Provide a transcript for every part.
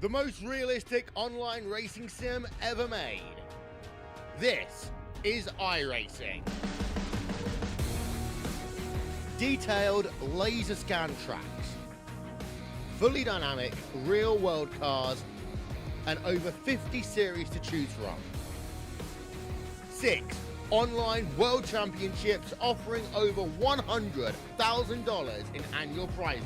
the most realistic online racing sim ever made. This is iRacing. Detailed laser scan tracks, fully dynamic real world cars, and over 50 series to choose from. 6 online world championships offering over $100,000 in annual prizes.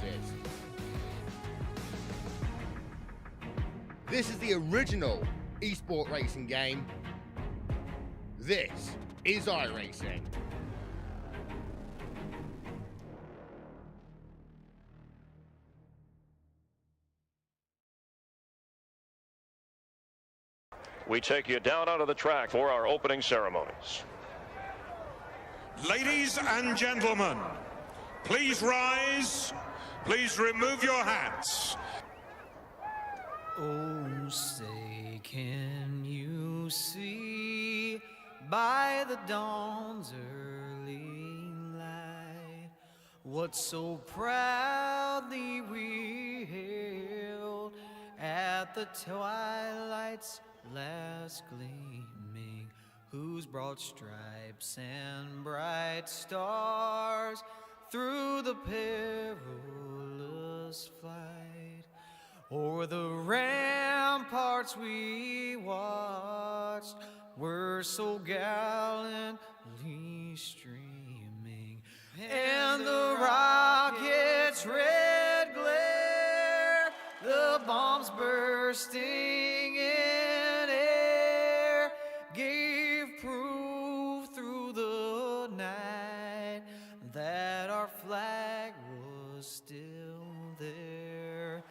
This is the original esport racing game. This is iRacing. We take you down onto the track for our opening ceremonies. Ladies and gentlemen, please rise. Please remove your hats. Oh, say, can you see by the dawn's early light what so proudly we hailed at the twilight's last gleaming, whose broad stripes and bright stars through the perilous flight o'er the ramparts we watched were so gallantly streaming, and the rocket's red glare, the bombs bursting in air, gave proof through the night that our flag was still there.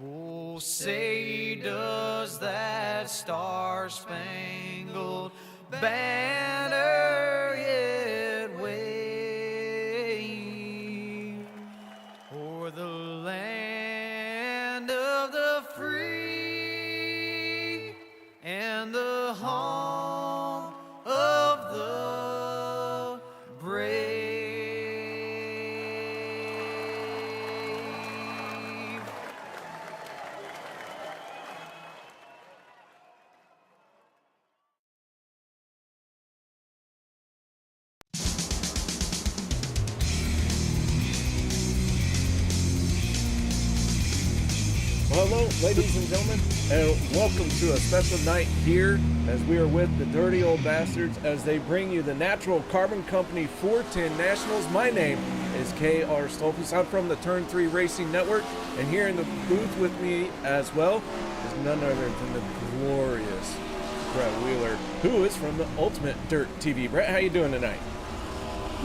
Oh, say, does that star-spangled banner yet wave o'er the land of the free and the home of the brave? Well, hello, ladies and gentlemen, and welcome to a special night here as we are with the Dirty Old Bastards as they bring you the Natural Carbon Company 410 Nationals. My name is K.R. Stolfus. I'm from the Turn 3 Racing Network, and here in the booth with me as well is none other than the glorious Brett Wheeler, who is from the Ultimate Dirt TV. Brett, how you doing tonight?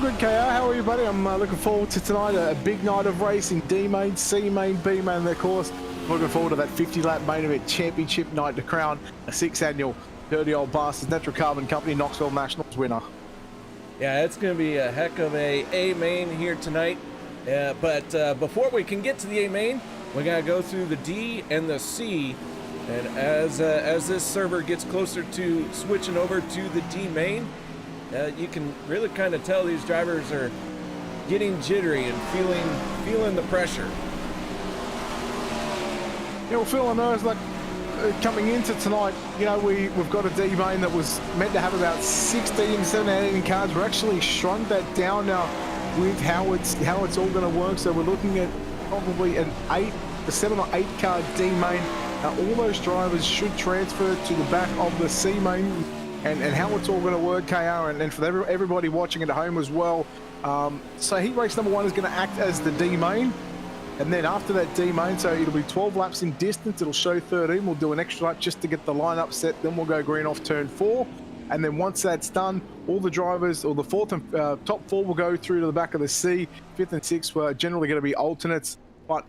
Good, KR. How are you, buddy? I'm looking forward to tonight. A big night of racing. D main, C main, B main, and of course, looking forward to that 50-lap main event championship night to crown a 6th annual Dirty Old Bastards Natural Carbon Company Knoxville Nationals winner. Yeah, it's going to be a heck of a A-main here tonight. But before we can get to the A-main, we got to go through the D and the C. And as this server gets closer to switching over to the D main, you can really kind of tell these drivers are getting jittery and feeling the pressure. Yeah, well, Phil, I know it's like coming into tonight, you know, we've got a D main that was meant to have about 16, 17 cars. We're actually shrunk that down now with how it's all going to work. So we're looking at probably a 7 or 8 car D main. All those drivers should transfer to the back of the C main, and how it's all going to work, KR, and for everybody watching at home as well. So heat race number 1 is going to act as the D main. And then after that D main, so it'll be 12 laps in distance. It'll show 13. We'll do an extra lap just to get the lineup set. Then we'll go green off turn 4. And then once that's done, all the drivers, or the top 4 will go through to the back of the C. 5th and 6th were generally going to be alternates. But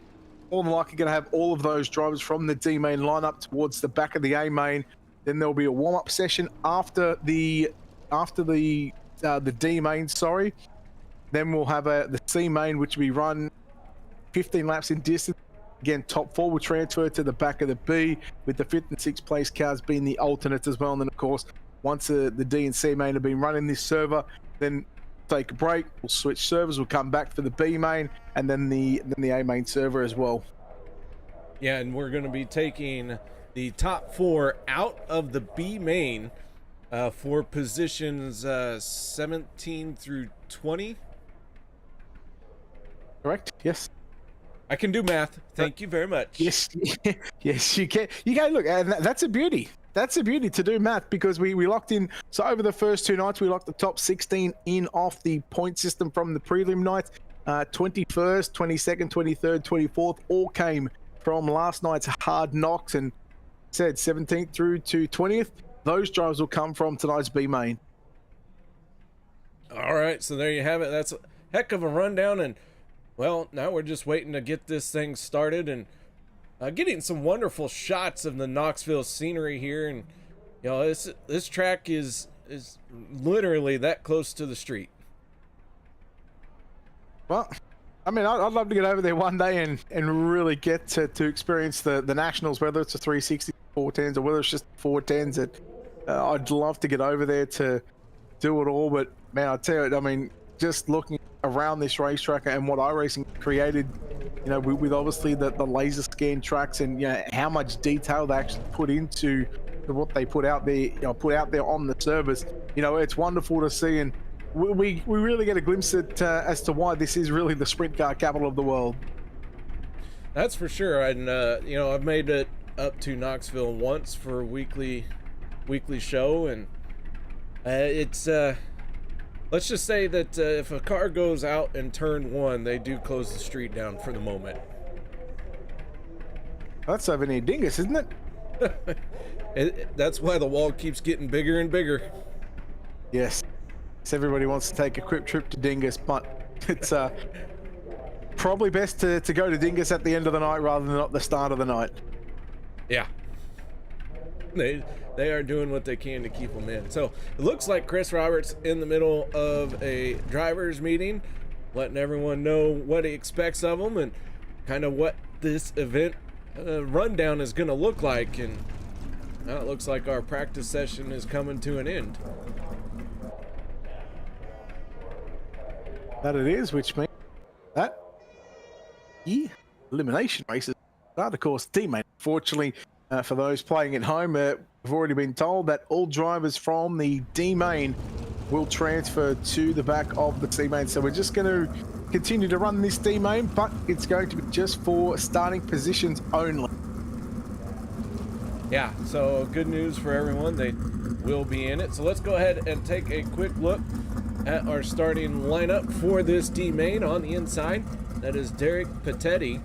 more than likely going to have all of those drivers from the D main lineup towards the back of the A main. Then there'll be a warm-up session after the D main, sorry. Then we'll have the C main, which will be run 15 laps in distance. Again, top 4 will transfer to the back of the B, with the 5th and 6th place cars being the alternates as well. And then, of course, once the D and C main have been running this server, then take a break, we'll switch servers, we'll come back for the B main, and then the A main server as well. Yeah, and we're going to be taking the top 4 out of the B main for positions 17 through 20. Correct? Yes. I can do math. Thank you very much. Yes, yes, you can. You can look, and that's a beauty. That's a beauty to do math, because we locked in. So over the first 2 nights, we locked the top 16 in off the point system from the prelim nights. 21st, 22nd, 23rd, 24th all came from last night's hard knocks, and said 17th through to 20th. Those drives will come from tonight's B main. All right, so there you have it. That's a heck of a rundown, and well, now we're just waiting to get this thing started and getting some wonderful shots of the Knoxville scenery here. And you know, this track is literally that close to the street. Well, I mean, I'd love to get over there one day and really get to experience the nationals, whether it's a 360, 410s, or whether it's just 410s. I'd love to get over there to do it all. But man, I tell you, I mean, just looking around this racetrack and what iRacing created, you know, with obviously the laser scan tracks, and you know how much detail they actually put into what they put out there, on the service. You know, it's wonderful to see, and we really get a glimpse at as to why this is really the sprint car capital of the world. That's for sure. And you know, I've made it up to Knoxville once for a weekly show, and it's let's just say that if a car goes out in turn 1, they do close the street down for the moment. That's over near Dingus, isn't it? That's why the wall keeps getting bigger and bigger. Yes. So everybody wants to take a quick trip to Dingus, but it's probably best to go to Dingus at the end of the night rather than at the start of the night. Yeah. They are doing what they can to keep them in. So it looks like Chris Roberts in the middle of a drivers meeting, letting everyone know what he expects of them and kind of what this event rundown is going to look like. And now it looks like our practice session is coming to an end. That it is, which means that elimination races start. Of course, teammate. Fortunately, for those playing at home, we've already been told that all drivers from the D main will transfer to the back of the C main. So we're just going to continue to run this D main, but it's going to be just for starting positions only. Yeah, so good news for everyone. They will be in it. So let's go ahead and take a quick look at our starting lineup for this D main. On the inside, that is Derek Patetti.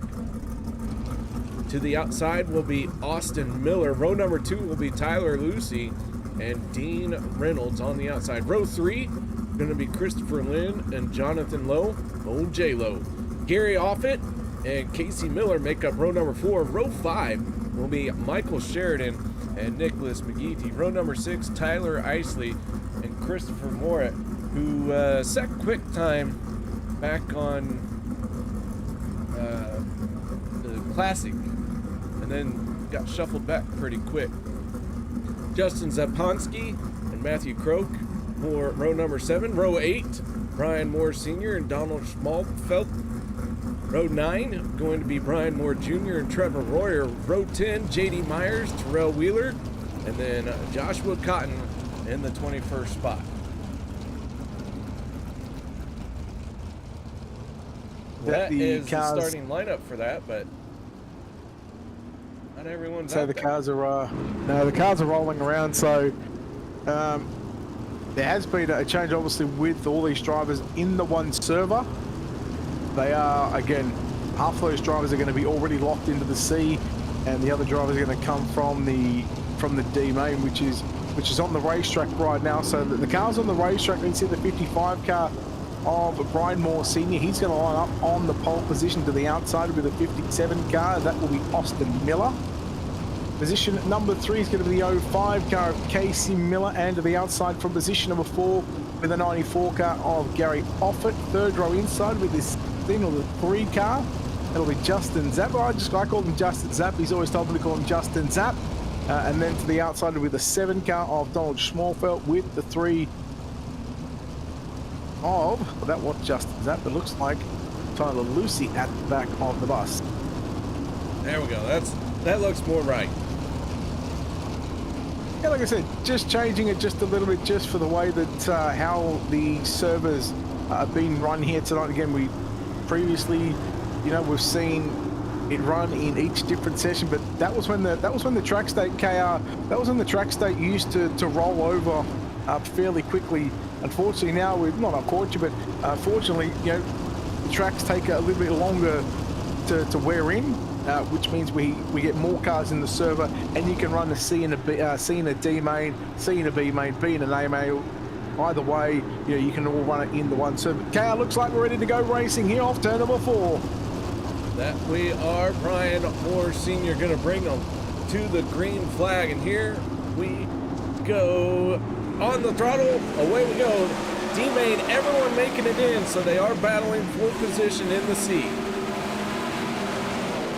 To the outside will be Austin Miller. Row number 2 will be Tyler Lucy and Dean Reynolds on the outside. Row 3 going to be Christopher Lynn and Jonathan Lowe, old J-Lo. Gary Offit and Casey Miller make up row number 4. Row 5 will be Michael Sheridan and Nicholas McGeehee. Row number 6, Tyler Isley and Christopher Morat, who set quick time back on the Classic and then got shuffled back pretty quick. Justin Zaponsky and Matthew Croak for row number 7. Row 8, Brian Moore Sr. and Donald Schmalfelt. Row 9, going to be Brian Moore Jr. and Trevor Royer. Row 10, J.D. Myers, Terrell Wheeler, and then Joshua Cotton in the 21st spot. That is the starting lineup for that, but not everyone's so out the there. cars are the cars are rolling around. So there has been a change, obviously, with all these drivers in the one server. They are, again, half of those drivers are going to be already locked into the C, and the other drivers are going to come from the D main, which is on the racetrack right now. So the cars on the racetrack, you can see the 55 car of Brian Moore Sr. He's going to line up on the pole position to the outside with a 57 car. That will be Austin Miller. Position number 3 is going to be the 05 car of Casey Miller, and to the outside from position number 4 with a 94 car of Gary Offit. Third row inside with this thing, or the 3 car, it'll be Justin Zapp. I call him Justin Zapp. He's always told me to call him Justin Zapp. And then to the outside with the 7 car of Donald Schmalfelt with the 3 of, that was Justin Zapp, it looks like Tyler Lucy at the back of the bus. There we go. That looks more right. Yeah, like I said, just changing it just a little bit, just for the way that how the servers are being run here tonight. Again, we previously, we've seen it run in each different session, but that was when the track state KR, that was when the track state used to roll over fairly quickly. Unfortunately, now fortunately, the tracks take a little bit longer to wear in. Which means we get more cars in the server, and you can run a C and a B, C and a D main, C and a B main, B and an A main. Either way, you can all run it in the one server. KR, looks like we're ready to go racing here off turn number 4. That we are. Brian Moore Sr. going to bring them to the green flag, and here we go. On the throttle, away we go. D main, everyone making it in, so they are battling for position in the C.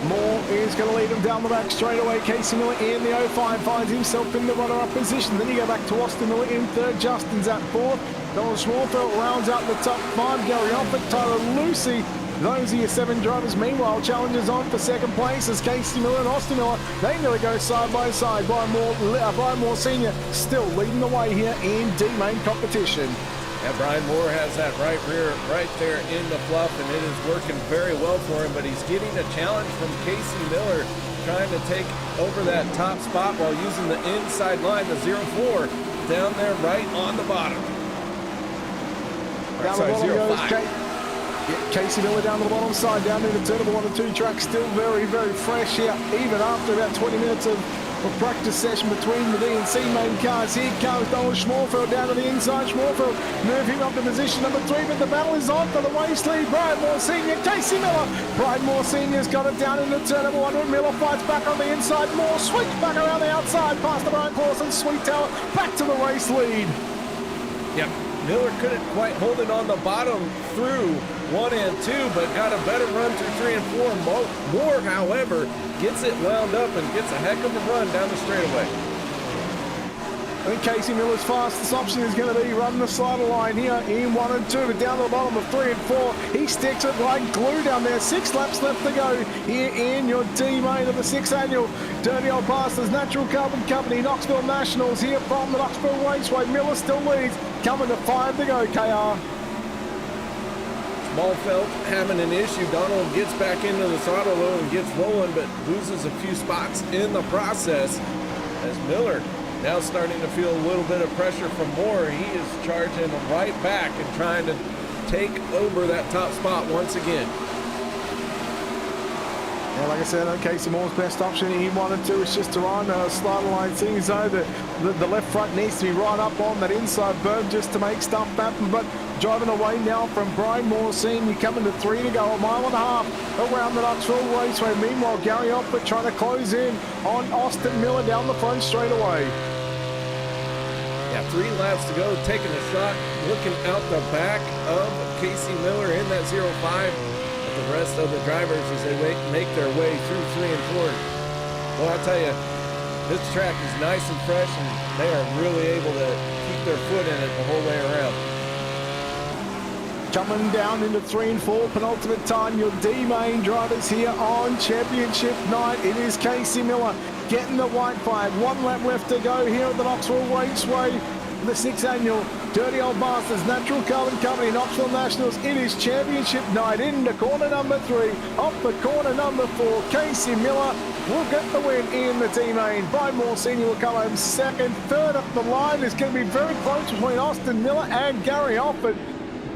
Moore is going to lead him down the back straight away. Casey Miller in the 05 finds himself in the runner-up position. Then you go back to Austin Miller in third. Justin's at fourth. Donald Schwarfeld rounds out the top 5. Gary Offit, Tyler Lucy. Those are your 7 drivers. Meanwhile, challengers on for second place as Casey Miller and Austin Miller. They nearly go side by side. Brian Moore Sr. still leading the way here in D-main competition. Yeah, Brian Moore has that right rear right there in the fluff, and it is working very well for him, but he's getting a challenge from Casey Miller, trying to take over that top spot while using the inside line, the 04, down there right on the bottom. Down the bottom goes Casey Miller down the bottom side, down into turn number 1 and 2 track, still very, very fresh here, even after about 20 minutes of practice session between the D and C main cars. Here comes Donald Schmorfeld down to the inside. Schmorfeld move him up to position number 3, but the battle is on for the race lead. Brian Moore Sr., Casey Miller. Brian Moore Sr.'s got it down into turn number 1. Miller fights back on the inside. Moore sweeps back around the outside past the Brian Clausen. Sweet Tower back to the race lead. Yep, Miller couldn't quite hold it on the bottom through 1 and 2, but got a better run through 3 and 4. Moore, however, gets it wound up and gets a heck of a run down the straightaway. I think Casey Miller's fastest option is going to be run the slider line here in 1 and 2, but down to the bottom of 3 and 4, he sticks it like glue down there. 6 laps left to go here in your D main of the 6th annual Dirty Old Bastards Natural Carbon Company Knoxville Nationals here from the Knoxville Raceway. Miller still leads, coming to 5 to go, KR. Smallfelt having an issue. Donald gets back into the throttle though and gets rolling, but loses a few spots in the process as Miller now starting to feel a little bit of pressure from Moore. He is charging right back and trying to take over that top spot once again. Yeah, like I said, Casey Moore's best option he wanted to is just to run a slider line, seeing as though the left front needs to be right up on that inside berm just to make stuff happen. But driving away now from Brian Moore Sr., coming to 3 to go, 1.5 miles around the Knoxville Raceway. Meanwhile, Gary Offit trying to close in on Austin Miller down the front straight away. Yeah, 3 laps to go, taking a shot, looking out the back of Casey Miller in that 05. The rest of the drivers as they make their way through 3 and 4. Well, I'll tell you, this track is nice and fresh, and they are really able to keep their foot in it the whole way around. Coming down into 3 and 4, penultimate time, your D-main drivers here on championship night. It is Casey Miller getting the white flag. 1 lap left to go here at the Knoxville Raceway, the 6th annual Dirty Old Bastards Natural Carbon Company Knoxville Nationals. It is championship night into corner number 3. Off the corner number 4, Casey Miller will get the win in the D-main. Brian Moore Sr. will come home second. Third up the line is going to be very close between Austin Miller and Gary Offit.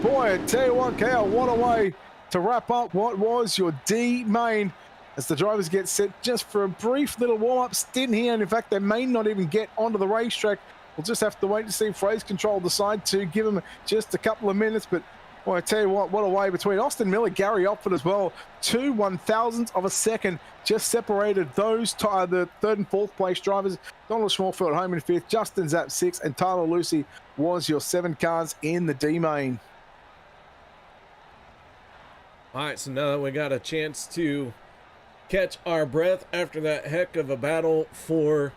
Boy, I tell you what, Cal, what a way to wrap up what was your D-main as the drivers get set just for a brief little warm-up stint here. And in fact, they may not even get onto the racetrack. We'll just have to wait to see if Race Control decide to give them just a couple of minutes. But boy, I tell you what a way between Austin Miller, Gary Offit as well. 2 1,000ths of a second just separated those the 3rd and 4th place drivers. Donald Schmorfeld home in 5th, Justin Zapp 6th, and Tyler Lucy was your 7 cars in the D-main. All right, so now that we got a chance to catch our breath after that heck of a battle for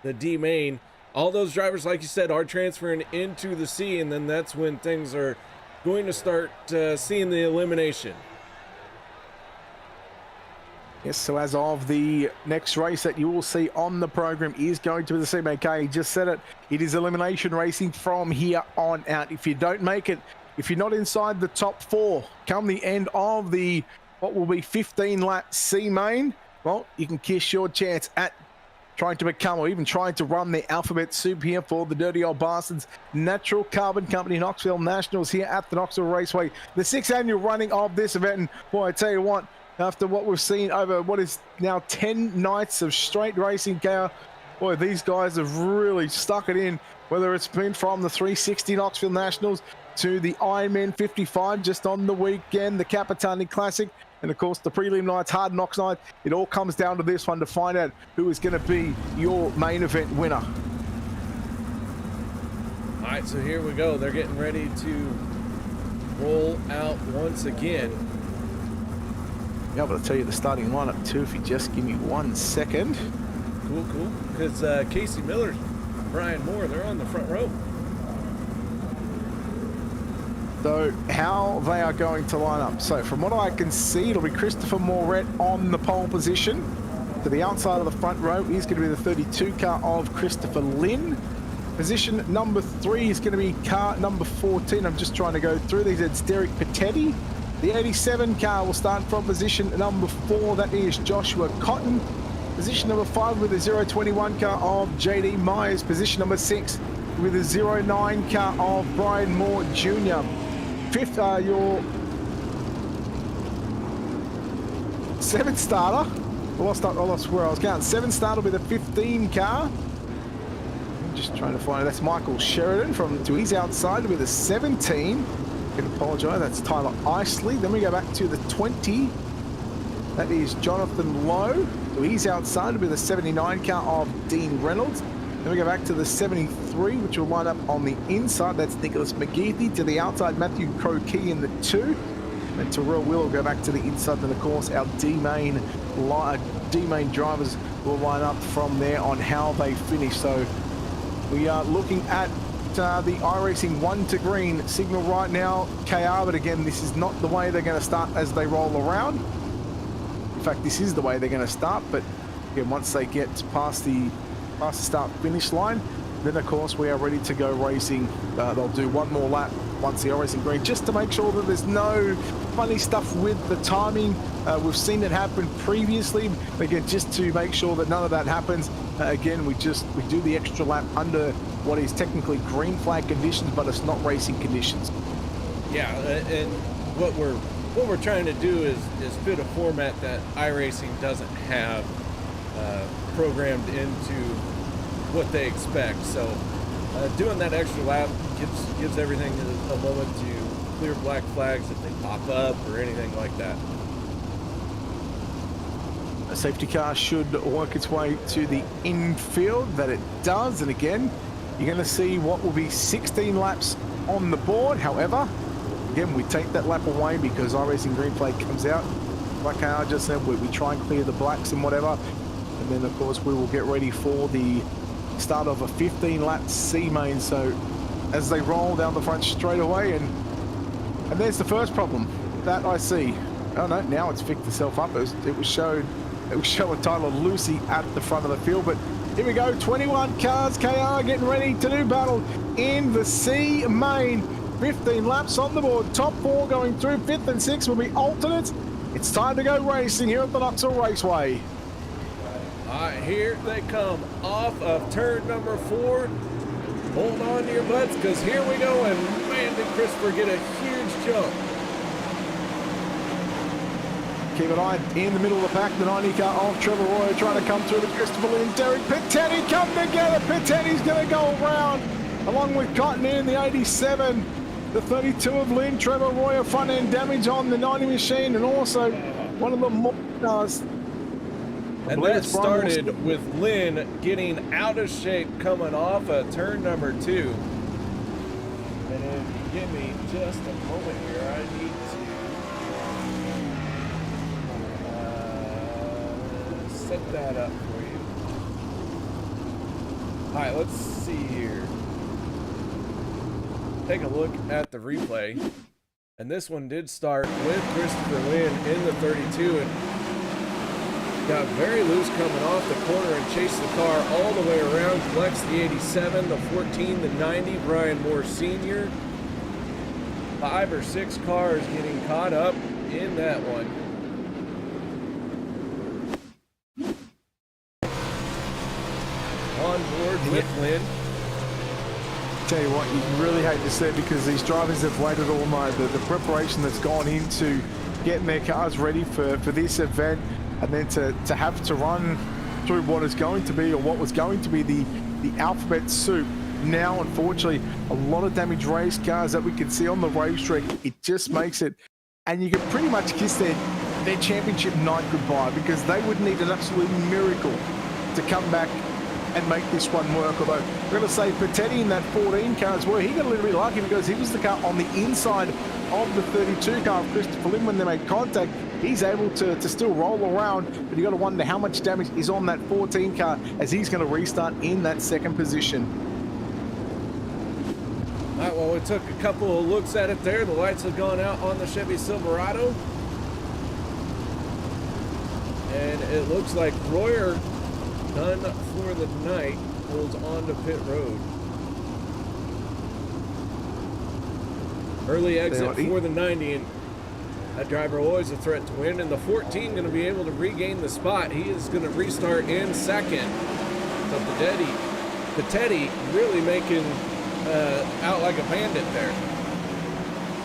the D-main, all those drivers, like you said, are transferring into the C, and then that's when things are going to start seeing the elimination. Yes, so as of the next race that you will see on the program is going to be the CMK. He just said it. It is elimination racing from here on out. If you don't make it, if you're not inside the top 4, come the end of the, what will be 15-lap C main, well, you can kiss your chance at trying to become or even trying to run the alphabet soup here for the Dirty Old Bastards Natural Carbon Company Knoxville Nationals here at the Knoxville Raceway. The 6th annual running of this event, and boy, I tell you what, after what we've seen over what is now 10 nights of straight racing, boy, these guys have really stuck it in, whether it's been from the 360 Knoxville Nationals to the Ironman 55 just on the weekend, the Capitani Classic, and of course the prelim nights, Hard Knocks night. It all comes down to this one to find out who is going to be your main event winner. All right, so here we go. They're getting ready to roll out once again. Be able to tell you the starting lineup too if you just give me 1 second. Cool. Because Casey Miller, Brian Moore, they're on the front row. So how they are going to line up. So from what I can see, it'll be Christopher Moret on the pole position. To the outside of the front row is going to be the 32 car of Christopher Lynn. Position number 3 is going to be car number 14. I'm just trying to go through these. It's Derek Patetti. The 87 car will start from position number 4. That is Joshua Cotton. Position number 5 with the 021 car of JD Myers. Position number 6 with the 09 car of Brian Moore Jr. 5th, your 7th starter. I lost where I was going. 7th starter with a 15 car. I'm just trying to find it. That's Michael Sheridan to his outside with a 17. I can apologise. That's Tyler Isley. Then we go back to the 20. That is Jonathan Lowe. So he's outside with a 79 car of Dean Reynolds. Then we go back to the 73, which will line up on the inside. That's Nicholas McGeethy. To the outside, Matthew Crokey in the 2. And Terrell will go back to the inside. And of course, our D-main drivers will line up from there on how they finish. So we are looking at the iRacing 1 to green signal right now, KR. But again, this is not the way they're going to start as they roll around. In fact, this is the way they're going to start. But again, once they get past the start finish line, then of course we are ready to go racing. They'll do one more lap once the iRacing green, just to make sure that there's no funny stuff with the timing. We've seen it happen previously. Again, just to make sure that none of that happens, again, we do the extra lap under what is technically green flag conditions, but it's not racing conditions. Yeah, and what we're trying to do is fit a format that iRacing doesn't have programmed into what they expect. So doing that extra lap gives everything a moment to clear black flags if they pop up or anything like that. A safety car should work its way to the infield. That it does, and again, you're going to see what will be 16 laps on the board. However, again, we take that lap away because iRacing green flag comes out. Like I just said, we try and clear the blacks and whatever. And then, of course, we will get ready for the start of a 15-lap C main. So as they roll down the front straight away, and there's the first problem that I see. Oh no, now it's fixed itself up. It was showing Tyler Lucy at the front of the field. But here we go, 21 cars, KR getting ready to do battle in the C main. 15 laps on the board. Top 4 going through. 5th and 6th will be alternates. It's time to go racing here at the Knoxville Raceway. All right, here they come off of turn number 4. Hold on to your butts, because here we go, and man, did Christopher get a huge jump. Keep an eye in the middle of the pack. The 90 car of Trevor Roy trying to come through with Christopher Lee and Derek Patetti come together. Patetti's going to go around along with Cotton in the 87. The 32 of Lynn, Trevor Roy, front end damage on the 90 machine, and also one of the more cars. And that started with Lynn getting out of shape coming off of turn number 2. And if you give me just a moment here, I need to set that up for you. All right, let's see here. Take a look at the replay. And this one did start with Christopher Lynn in the 32. And got very loose coming off the corner and chased the car all the way around, collects the 87, the 14, the 90, Brian Moore Sr. 5 or 6 cars getting caught up in that one. On board with Lynn. Tell you what, you really hate to see it because these drivers have waited all night. The preparation that's gone into getting their cars ready for this event, and then to have to run through what is going to be, or what was going to be the alphabet soup. Now, unfortunately, a lot of damaged race cars that we can see on the racetrack. It just makes it, and you can pretty much kiss their championship night goodbye, because they would need an absolute miracle to come back and make this one work. Although we're going to say Pettetti in that 14 car as well, he got a little bit lucky because he was the car on the inside of the 32 car of Christopher Lynn when they made contact. He's able to still roll around, but you got to wonder how much damage is on that 14 car as he's going to restart in that second position. All right, well, we took a couple of looks at it there. The lights have gone out on the Chevy Silverado. And it looks like Royer, done for the night, pulls onto pit road. Early exit for the 90, and that driver always a threat to win. And the 14 going to be able to regain the spot. He is going to restart in second. So Pettetti really making out like a bandit there.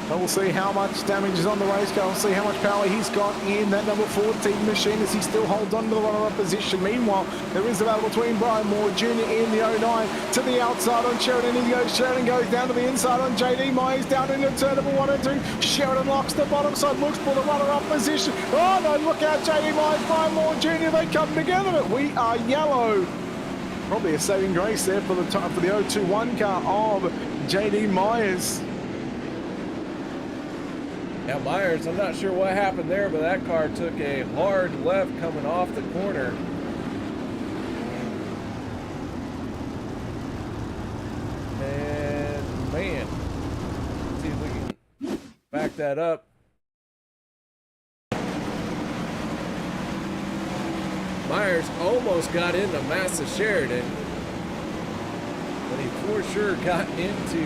But we'll see how much damage is on the race car. We'll see how much power he's got in that number 14 machine as he still holds on to the runner-up position. Meanwhile, there is a battle between Brian Moore Jr. in the 09 to the outside on Sheridan. Sheridan goes down to the inside on JD Myers, down into turn number 1 and 2. Sheridan locks the bottom side, looks for the runner-up position. Oh no, look out, JD Myers, Brian Moore Jr. They come together, but we are yellow. Probably a saving grace there for the 021 car of JD Myers. Now Myers, I'm not sure what happened there, but that car took a hard left coming off the corner. And man, let's see if we can back that up. Myers almost got into Massa Sheridan, but he for sure got into,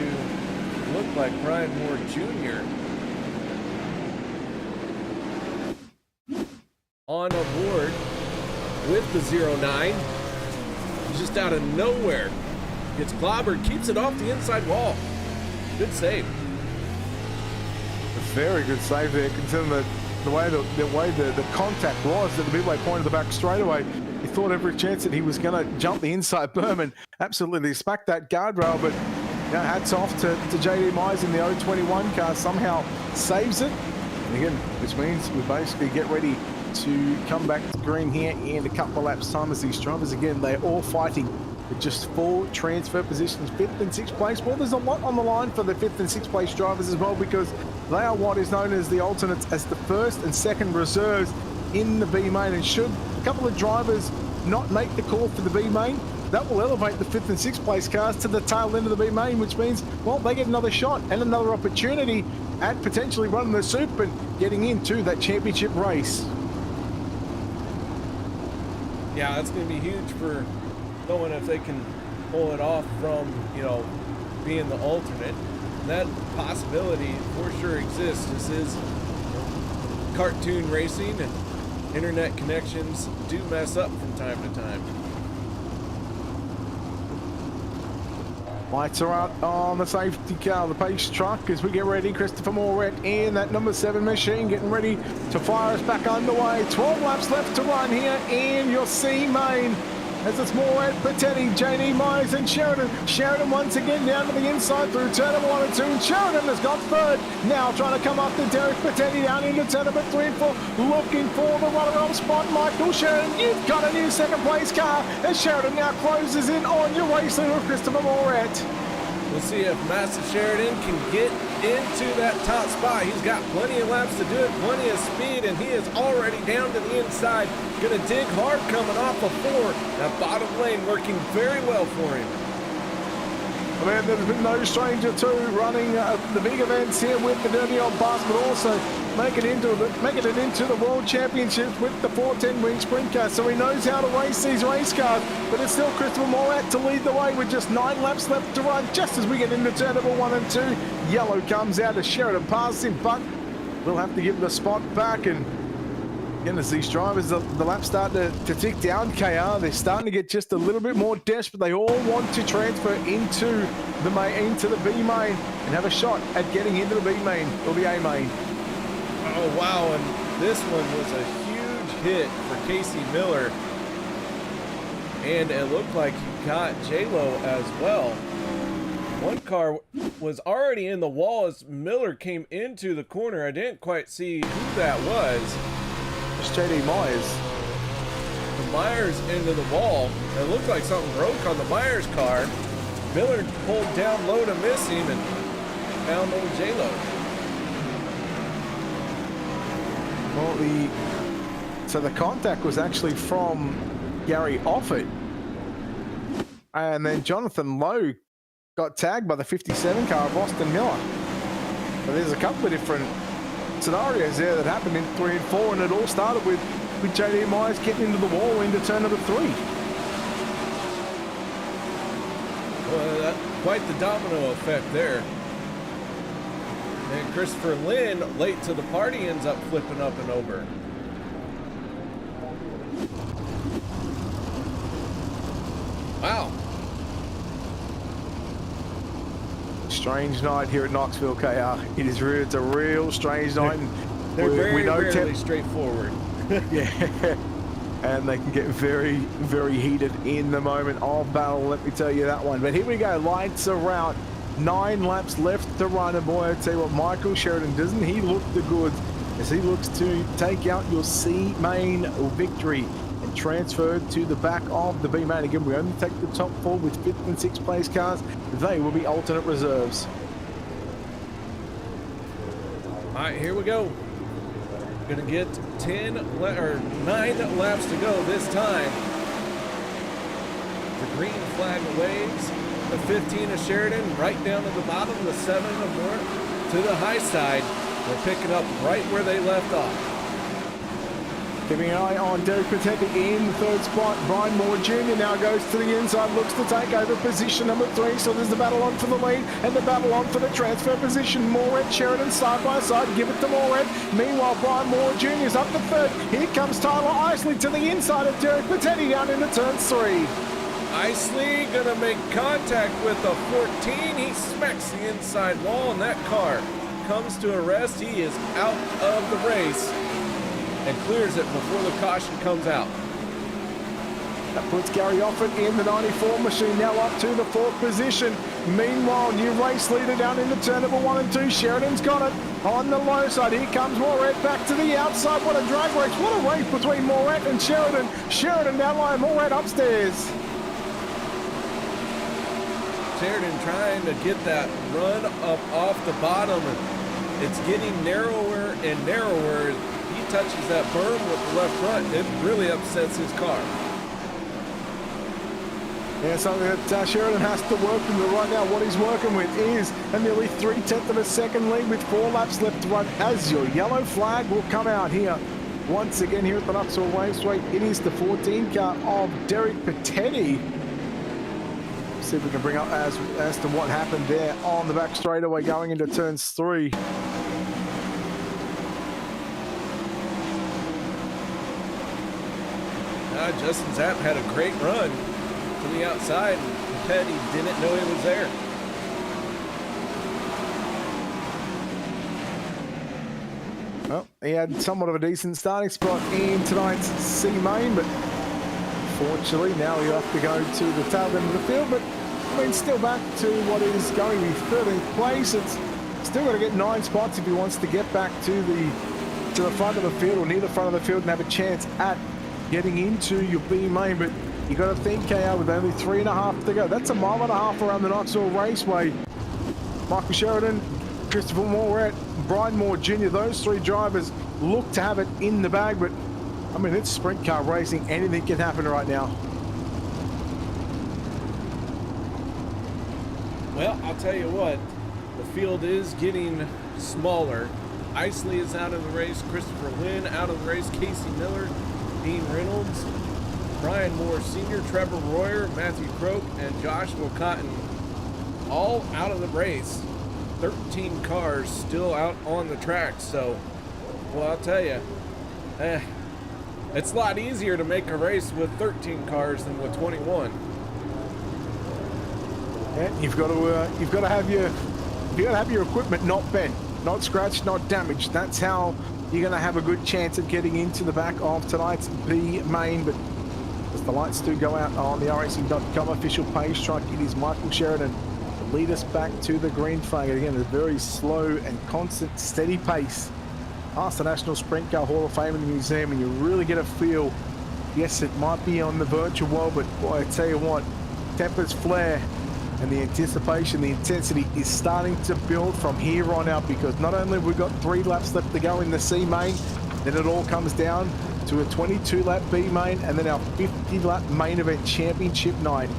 looked like Brian Moore Jr. On aboard with the 09. He's just out of nowhere. Gets clobbered, keeps it off the inside wall. Good save. A very good save there, considering the way the contact was at the midway point of the back straightaway. He thought every chance that he was going to jump the inside berm and absolutely smack that guardrail, but hats off to JD Myers in the 021 car, somehow saves it. And again, which means we basically get ready to come back to green here in a couple of laps time as these drivers, again, they're all fighting with just 4 transfer positions, 5th and 6th place. Well, there's a lot on the line for the 5th and 6th place drivers as well, because they are what is known as the alternates, as the 1st and 2nd reserves in the B main. And should a couple of drivers not make the call for the B main, that will elevate the 5th and 6th place cars to the tail end of the B main, which means, well, they get another shot and another opportunity at potentially running the soup and getting into that championship race. Yeah, that's going to be huge for knowing if they can pull it off from, being the alternate. And that possibility for sure exists. This is cartoon racing, and internet connections do mess up from time to time. Lights are out on the safety car, the pace truck, as we get ready. Christopher Moorette in that number 7 machine, getting ready to fire us back underway. 12 laps left to run here in your C main, as it's Moorette, Pettetti, JD Myers and Sheridan. Sheridan once again down to the inside through turn number 1 and 2. And Sheridan has got 3rd. Now trying to come up to Derek Pettetti down into turn number 3 and 4. Looking for the runner-up spot. Michael Sheridan, you've got a new 2nd place car. And Sheridan now closes in on your race leader, Christopher Moorette. We'll see if Massa Sheridan can get into that top spot. He's got plenty of laps to do it, plenty of speed, and he is already down to the inside. Going to dig hard coming off of 4. That bottom lane working very well for him. I mean, there's been no stranger to running the big events here with the Dirty Old Bastard, but also making it into the World Championships with the 410 wing sprint car. So he knows how to race these race cars, but it's still Christopher Morat to lead the way with just 9 laps left to run. Just as we get into turn number 1 and 2, yellow comes out as Sheridan passes him, but we'll have to give the spot back. And again, as these drivers, the laps start to tick down, KR, they're starting to get just a little bit more desperate. They all want to transfer into the B main and have a shot at getting into the B main or the A main. Oh, wow, and this one was a huge hit for Casey Miller. And it looked like he got J-Lo as well. One car was already in the wall as Miller came into the corner. I didn't quite see who that was. It's JD Myers. The Myers into the wall. It looked like something broke on the Myers car. Miller pulled down low to miss him and found old J-Lo. Well, so the contact was actually from Gary Offit. And then Jonathan Lowe got tagged by the 57 car of Austin Miller. So there's a couple of different scenarios there that happened in 3 and 4, and it all started with JD Myers getting into the wall into turn number 3. Well, quite the domino effect there. And Christopher Lynn, late to the party, ends up flipping up and over. Wow. Strange night here at Knoxville, KR. It's a real strange night. And They're we know rarely straightforward. Yeah. And they can get very, very heated in the moment of battle, let me tell you that one. But here we go, lights are out. 9 laps left to run, and boy, I tell you what, Michael Sheridan, doesn't he look the goods as he looks to take out your C main victory and transfer to the back of the B main. Again, we only take the top 4 with 5th and 6th place cars. They will be alternate reserves. All right, here we go. We're gonna get 9 laps to go this time. The green flag waves. The 15 of Sheridan right down to the bottom. The 7 of Moore to the high side. We're picking up right where they left off. Keeping an eye on Derek Patetti in the 3rd spot. Brian Moore Jr. now goes to the inside, looks to take over position number 3. So there's the battle on for the lead and the battle on for the transfer position. Moorhead, Sheridan side by side. Give it to Moorhead. Meanwhile, Brian Moore Jr. is up to 3rd. Here comes Tyler Isley to the inside of Derek Patetti down into turn 3. Isley gonna make contact with the 14. He smacks the inside wall, and that car comes to a rest. He is out of the race and clears it before the caution comes out. That puts Gary Offit in the 94 machine, now up to the 4th position. Meanwhile, new race leader down into turn number 1 and 2. Sheridan's got it on the low side. Here comes Moret back to the outside. What a drag race. What a race between Moret and Sheridan. Sheridan down line, Moret upstairs. Sheridan trying to get that run up off the bottom. It's getting narrower and narrower. He touches that berm with the left front. It really upsets his car. Yeah, something that Sheridan has to work with, but right now what he's working with is a nearly 3/10 of a second lead with 4 laps left to run as your yellow flag will come out here. Once again here at the Knoxville Raceway, it is the 14 car of Derek Patetti. See if we can bring up as to what happened there on the back straightaway going into turns 3. Justin Zapp had a great run to the outside, and Petty didn't know he was there. Well, he had somewhat of a decent starting spot in tonight's C main, but unfortunately now he'll have to go to the tail end of the field. But I mean, still back to what is going to be 13th place. It's still got to get 9 spots if he wants to get back to the front of the field or near the front of the field and have a chance at getting into your B main. But you got to think, KR, with only 3.5 to go. That's 1.5 miles around the Knoxville Raceway. Michael Sheridan, Christopher Moret, Brian Moore Jr., those 3 drivers look to have it in the bag. But I mean, it's sprint car racing. Anything can happen right now. Well, I'll tell you what, the field is getting smaller. Isley is out of the race, Christopher Lynn out of the race, Casey Miller, Dean Reynolds, Brian Moore Sr., Trevor Royer, Matthew Croak, and Joshua Cotton all out of the race. 13 cars still out on the track, so, well, I'll tell you, it's a lot easier to make a race with 13 cars than with 21. Yeah, you've got to have your equipment not bent, not scratched, not damaged. That's how you're going to have a good chance of getting into the back of tonight's B main. But as the lights do go out on the racing.com official page truck, it is Michael Sheridan to lead us back to the green flag. Again, a very slow and constant, steady pace past the National Sprint Car Hall of Fame in the museum, and you really get a feel. Yes, it might be on the virtual world, but boy, I tell you what, tempers flare. And the anticipation, the intensity is starting to build from here on out, because not only have we got 3 laps left to go in the C main, then it all comes down to a 22-lap B main and then our 50-lap main event championship night.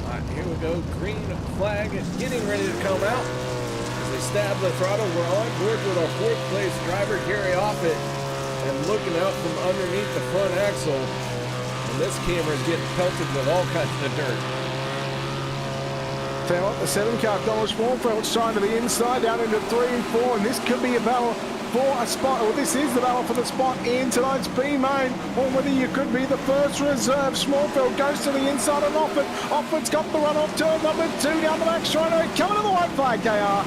All right, here we go. Green flag is getting ready to come out. As they stab the throttle, we're on board with our 4th place driver, Gary Offit, and looking out from underneath the front axle. And this camera is getting pelted with all kinds of dirt. Tell you what, the 7-car Donald Schwarfeld's trying to the inside, down into 3 and 4, and this could be a battle for a spot. Well, this is the battle for the spot in tonight's B main, or whether you could be the first reserve. Schwarfeld goes to the inside and Offit. Offit's got the run off turn number 2 down the back straight. Coming to the white flag, KR.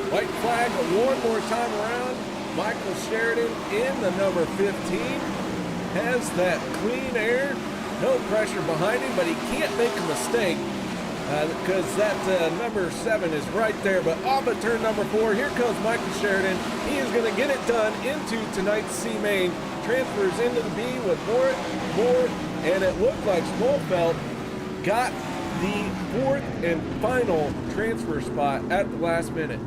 White flag one more time around. Michael Sheridan in the number 15. Has that clean air, no pressure behind him, but he can't make a mistake because that number 7 is right there. But off at turn number 4, here comes Michael Sheridan. He is going to get it done into tonight's C main. Transfers into the B with Moore, and it looked like Schwarfeld got the 4th and final transfer spot at the last minute.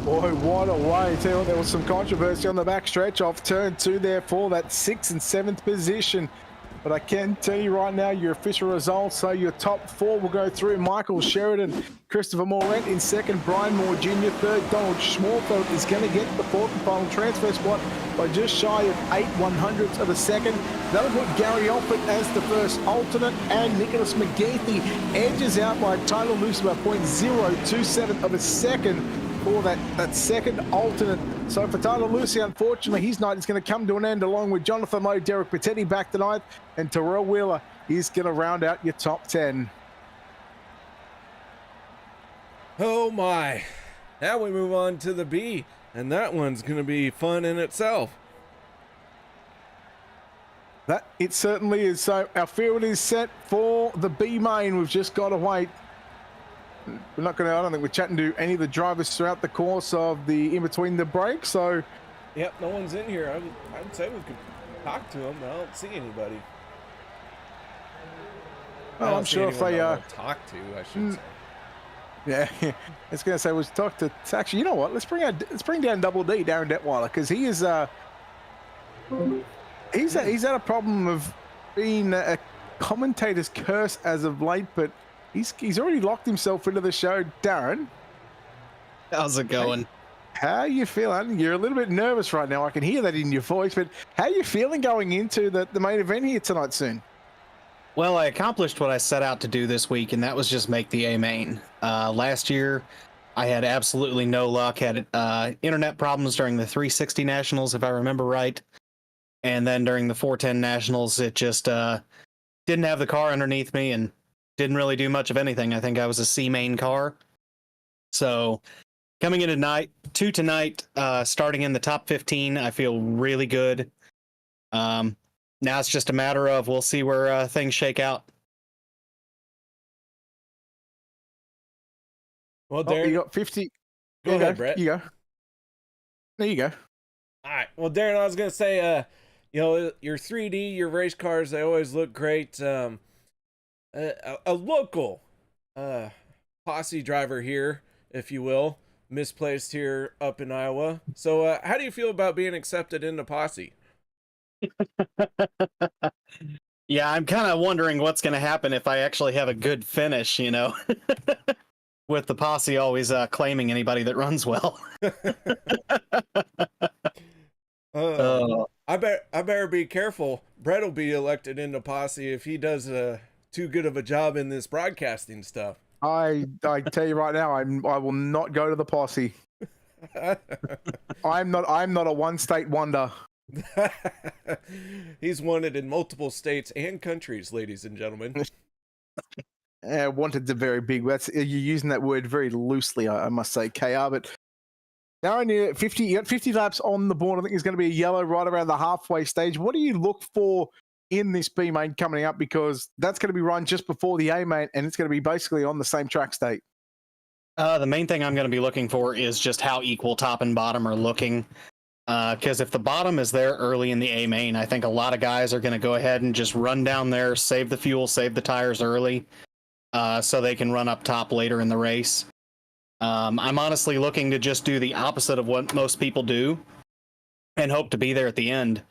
Boy, what a way. Tell you what, there was some controversy on the back stretch off turn 2 there for that 6th and 7th position. But I can tell you right now, your official results, so your top 4 will go through. Michael Sheridan, Christopher Morant in 2nd, Brian Moore Jr. 3rd, Donald Schwarfeld is going to get the 4th and final transfer spot by just shy of 8/100ths of a second. That'll put Gary Offit as the first alternate, and Nicholas McGeethy edges out by Tyler Luce by 0.027 of a second for that second alternate. So for Tyler Lucy, unfortunately, his night is going to come to an end, along with Jonathan Lowe, Derek Patetti back tonight, and Terrell Wheeler is going to round out your top 10. Oh my. Now we move on to the B, and that one's going to be fun in itself. That it certainly is. So our field is set for the B main. We've just got to wait. We're not going to, I don't think we're chatting to any of the drivers throughout the course of the in-between the break, so... Yep, no one's in here. I'd say we could talk to them, but I don't see anybody. Well, I'm sure if they... talk to, I should say. Yeah, it's going to say, let's talk to... Actually, you know what? Let's bring down Double D, Darren Detweiler, because he is... He's had a problem of being a commentator's curse as of late, but... He's already locked himself into the show. Darren, how's it going? How you feeling? You're a little bit nervous right now. I can hear that in your voice, but how are you feeling going into the main event here tonight soon? Well, I accomplished what I set out to do this week, and that was just make the A main. Last year, I had absolutely no luck. Had internet problems during the 360 Nationals, if I remember right. And then during the 410 Nationals, it just didn't have the car underneath me and didn't really do much of anything. I think I was a C main car. So coming in tonight, starting in the top 15, I feel really good. Now it's just a matter of we'll see where things shake out. Well, Darren, you got 50. Go ahead, Brett. You go. There you go. All right. Well, Darren, I was going to say, your 3D, your race cars, they always look great. A local posse driver here, if you will, misplaced here up in Iowa. So how do you feel about being accepted into posse? Yeah, I'm kind of wondering what's going to happen if I actually have a good finish, with the posse always claiming anybody that runs well. I better be careful. Brett will be elected into posse if he does too good of a job in this broadcasting stuff. I tell you right now, I will not go to the posse. I'm not a one-state wonder. He's wanted in multiple states and countries, ladies and gentlemen. Wanted's a very big. You're using that word very loosely, I must say, KR. But now you got 50 laps on the board. I think there's going to be a yellow right around the halfway stage. What do you look for in this B main coming up? Because that's going to be run just before the A main, and it's going to be basically on the same track state. The main thing I'm going to be looking for is just how equal top and bottom are looking. Because if the bottom is there early in the A main, I think a lot of guys are going to go ahead and just run down there, save the fuel, save the tires early, so they can run up top later in the race. I'm honestly looking to just do the opposite of what most people do and hope to be there at the end.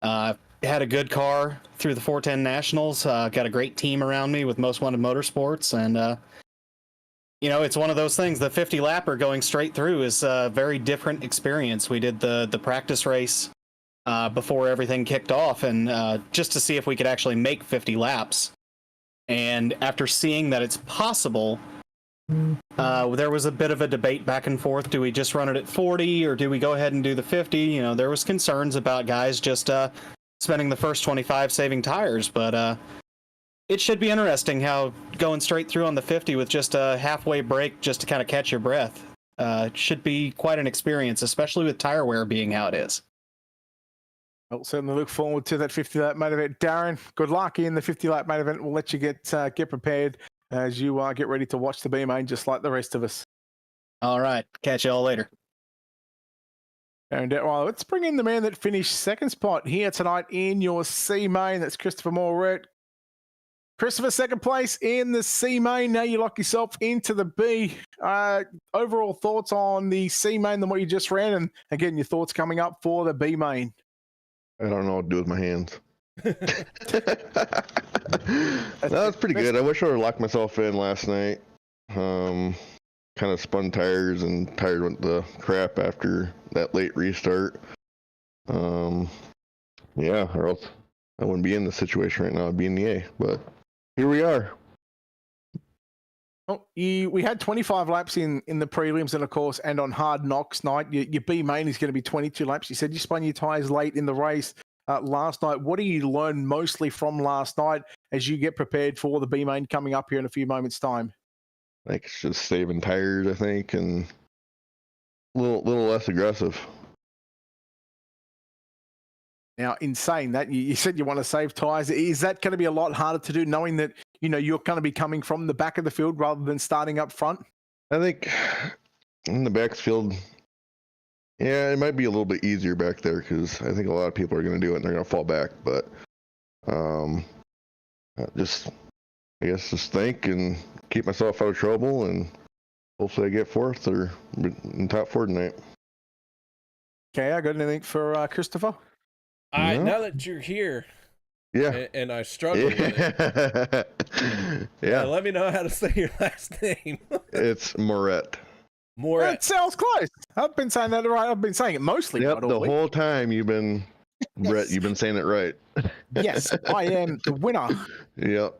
Had a good car through the 410 Nationals, got a great team around me with Most Wanted Motorsports, and it's one of those things. The 50 lapper going straight through is a very different experience. We did the practice race before everything kicked off, and just to see if we could actually make 50 laps. And after seeing that it's possible, there was a bit of a debate back and forth. Do we just run it at 40 or do we go ahead and do the 50? There was concerns about guys just spending the first 25 saving tires, but it should be interesting how going straight through on the 50 with just a halfway break just to kind of catch your breath should be quite an experience, especially with tire wear being how it is. Well, certainly look forward to that 50 lap main event. Darren, good luck in the 50 lap main event. We'll let you get prepared as you get ready to watch the B main just like the rest of us. All right. Catch you all later. And well, let's bring in the man that finished second spot here tonight in your C main. That's Christopher Moret. Christopher, second place in the C main. Now you lock yourself into the B. Overall thoughts on the C main than what you just ran, and again, your thoughts coming up for the B main. I don't know what to do with my hands. That's pretty good. I wish I would have locked myself in last night. Kind of spun tires and tires went to crap after that late restart. Yeah, or else I wouldn't be in this situation right now. I'd be in the A, but here we are. Well, we had 25 laps in the prelims and, of course, and on Hard Knocks night. Your B main is going to be 22 laps. You said you spun your tyres late in the race last night. What do you learn mostly from last night as you get prepared for the B main coming up here in a few moments' time? I think it's just saving tires, I think, and a little less aggressive. Now, in saying that, you said you want to save tyres. Is that going to be a lot harder to do, knowing that you're going to be coming from the back of the field rather than starting up front? I think in the backfield, yeah, it might be a little bit easier back there because I think a lot of people are going to do it and they're going to fall back. But just think and keep myself out of trouble, and hopefully I get fourth or in top four tonight. Okay, I got anything for Christopher? Now that you're here, yeah, and I struggle with it, yeah, let me know how to say your last name. It's Moret. Moret. That sounds close. I've been saying that right. I've been saying it mostly. Yep, the whole time you've been, Brett, you've been saying it right. Yes, I am the winner. Yep.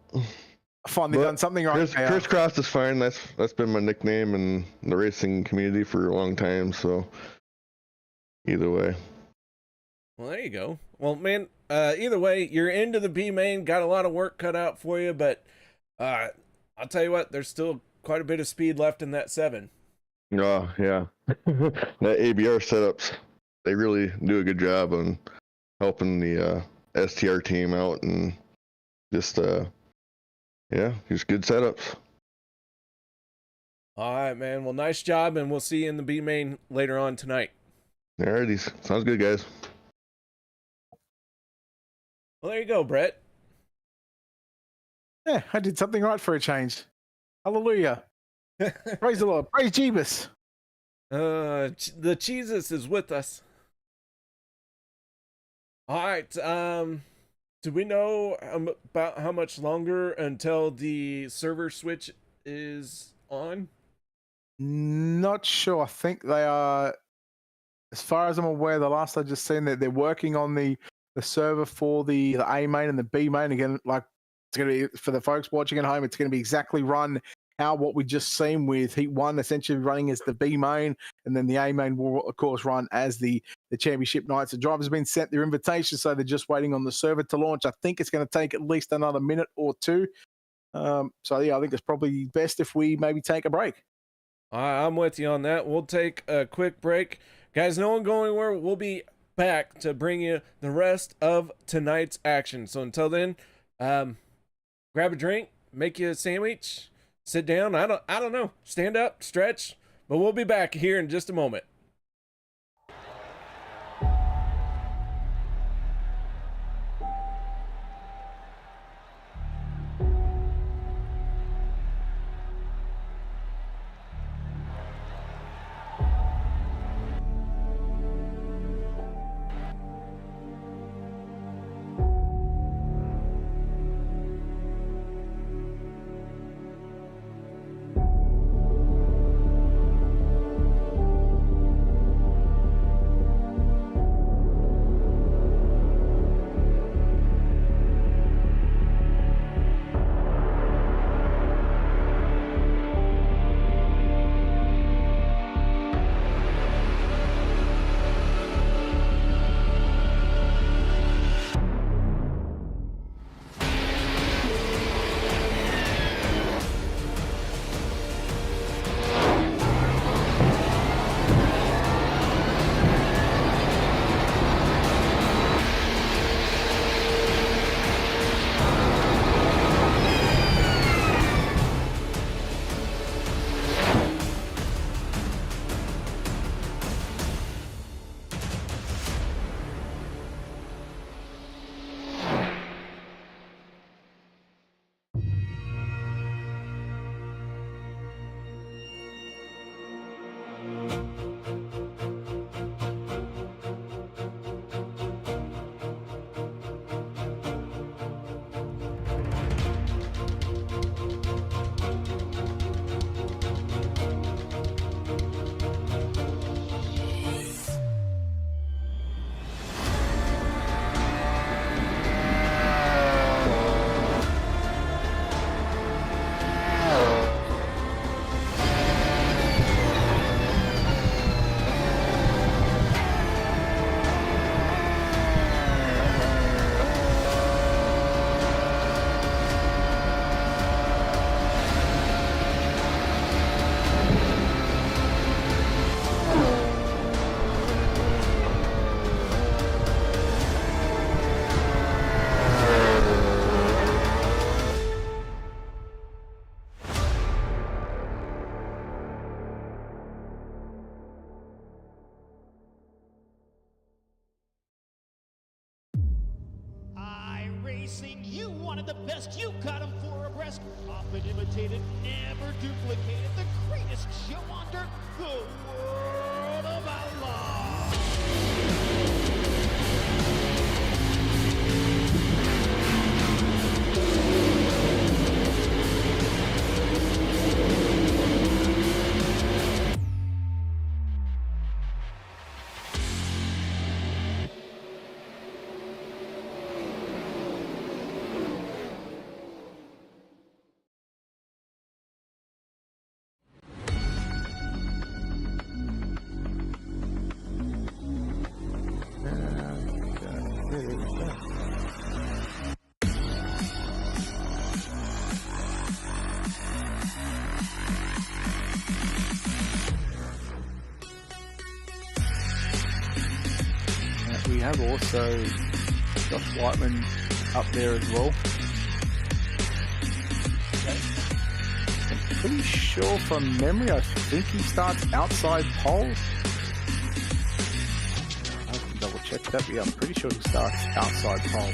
Finally done something right. Crisscross is fine. That's been my nickname in the racing community for a long time. So either way. Well, there you go. Well, man, either way, you're into the B main. Got a lot of work cut out for you, but I'll tell you what, there's still quite a bit of speed left in that 7. Oh yeah, that ABR setups, they really do a good job on helping the STR team out, and just good setups. All right, man. Well, nice job, and we'll see you in the B main later on tonight. Alrighty, sounds good, guys. Well, there you go, Brett. Yeah, I did something right for a change. Hallelujah. Praise the Lord. Praise Jeebus. The Jesus is with us. All right. To do we know about how much longer until the server switch is on? Not sure. I think they are, as far as I'm aware, the last I just seen that they're working on the server for the A main and the B main. Again, like, it's going to be, for the folks watching at home, it's going to be exactly run how what we just seen with Heat 1 essentially running as the B main, and then the A main will, of course, run as the championship nights. The drivers have been sent their invitation, so they're just waiting on the server to launch. I think it's going to take at least another minute or two. So, yeah, I think it's probably best if we maybe take a break. I'm with you on that. We'll take a quick break. Guys, no one go anywhere. We'll be back to bring you the rest of tonight's action. So until then, grab a drink, make you a sandwich, sit down. I don't know. Stand up, stretch. But we'll be back here in just a moment. You wanted the best, you got him for a breast. Often imitated, never duplicated. The greatest show on dirt, the World of Outlaws. We have also Josh Whiteman up there as well. I'm pretty sure from memory, I think he starts outside pole. I can double check that, but yeah, I'm pretty sure he starts outside pole.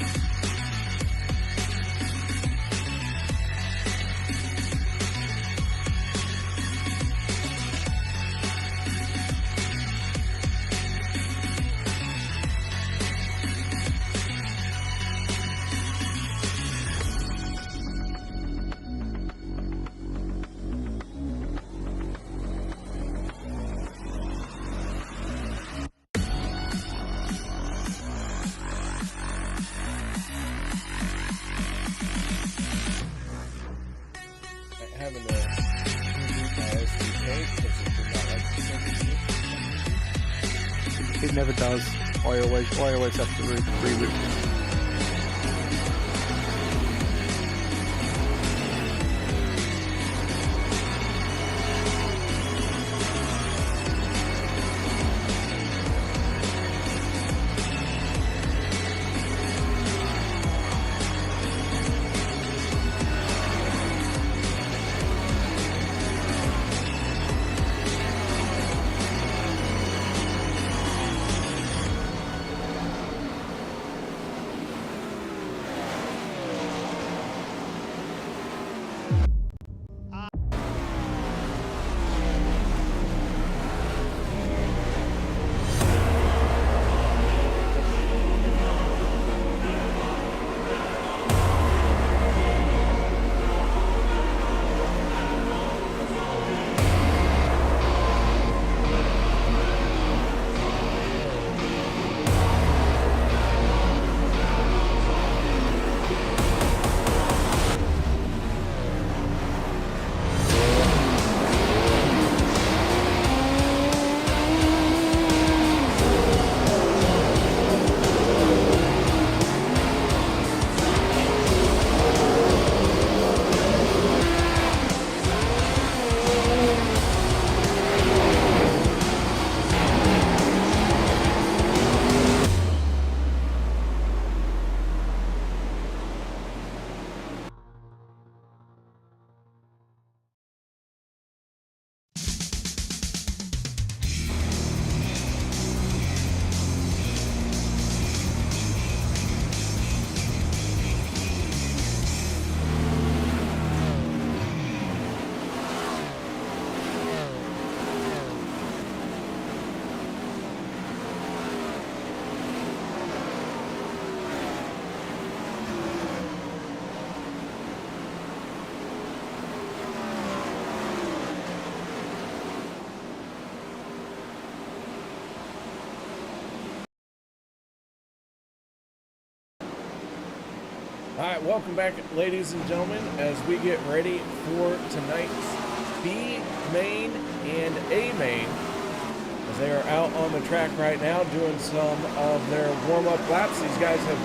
It never does. I always have to reloop. All right, welcome back, ladies and gentlemen, as we get ready for tonight's B main and A main, as they are out on the track right now doing some of their warm-up laps. These guys have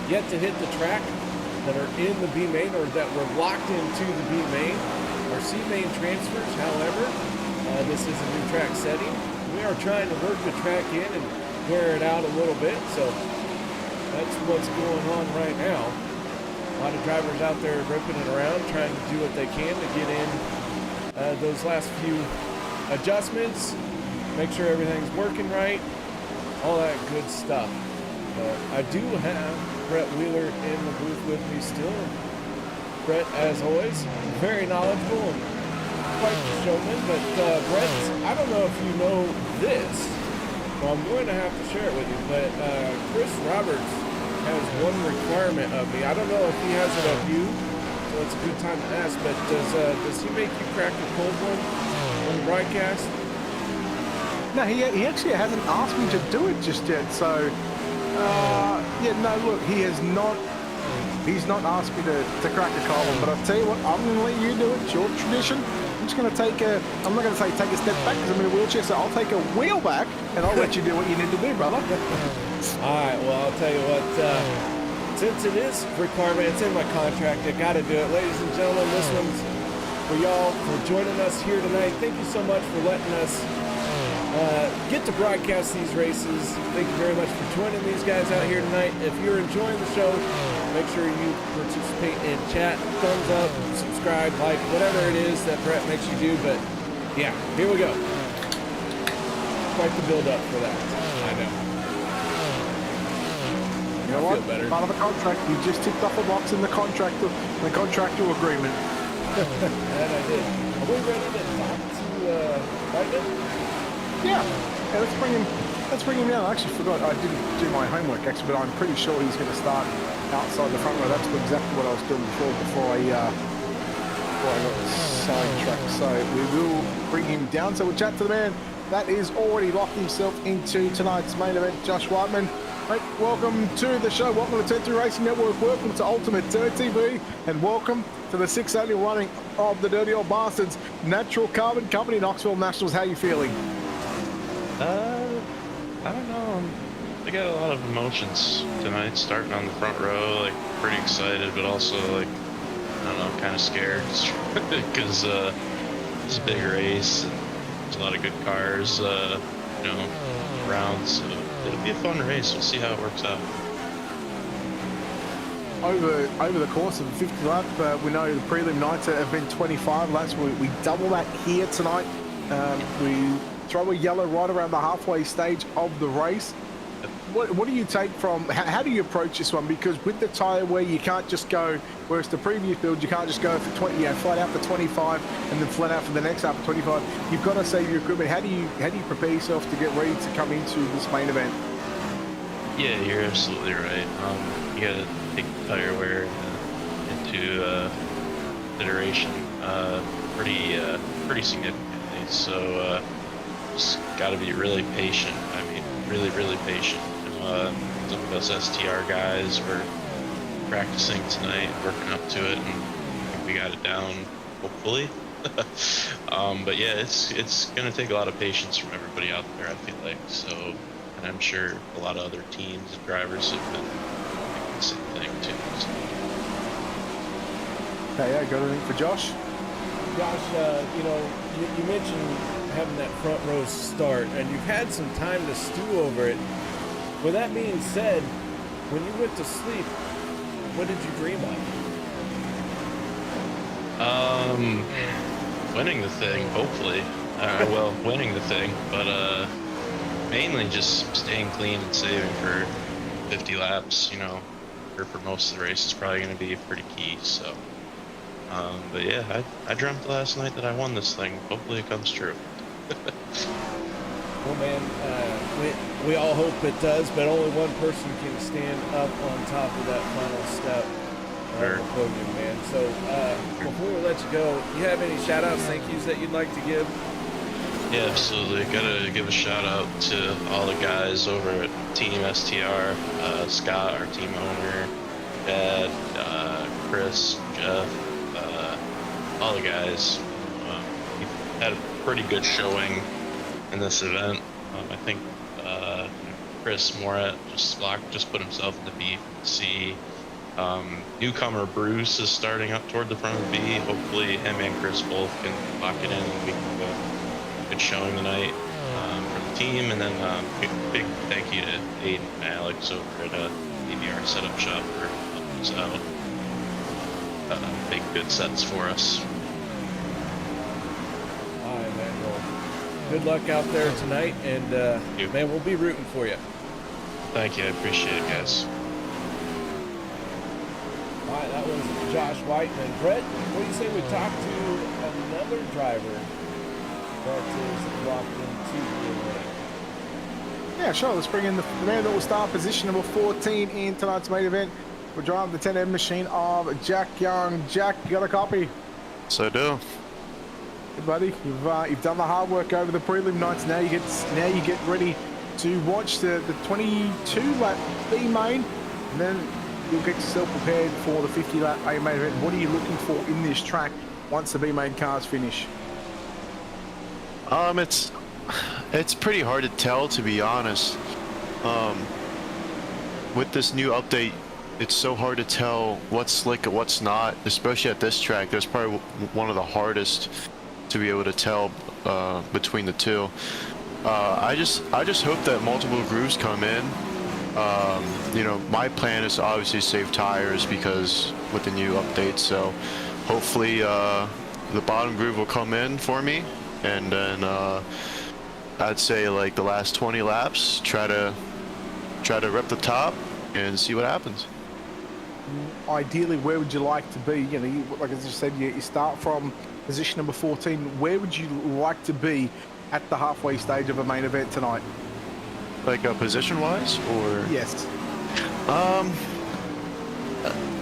yet to hit the track that are in the B main or that were locked into the B main. Our C main transfers, however, this is a new track setting. We are trying to work the track in and wear it out a little bit, so that's what's going on right now. A lot of drivers out there ripping it around, trying to do what they can to get in those last few adjustments, make sure everything's working right, all that good stuff. I do have Brett Wheeler in the booth with me still. Brett, as always, very knowledgeable and quite the showman. But Brett, I don't know if you know this, so I'm going to have to share it with you, but Chris Roberts has one requirement of me. I don't know if he has it of you, so it's a good time to ask, but does he make you crack a cold one on the broadcast? No, he actually hasn't asked me to do it just yet, so yeah, no, look, he's not asked me to crack a cold one, but I'll tell you what, I'm going to let you do it. It's your tradition. I'm just going to I'm not going to say take a step back because I'm in a wheelchair, so I'll take a wheel back and I'll let you do what you need to do, brother. All right, well, I'll tell you what, since it is requirement, it's in my contract, I got to do it. Ladies and gentlemen, this one's for y'all for joining us here tonight. Thank you so much for letting us get to broadcast these races. Thank you very much for joining these guys out here tonight. If you're enjoying the show, make sure you participate in chat, thumbs up, subscribe, like, whatever it is that Brett makes you do. But yeah, here we go. Quite the build up for that. I know. You know what? Part of the contract. You just ticked off a box in the contractual agreement. That I did. Are we ready to talk to Biden? Yeah. Let's bring him down. I actually forgot. I didn't do my homework actually, but I'm pretty sure he's going to start outside the front row. That's exactly what I was doing before I got sidetracked. So we will bring him down. So we'll chat to the man that is already locked himself into tonight's main event, Josh Whiteman. Mate, welcome to the show. Welcome to Turn 3 Racing Network. Welcome to Ultimate Turn TV. And welcome to the 6th annual running of the Dirty Old Bastards Natural Carbon Company, Knoxville Nationals. How are you feeling? I don't know. I got a lot of emotions tonight, starting on the front row, like pretty excited, but also like, I don't know, kind of scared because it's a big race and there's a lot of good cars, around. So it'll be a fun race. We'll see how it works out. Over the course of 50 laps, we know the prelim nights have been 25 laps. We double that here tonight. We throw a yellow right around the halfway stage of the race. What do you take from, how do you approach this one? Because with the tyre where you can't just go, whereas the previous build, you can't just go for 20, flat out for 25 and then flat out for the next lap for 25. You've got to save your equipment. How do you prepare yourself to get ready to come into this main event? Yeah, you're absolutely right. You got to take tire wear into consideration pretty significantly. So just got to be really patient. I mean, really patient. Some of us STR guys were practicing tonight, working up to it, and I think we got it down, hopefully. But yeah, it's gonna take a lot of patience from everybody out there, I feel like. So, and I'm sure a lot of other teams and drivers have been doing the same thing too. So. Okay, yeah, got anything for Josh? Josh, you mentioned having that front row start, and you've had some time to stew over it. With that being said, when you went to sleep, what did you dream of? Winning the thing, hopefully. Winning the thing, but mainly just staying clean and saving for 50 laps. Or for most of the race is probably going to be pretty key. So, but yeah, I dreamt last night that I won this thing. Hopefully, it comes true. Well, man, we all hope it does, but only one person can stand up on top of that final step of the podium, man. So before we let you go, you have any shout-outs, thank yous that you'd like to give? Yeah, absolutely. Gotta give a shout-out to all the guys over at Team STR, Scott, our team owner, Dad, Chris, Jeff, all the guys. We've had a pretty good showing in this event. I think Chris Moret just put himself in the B and C. Newcomer Bruce is starting up toward the front of the B. Hopefully him and Chris both can lock it in and we can go good showing tonight for the team. And then big thank you to Aiden and Alex over at ABR Setup Shop for helping us out. Make good sets for us. All right, man. Well, good luck out there tonight, and man, we'll be rooting for you. Thank you. I appreciate it, guys. All right, that was Josh Whiteman. Brett, what do you say we talk to another driver that is locked into the race? Yeah, sure. Let's bring in the man that will start position number 14 in tonight's main event. We're driving the 10M machine of Jack Young. Jack, you got a copy? So I do. Hey, buddy, you've done the hard work over the prelim nights. Now you get ready to watch the 22 lap B main, and then you'll get yourself prepared for the 50 lap A main event. What are you looking for in this track once the B main cars finish? It's pretty hard to tell, to be honest. With this new update, it's so hard to tell what's slick and what's not, especially at this track. That's probably one of the hardest to be able to tell between the two. I just hope that multiple grooves come in. My plan is to obviously save tires because with the new updates. So hopefully the bottom groove will come in for me, and then I'd say like the last 20 laps, try to rep the top and see what happens. Ideally, where would you like to be? Like I just said, you start from position number 14. Where would you like to be at the halfway stage of a main event tonight? Like position-wise, or? Yes.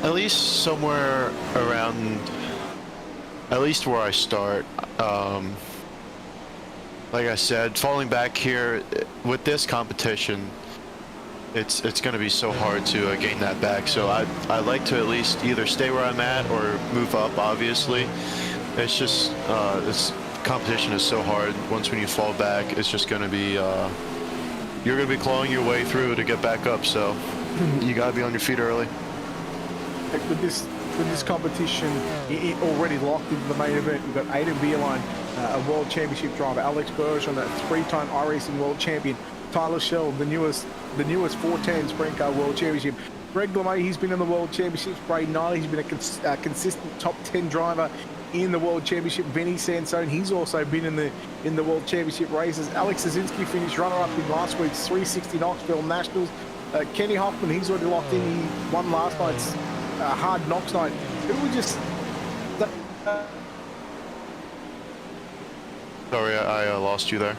At least somewhere around, at least where I start. Like I said, falling back here with this competition, it's going to be so hard to gain that back. So I like to at least either stay where I'm at or move up. Obviously, it's just this competition is so hard. Once when you fall back, it's just going to be you're going to be clawing your way through to get back up. So you got to be on your feet early. With this competition already locked into the main event, we've got Aiden Bierlein, a world championship driver, Alex Bergeron, that 3-time iRacing world champion, Tyler Schell, the newest 410 sprint car world championship, Greg LeMay, he's been in the world championships, Braden Niley, he's been a consistent top 10 driver in the world championship, Vinny Sansone, he's also been in the world championship races, Alex Zazinski finished runner-up in last week's 360 Knoxville Nationals, Kenny Hoffman, he's already locked in, he won last night's Hard Knocks night. Who would just Sorry, I lost you there.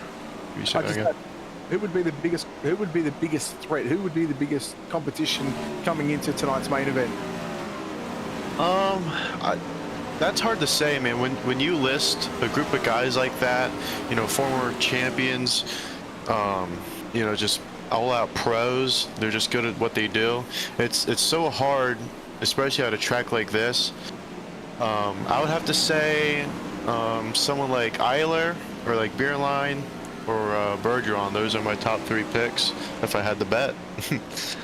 You say that again? Who would be the biggest? Who would be the biggest threat? Who would be the biggest competition coming into tonight's main event? That's hard to say, man. When you list a group of guys like that, you know, former champions, you know, just all-out pros, they're just good at what they do. It's so hard, especially at a track like this. I would have to say someone like Eiler or like Bierlein or Bergeron. Those are my top 3 picks if I had to bet. It's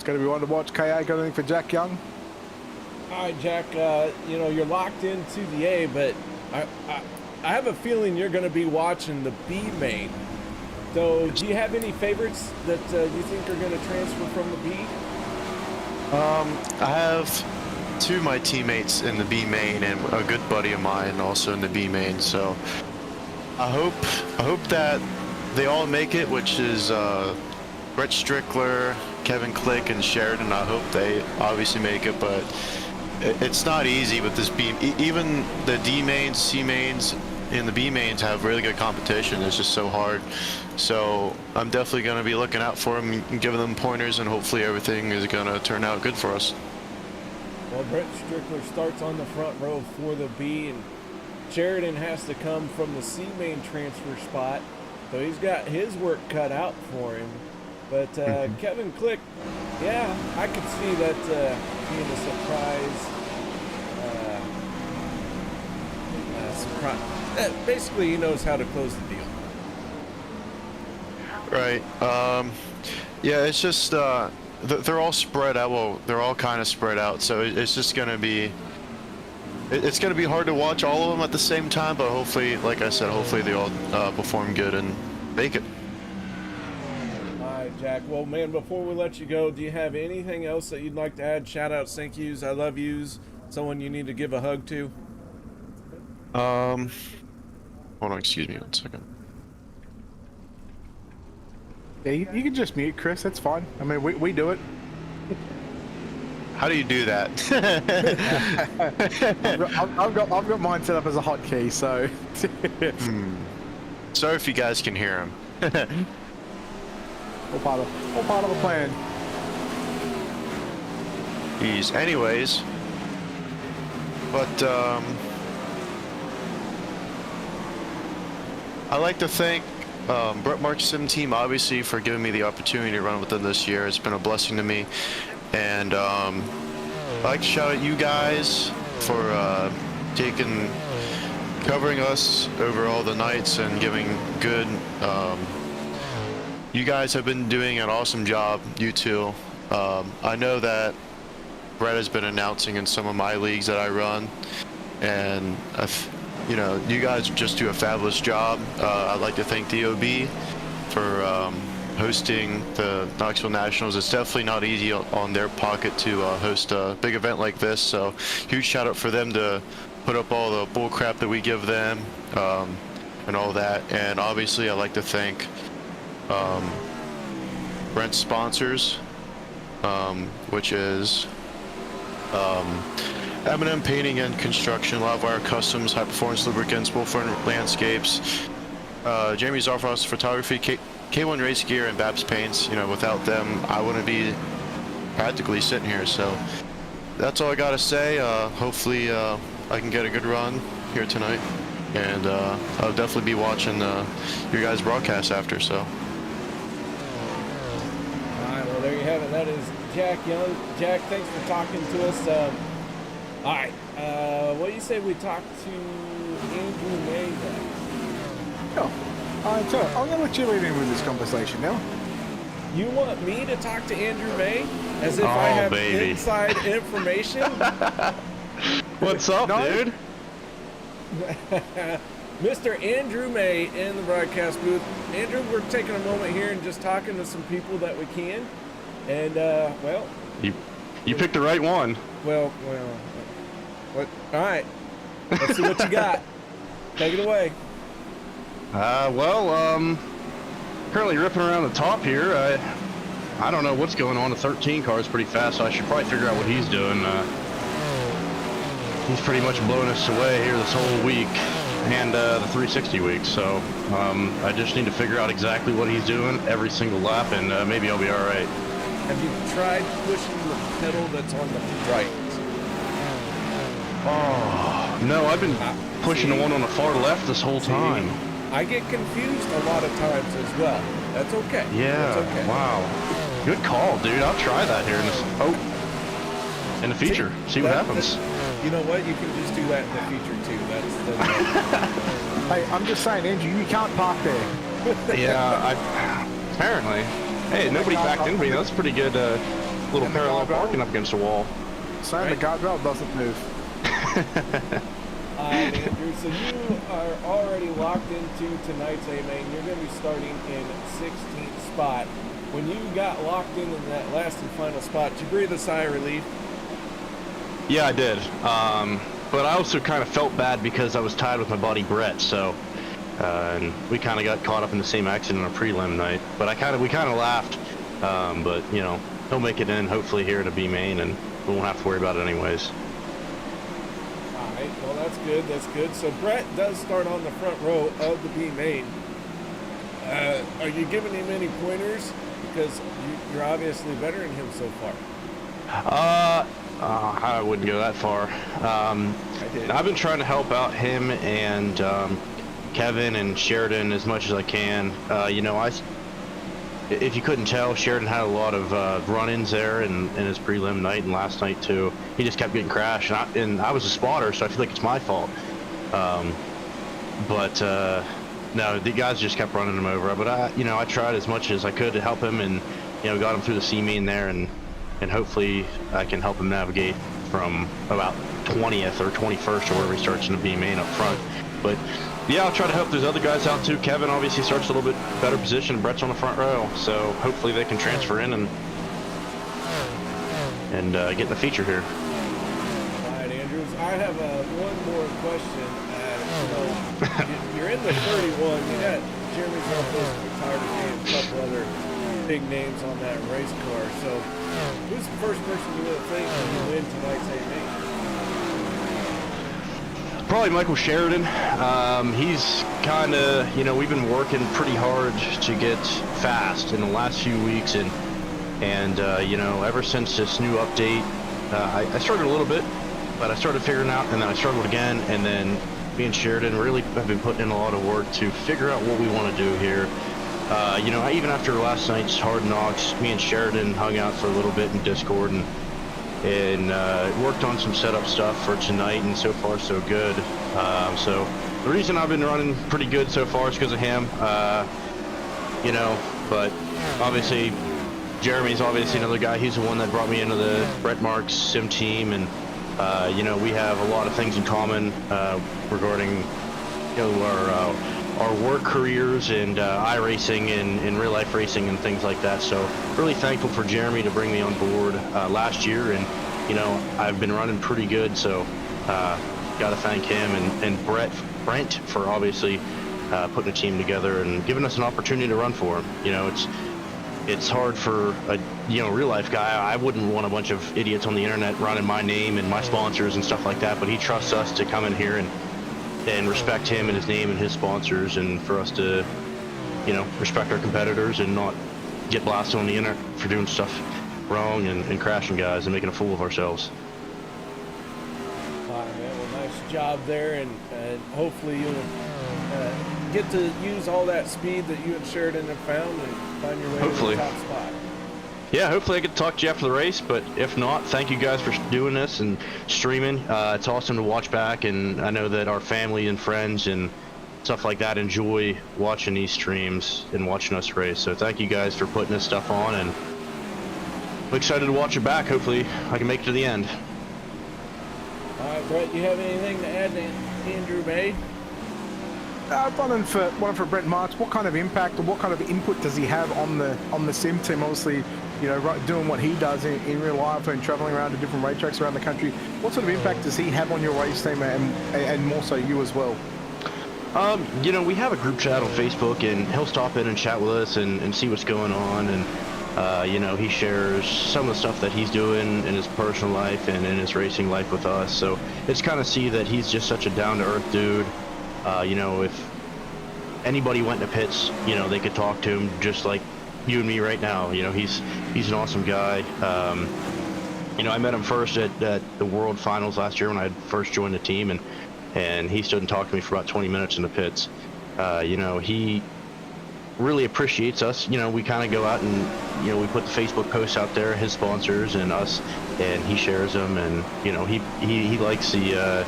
going to be one to watch. KA, got anything for Jack Young? All right, Jack, you know, you're locked into the A, but I have a feeling you're going to be watching the B main. So do you have any favorites that you think are going to transfer from the B? I have 2 of my teammates in the B main and a good buddy of mine also in the B main. So I hope that they all make it, which is Brett Strickler, Kevin Click, and Sheridan. I hope they obviously make it, but it's not easy with this B. Even the D mains, C mains, and the B mains have really good competition. It's just so hard. So I'm definitely going to be looking out for them and giving them pointers, and hopefully everything is going to turn out good for us. Well, Brett Strickler starts on the front row for the B, and Sheridan has to come from the C main transfer spot. So he's got his work cut out for him. But Kevin Click, yeah, I could see that being a surprise. Basically, he knows how to close the deal. Right. Yeah, it's just they're all spread out. Well, they're all kind of spread out. So it's just gonna be. It's gonna be hard to watch all of them at the same time. But hopefully, like I said, hopefully they all perform good and make it. Jack, well, man, before we let you go, do you have anything else that you'd like to add? Shout outs, thank yous, I love yous, someone you need to give a hug to? Hold on, excuse me 1 second. Yeah, you can just mute Chris, that's fine. I mean, we do it. How do you do that? I've got mine set up as a hotkey, so. Sorry if you guys can hear him. All part of the plan. Jeez. Anyways, but I'd like to thank Brett Mark's Sim team, obviously, for giving me the opportunity to run with them this year. It's been a blessing to me, and I'd like to shout out you guys for covering us over all the nights and giving good. You guys have been doing an awesome job, you two. I know that Brett has been announcing in some of my leagues that I run, and you know, you guys just do a fabulous job. I'd like to thank DOB for hosting the Knoxville Nationals. It's definitely not easy on their pocket to host a big event like this, so huge shout out for them to put up all the bull crap that we give them and all that. And obviously I'd like to thank Brent's sponsors, which is M&M Painting and Construction, Livewire Customs, High Performance Lubricants, Wolfern Landscapes, Jamie Zarfos Photography, K1 Race Gear, and Babs Paints. You know, without them, I wouldn't be practically sitting here. So that's all I gotta say. Hopefully, I can get a good run here tonight, and I'll definitely be watching your guys' broadcast after. So. Well, there you have it. That is Jack Young. Jack, thanks for talking to us. All right. What do you say we talk to Andrew May then? Oh, I'm going to let you lead in with this conversation now. You want me to talk to Andrew May as if I have inside information? What's up, dude? Mr. Andrew May in the broadcast booth. Andrew, we're taking a moment here and just talking to some people that we can. And, well... You picked the right one. Well, what? All right. Let's see what you got. Take it away. Currently ripping around the top here. I don't know what's going on. The 13 car is pretty fast, so I should probably figure out what he's doing. He's pretty much blowing us away here this whole week and the 360 week. So I just need to figure out exactly what he's doing every single lap, and maybe I'll be all right. Have you tried pushing the pedal that's on the right? Oh, no, I've been pushing the one on the far left this whole time. I get confused a lot of times as well. That's okay. Yeah, that's okay. Wow. Good call, dude. I'll try that here in the feature. See what happens. You know what? You can just do that in the feature too. Hey, I'm just saying, Andrew, you can't park there. Yeah, apparently. Hey, nobody backed into me. That's pretty good little parallel parking up against the wall. Saying the guardrail doesn't move. Andrew, so you are already locked into tonight's A-Main. You're going to be starting in 16th spot. When you got locked in that last and final spot, did you breathe a sigh of relief? Yeah, I did. But I also kind of felt bad because I was tied with my buddy Brett, so and we kind of got caught up in the same accident on a prelim night. But we kind of laughed. But you know, he'll make it in hopefully here to B main, and we won't have to worry about it anyways. All right. Well, that's good. That's good. So Brett does start on the front row of the B main. Are you giving him any pointers? Because you're obviously bettering him so far. I wouldn't go that far. I've been trying to help out him and Kevin and Sheridan as much as I can. You know, if you couldn't tell, Sheridan had a lot of run-ins there in his prelim night and last night too. He just kept getting crashed, and I was a spotter, so I feel like it's my fault. No, the guys just kept running him over. But I tried as much as I could to help him, and got him through the C main there, and hopefully I can help him navigate from about 20th or 21st or wherever he starts in the B main up front. But yeah, I'll try to help those other guys out too. Kevin obviously starts a little bit better position. Brett's on the front row, so hopefully they can transfer in and get in the feature here. All right, Andrews. I have one more question. You're in the 31. You got Jeremy Zelfos, retired and a couple other big names on that race car. So, who's the first person you would think when you win tonight's A-Main? Probably Michael Sheridan. He's kind of, we've been working pretty hard to get fast in the last few weeks, and ever since this new update, I struggled a little bit, but I started figuring out, and then I struggled again, and then me and Sheridan really have been putting in a lot of work to figure out what we want to do here. Even after last night's Hard Knocks, me and Sheridan hung out for a little bit in Discord and worked on some setup stuff for tonight, and so far so good. So the reason I've been running pretty good so far is because of him. But obviously Jeremy's obviously another guy. He's the one that brought me into the Brett Marks sim team, and we have a lot of things in common regarding our work careers and iRacing and real life racing and things like that. So really thankful for Jeremy to bring me on board last year, and I've been running pretty good, so got to thank him and Brent for obviously putting a team together and giving us an opportunity to run for him. It's hard for a real life guy. I wouldn't want a bunch of idiots on the internet running my name and my sponsors and stuff like that, but he trusts us to come in here and respect him and his name and his sponsors, and for us to respect our competitors and not get blasted on the internet for doing stuff wrong and crashing guys and making a fool of ourselves. All right, man. Well, nice job there, and hopefully you'll get to use all that speed that you and Sheridan have found and find your way to the top spot. Yeah, hopefully I get to talk to you after the race, but if not, thank you guys for doing this and streaming. It's awesome to watch back, and I know that our family and friends and stuff like that enjoy watching these streams and watching us race. So thank you guys for putting this stuff on, and I'm excited to watch it back. Hopefully I can make it to the end. All right, Brett, you have anything to add to Andrew May? One for Brett Marks. What kind of impact or what kind of input does he have on the sim team? Obviously, you know, doing what he does in real life and traveling around to different racetracks around the country. What sort of impact does he have on your race team and more so you as well? You know, we have a group chat on Facebook, and he'll stop in and chat with us and see what's going on. And, you know, he shares some of the stuff that he's doing in his personal life and in his racing life with us. So it's kind of see that he's just such a down-to-earth dude. You know, if anybody went to pits, you know, they could talk to him just like you and me right now. You know, he's an awesome guy. You know, I met him first at the World Finals last year when I had first joined the team, and he stood and talked to me for about 20 minutes in the pits. You know, he really appreciates us. You know, we kind of go out and, you know, we put the Facebook posts out there, his sponsors and us, and he shares them. And, you know, he likes the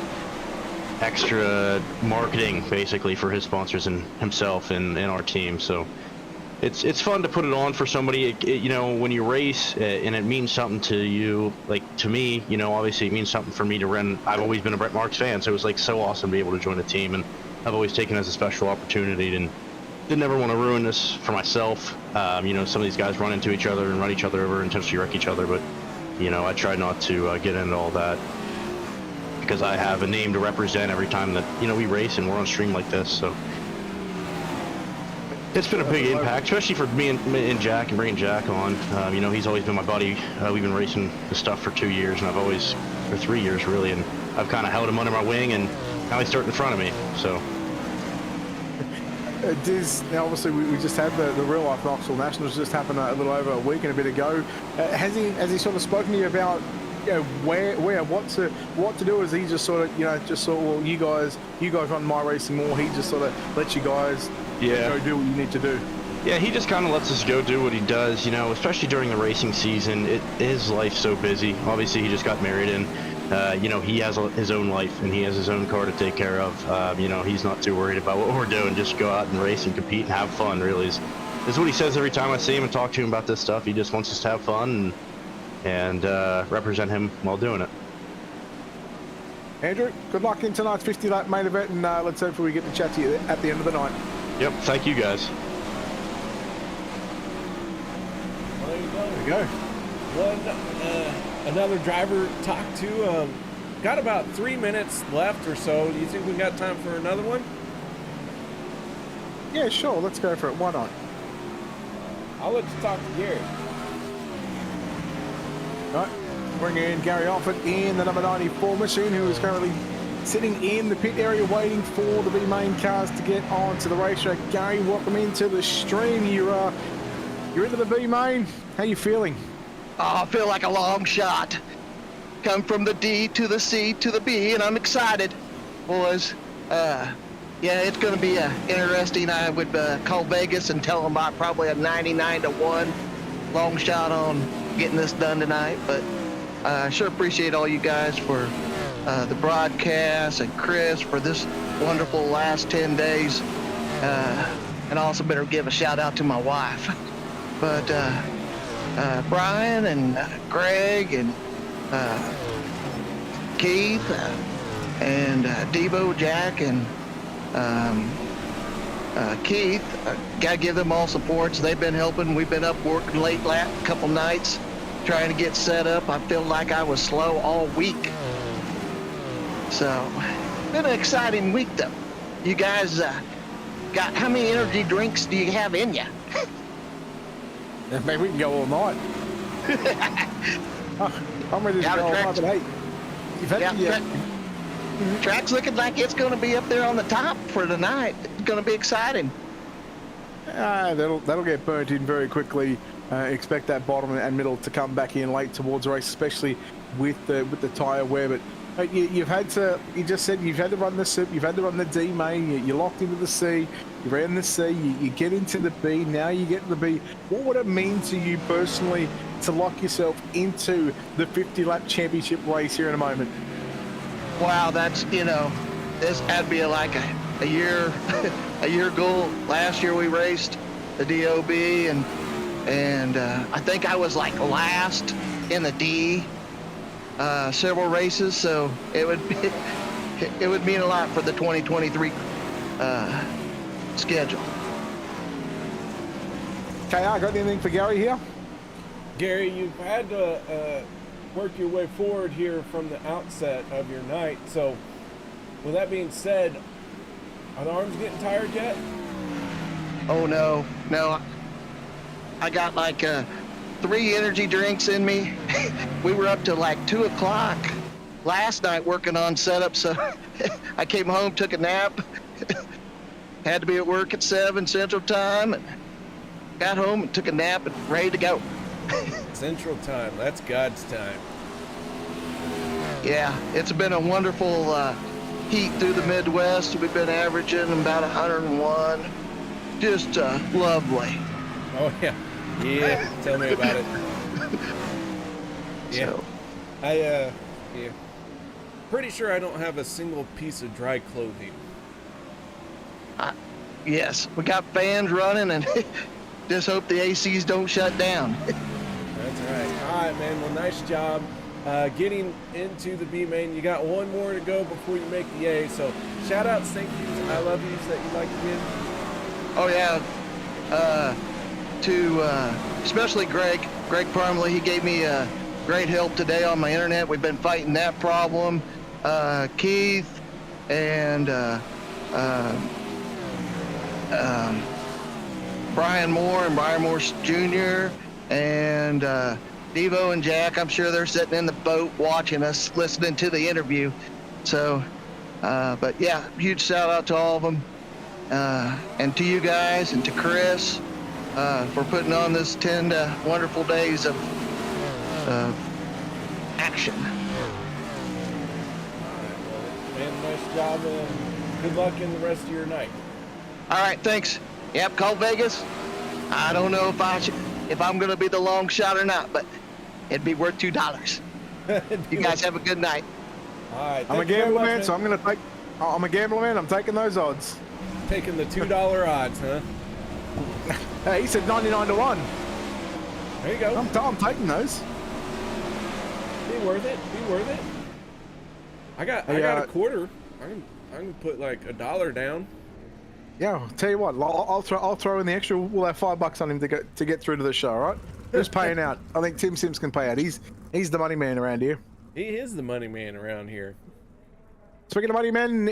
extra marketing basically for his sponsors and himself and our team. So it's fun to put it on for somebody. You know, when you race and it means something to you, like to me, you know, obviously it means something for me to run. I've always been a Brett Marks fan, so it was like so awesome to be able to join a team, and I've always taken it as a special opportunity and didn't ever want to ruin this for myself. You know, some of these guys run into each other and run each other over, intentionally wreck each other, but you know, I try not to get into all that, because I have a name to represent every time that, you know, we race and we're on stream like this. So it's been a big impact, especially for me and Jack, and bringing Jack on. You know, he's always been my buddy. We've been racing the stuff for 2 years, and I've always, for 3 years really, and I've kind of held him under my wing, and now he's starting in front of me. So Diz, now obviously we just had the real life Knoxville Nationals just happened a little over a week and a bit ago. Has he sort of spoken to you about, you know, where what to do? Is he just sort of, you know, just sort of, well, you guys run my racing more, he just sort of lets you guys go do what you need to do? Yeah, he just kind of lets us go do what he does, you know, especially during the racing season. His life's so busy. Obviously he just got married, and you know, he has his own life and he has his own car to take care of. You know, he's not too worried about what we're doing. Just go out and race and compete and have fun, really is what he says every time I see him and talk to him about this stuff. He just wants us to have fun and represent him while doing it. Andrew, good luck in tonight's 50-lap main event, and let's hope we get to chat to you at the end of the night. Yep, thank you guys. Well, there you go. There you go. Another driver talked to. Got about 3 minutes left or so. Do you think we got time for another one? Yeah, sure. Let's go for it. Why not? I'll let you talk to Gary. All right. Bringing in Gary Offit in the number 94 machine, who is currently sitting in the pit area waiting for the B main cars to get onto the racetrack. Gary, welcome into the stream. You're into the B main. How you feeling? Oh, I feel like a long shot. Come from the D to the C to the B, and I'm excited, boys. Yeah, it's going to be interesting. I would call Vegas and tell them about probably a 99-1 long shot on getting this done tonight. But I sure appreciate all you guys for the broadcast, and Chris for this wonderful last 10 days. And I also better give a shout out to my wife. But Brian and Greg and Keith and Debo, Jack, and Keith, gotta give them all supports. They've been helping. We've been up working late a couple nights trying to get set up. I feel like I was slow all week. So, been an exciting week though. You guys got, how many energy drinks do you have in you? Maybe we can go all night. I'm ready to go all night, but hey, you've had Track's looking like it's going to be up there on the top for tonight. It's going to be exciting. That'll get burnt in very quickly. Expect that bottom and middle to come back in late towards the race, especially with the tyre wear. But you've had to. You just said you've had to run the SIP. You've had to run the D main. You're locked into the C. You ran the C. You get into the B. Now you get to the B. What would it mean to you personally to lock yourself into the 50-lap championship race here in a moment? Wow, that's, you know, this had to be like a a year a year ago. Last year we raced the DOB, and I think I was like last in the D several races, so it would mean a lot for the 2023 schedule. Okay, I got anything for Gary here? Gary, you've had to work your way forward here from the outset of your night. So, with that being said, are the arms getting tired yet? Oh no. I got like 3 energy drinks in me. We were up to like 2 o'clock last night working on setup, so I came home, took a nap, had to be at work at 7 Central Time, and got home and took a nap and ready to go. Central Time, that's God's time. Yeah, it's been a wonderful heat through the Midwest. We've been averaging about 101. Just lovely. Oh yeah, yeah. Tell me about it. Yeah, So, yeah. Pretty sure I don't have a single piece of dry clothing. yes, we got fans running, and just hope the ACs don't shut down. That's right. All right, man. Well, nice job getting into the B main. You got one more to go before you make the A. So, shout outs, thank yous, I love yous that you'd like to give. Oh yeah, to especially Greg Parmley. He gave me great help today on my internet. We've been fighting that problem. Keith and Brian Moore and Brian Moore Jr. and Devo and Jack. I'm sure they're sitting in the boat watching us, listening to the interview. So, but yeah, huge shout out to all of them. And to you guys and to Chris for putting on this 10 wonderful days of action. Man, nice job and good luck in the rest of your night. All right, thanks. Yep, call Vegas. I don't know if I'm going to be the long shot or not, but it'd be worth $2. You guys have a good night. All right. I'm a gambler, man, so I'm going to take. I'm a gambler, man. I'm taking those odds. Taking the $2 odds, huh? Hey, he said 99 to 1. There you go. I'm taking those. Be worth it. Be worth it. I got a quarter. I can put like $1 down. Yeah, I'll tell you what. I'll throw in the extra. We'll have $5 on him to get through to the show, right? Who's paying out? I think Tim Sims can pay out. He's the money man around here. He is the money man around here. Speaking of money men,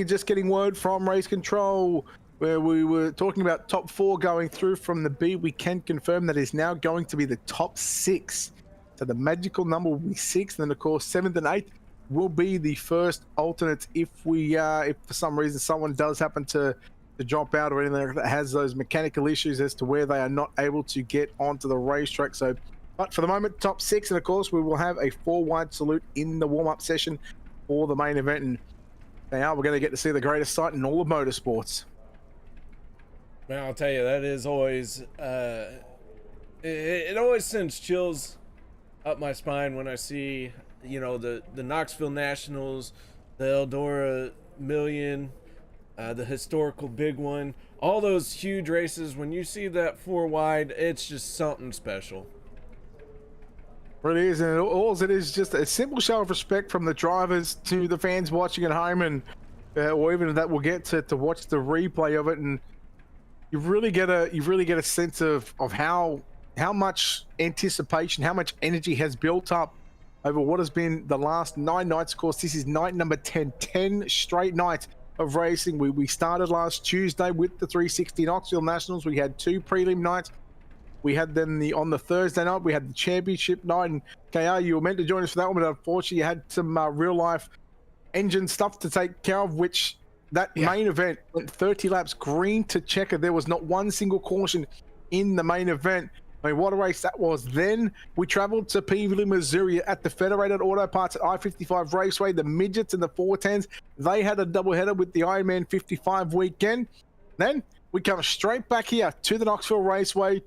just getting word from Race Control, where we were talking about top 4 going through from the B. We can confirm that is now going to be the top 6. So the magical number will be 6, and then of course 7th and 8th will be the first alternates if for some reason someone does happen to drop out or anything that has those mechanical issues as to where they are not able to get onto the racetrack. So, but for the moment, top 6, and of course we will have a 4-wide salute in the warm-up session for the main event, and now we're going to get to see the greatest sight in all of motorsports. Man, I'll tell you, that is always it always sends chills up my spine when I see, you know, the Knoxville Nationals, the Eldora Million, the historical big one, all those huge races. When you see that 4 wide, it's just something special. It is, and all it is just a simple show of respect from the drivers to the fans watching at home, and or even that we'll get to watch the replay of it, and you really get a sense of how much anticipation, how much energy has built up over what has been the last 9 nights. Of course, this is night number 10 straight nights of racing. We started last Tuesday with the 360 Knoxville Nationals. We had 2 prelim nights. We had then on the Thursday night, we had the championship night, and KR, you were meant to join us for that one, but unfortunately you had some real life engine stuff to take care of, which that main event went 30 laps green to checker. There was not one single caution in the main event. I mean, what a race that was. Then we traveled to Peevely, Missouri at the Federated Auto Parts at I-55 Raceway. The midgets and the 410s, they had a doubleheader with the Ironman 55 weekend. Then we come straight back here to the Knoxville Raceway.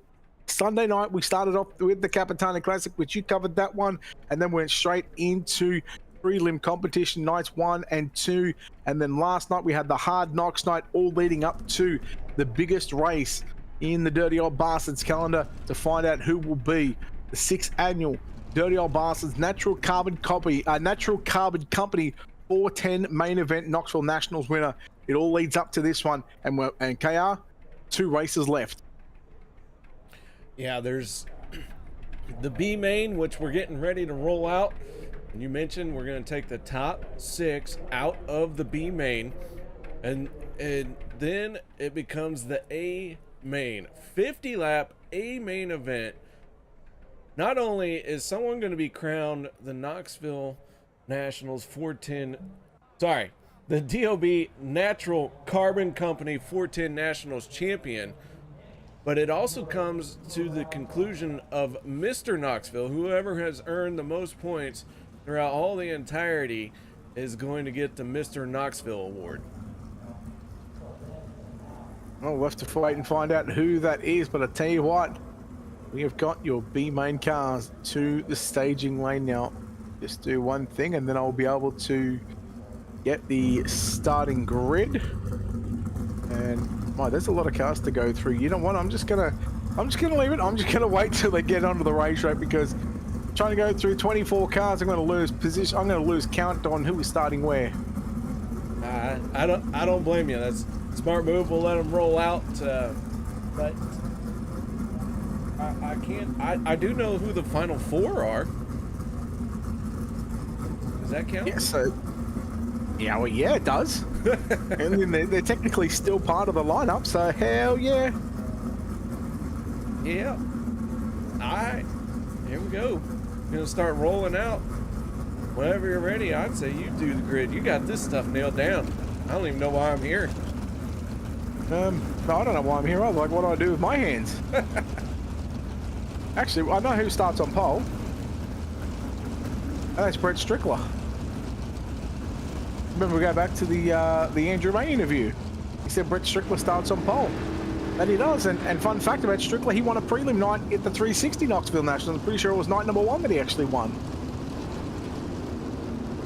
Sunday night, we started off with the Capitani Classic, which you covered that one, and then went straight into prelim competition nights 1 and 2, and then last night we had the Hard Knocks night, all leading up to the biggest race in the Dirty Old Bastards calendar to find out who will be the 6th annual Dirty Old Bastards Natural Carbon Company 410 main event Knoxville Nationals winner. It all leads up to this one, and KR, 2 races left. Yeah, there's the B main, which we're getting ready to roll out. And you mentioned we're going to take the top 6 out of the B main, and then it becomes the A main, 50 lap A main event. Not only is someone going to be crowned the Knoxville Nationals the DOB Natural Carbon Company 410 Nationals champion, but it also comes to the conclusion of Mr. Knoxville. Whoever has earned the most points throughout all the entirety is going to get the Mr. Knoxville award. Well, we'll have to wait and find out who that is, but I tell you what, we have got your B main cars to the staging lane now. Just do one thing and then I'll be able to get the starting grid. And there's a lot of cars to go through. You know what? I'm just gonna leave it. I'm just gonna wait till they get onto the racetrack, because trying to go through 24 cars, I'm gonna lose position. I'm gonna lose count on who is starting where. I don't blame you. That's a smart move. We'll let them roll out. But I can't. I do know who the final 4 are. Does that count? Yeah. So. Yeah. Well, yeah, it does. And then they're technically still part of the lineup. So hell yeah. Yeah. All right. Here we go. Gonna start rolling out. Whenever you're ready, I'd say you do the grid. You got this stuff nailed down. I don't even know why I'm here. No, I don't know why I'm here. I like what I do with my hands. Actually, I know who starts on pole. And that's Brett Strickler. Remember, we go back to the Andrew May interview. He said Brett Strickler starts on pole. And he does. And fun fact about Strickler, he won a prelim night at the 360 Knoxville Nationals. I'm pretty sure it was night number 1 that he actually won.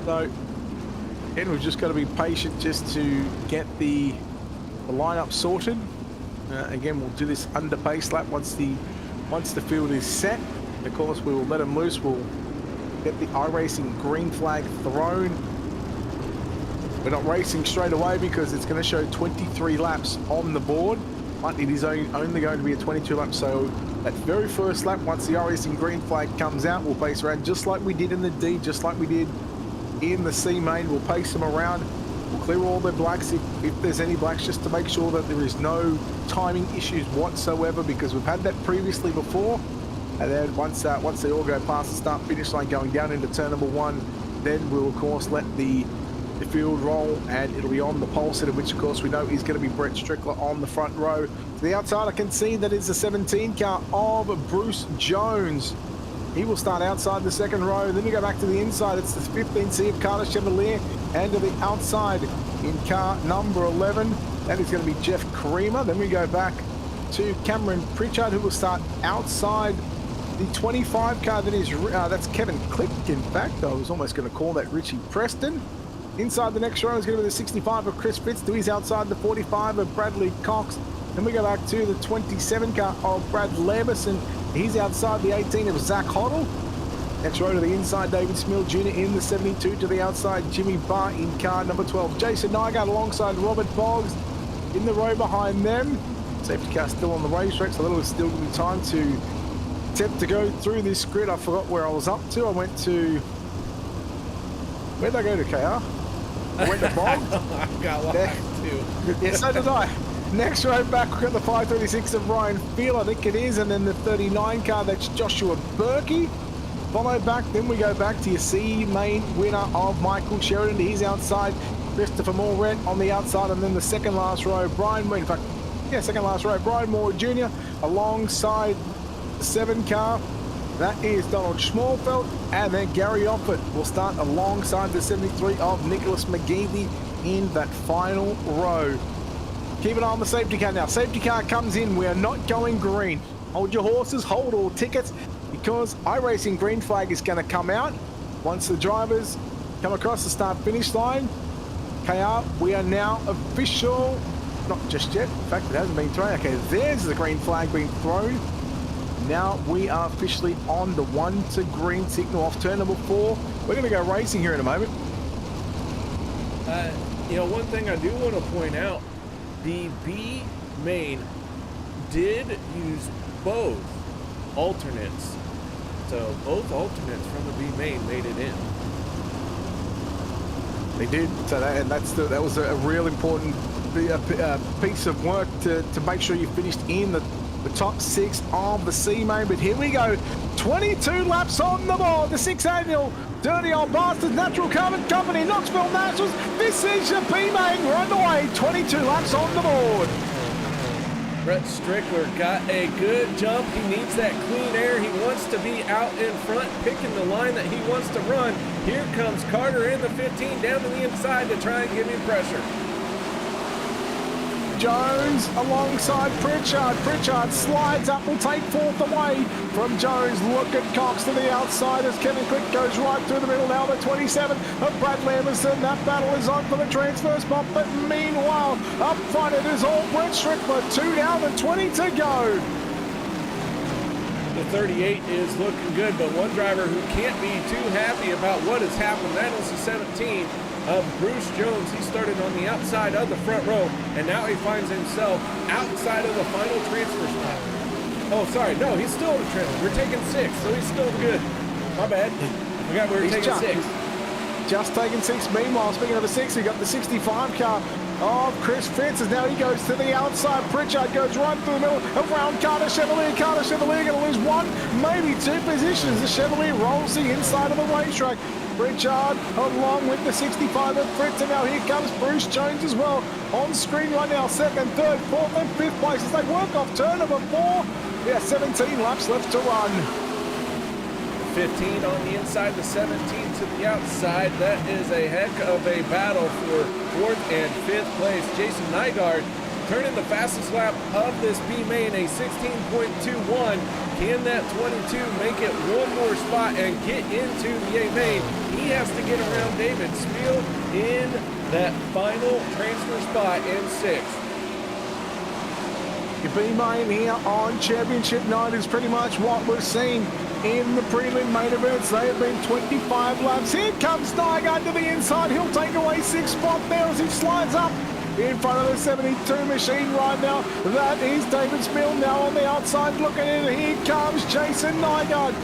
So, again, we've just got to be patient just to get the lineup sorted. Again, we'll do this under pace lap once the field is set. Of course, we will let them loose. We'll get the iRacing green flag thrown. We're not racing straight away because it's going to show 23 laps on the board, but it is only going to be a 22 lap. So that very first lap, once the iRacing green flag comes out, we'll pace around just like we did in the D, just like we did in the C main. We'll pace them around. We'll clear all the blacks if there's any blacks, just to make sure that there is no timing issues whatsoever, because we've had that previously before. And then once they all go past the start finish line going down into turn number 1, then we'll of course let the field roll, and it'll be on the pole sitter, which of course we know is going to be Brett Strickler on the front row. To the outside, I can see that is the 17 car of Bruce Jones. He will start outside the second row. Then you go back to the inside. It's the 15C of Carter Chevalier, and to the outside in car number 11, that is going to be Jeff Creamer. Then we go back to Cameron Pritchard, who will start outside the 25 car. That is that's Kevin Click. In fact, I was almost going to call that Richie Preston. Inside the next row is going to be the 65 of Chris Fitz. He's outside the 45 of Bradley Cox. Then we go back to the 27 car of Brad Leberson. He's outside the 18 of Zach Hoddle. Next row to the inside, David Smill Jr. in the 72. To the outside, Jimmy Barr in car number 12. Jason Nygaard alongside Robert Boggs in the row behind them. Safety car still on the racetrack, so that'll still give me time to attempt to go through this grid. I forgot where I was up to. I went to... Where'd I go to, KR? I went to Boggs. I got lost too. Yeah, so did I. Next row back, we've got the 536 of Ryan Field, I think it is, and then the 39 car, that's Joshua Berkey. Follow back, then we go back to your C main winner of Michael Sheridan. He's outside. Christopher Moret on the outside, and then the second last row, Brian Moore. In fact, yeah, second last row, Brian Moore Jr. alongside the 7 car. That is Donald Schmalfeld, and then Gary Offit will start alongside the 73 of Nicholas McGeevy in that final row. Keep an eye on the safety car now. Safety car comes in. We are not going green. Hold your horses, hold all tickets, because iRacing green flag is going to come out once the drivers come across the start-finish line. KR, we are now official. Not just yet. In fact, it hasn't been thrown. Okay, there's the green flag being thrown. Now we are officially on the 1 to green signal off turn number 4. We're going to go racing here in a moment. You know, one thing I do want to point out, the B main did use both alternates. So both alternates from the B main made it in. They did. So that was a real important piece of work to make sure you finished in the top 6 of the C main. But here we go. 22 laps on the board. The 6th annual Dirty Old Bastards Natural Carbon Company Knoxville Nationals. This is your B main. We're underway. 22 laps on the board. Brett Strickler got a good jump. He needs that clean air. He wants to be out in front, picking the line that he wants to run. Here comes Carter in the 15 down to the inside to try and give him pressure. Jones alongside Pritchard. Pritchard slides up, will take 4th away from Jones. Look at Cox to the outside as Kevin Quick goes right through the middle. Now the 27 of Bradley Emerson. That battle is on for the transfer spot, but meanwhile, up front it is all Brett Strickler. 2 down and 20 to go. The 38 is looking good, but one driver who can't be too happy about what has happened, that is the 17 of Bruce Jones. He started on the outside of the front row, and now he finds himself outside of the final transfer spot. Oh, sorry, no, he's still in the transfer. We're taking 6, so he's still good. My bad. I forgot we were taking 6. Just taking 6. Meanwhile, speaking of the 6, we got the 65 car of Chris Fitz. Now he goes to the outside. Pritchard goes right through the middle around Carter Chevalier. Carter Chevalier going to lose 1, maybe 2 positions. The Chevalier rolls the inside of the racetrack. Pritchard along with the 65 of Fritz, and now here comes Bruce Jones as well. On screen right now, 2nd, 3rd, 4th and 5th place as they work off turn number 4. Yeah, 17 laps left to run. 15 on the inside, the 17 to the outside. That is a heck of a battle for 4th and 5th place. Jason Nygaard turning the fastest lap of this B main, a 16.21. Can that 22 make it one more spot and get into the A main? He has to get around David Spiel in that final transfer spot in 6th. Your B main here on Championship Night is pretty much what we've seen in the prelim main events. They have been 25 laps. Here comes Nygaard to the inside. He'll take away 6th spot there as he slides up in front of the 72 machine right now. That is David Spiel now on the outside looking in. Here comes Jason Nygaard.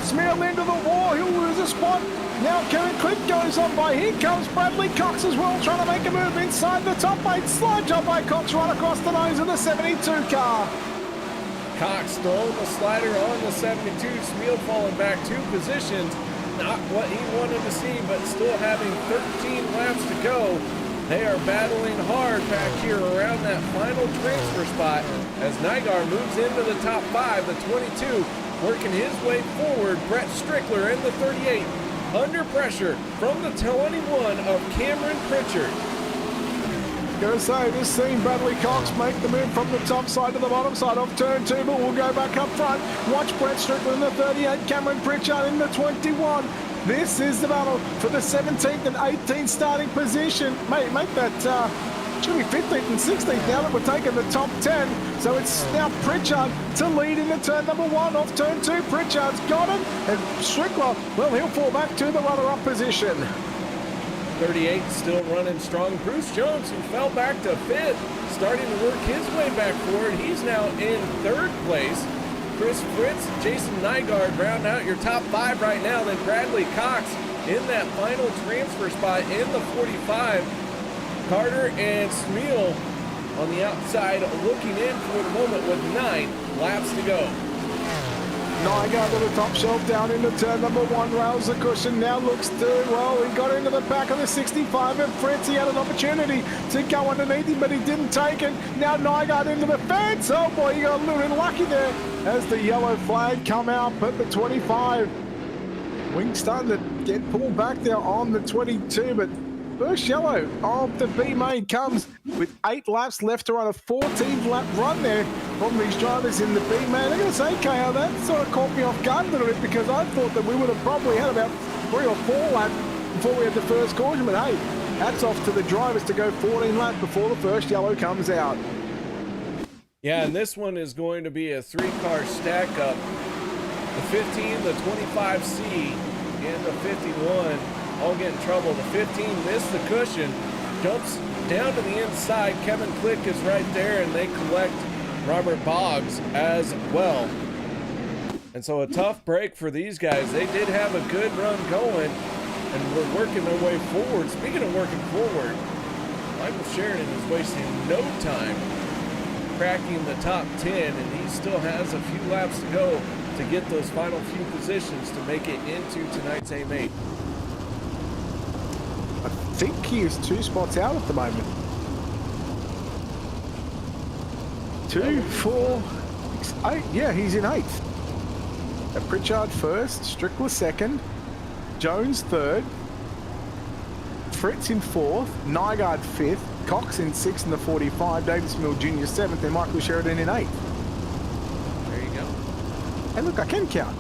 Spiel into the wall. He'll lose a spot. Now Kevin Click goes on by. Here comes Bradley Cox as well, trying to make a move inside the top 8. Slide job by Cox right across the nose of the 72 car. Cox throwing the slider on the 72. Spiel falling back 2 positions. Not what he wanted to see, but still having 13 laps to go. They are battling hard back here around that final transfer spot as Nygaard moves into the top 5. The 22 working his way forward. Brett Strickler in the 38 under pressure from the 21 of Cameron Pritchard. Gonna say, just seen Bradley Cox make the move from the top side to the bottom side of turn 2, but we'll go back up front. Watch Brett Strickler in the 38, Cameron Pritchard in the 21. This is the battle for the 17th and 18th starting position. Make that, it's going to be 15th and 16th now that we're taking the top 10. So it's now Pritchard to lead into turn number 1 off turn 2. Pritchard's got it, and Strickler, well, he'll fall back to the runner-up position. 38 still running strong. Bruce Jones, who fell back to 5th, starting to work his way back forward. He's now in 3rd place. Chris Fritz, Jason Nygaard round out your top 5 right now. Then Bradley Cox in that final transfer spot in the 45. Carter and Smeal on the outside looking in for the moment with 9 laps to go. Nygaard to the top shelf down into turn number 1, rails the cushion, now looks to, well, he got into the back of the 65 and Fritz, he had an opportunity to go underneath him, but he didn't take it. Now Nygaard into the fence, oh boy, he got a little bit lucky there as the yellow flag come out, but the 25. Wings starting to get pulled back there on the 22, but first yellow of the B main comes with 8 laps left to run, a 14-lap run there from these drivers in the B main. I'm going to say, KO, that sort of caught me off guard a little bit because I thought that we would have probably had about 3 or 4 lap before we had the first caution, but hey, hats off to the drivers to go 14 laps before the first yellow comes out. Yeah, and this one is going to be a 3-car stack up. The 15, the 25C, and the 51 all get in trouble. The 15 missed the cushion, jumps down to the inside. Kevin Click is right there, and they collect Robert Boggs as well. And so a tough break for these guys. They did have a good run going, and we're working their way forward. Speaking of working forward, Michael Sheridan is wasting no time cracking the top 10, and he still has a few laps to go to get those final few positions to make it into tonight's A-Main. I think he is 2 spots out at the moment. 2, 4, 6, 8. Yeah, he's in 8th. Pritchard first, Strickler second, Jones third, Fritz in 4th, Nygaard 5th, Cox in 6th in the 45, Davis Mill Jr. 7th, and Michael Sheridan in 8th. There you go. Hey, look, I can count.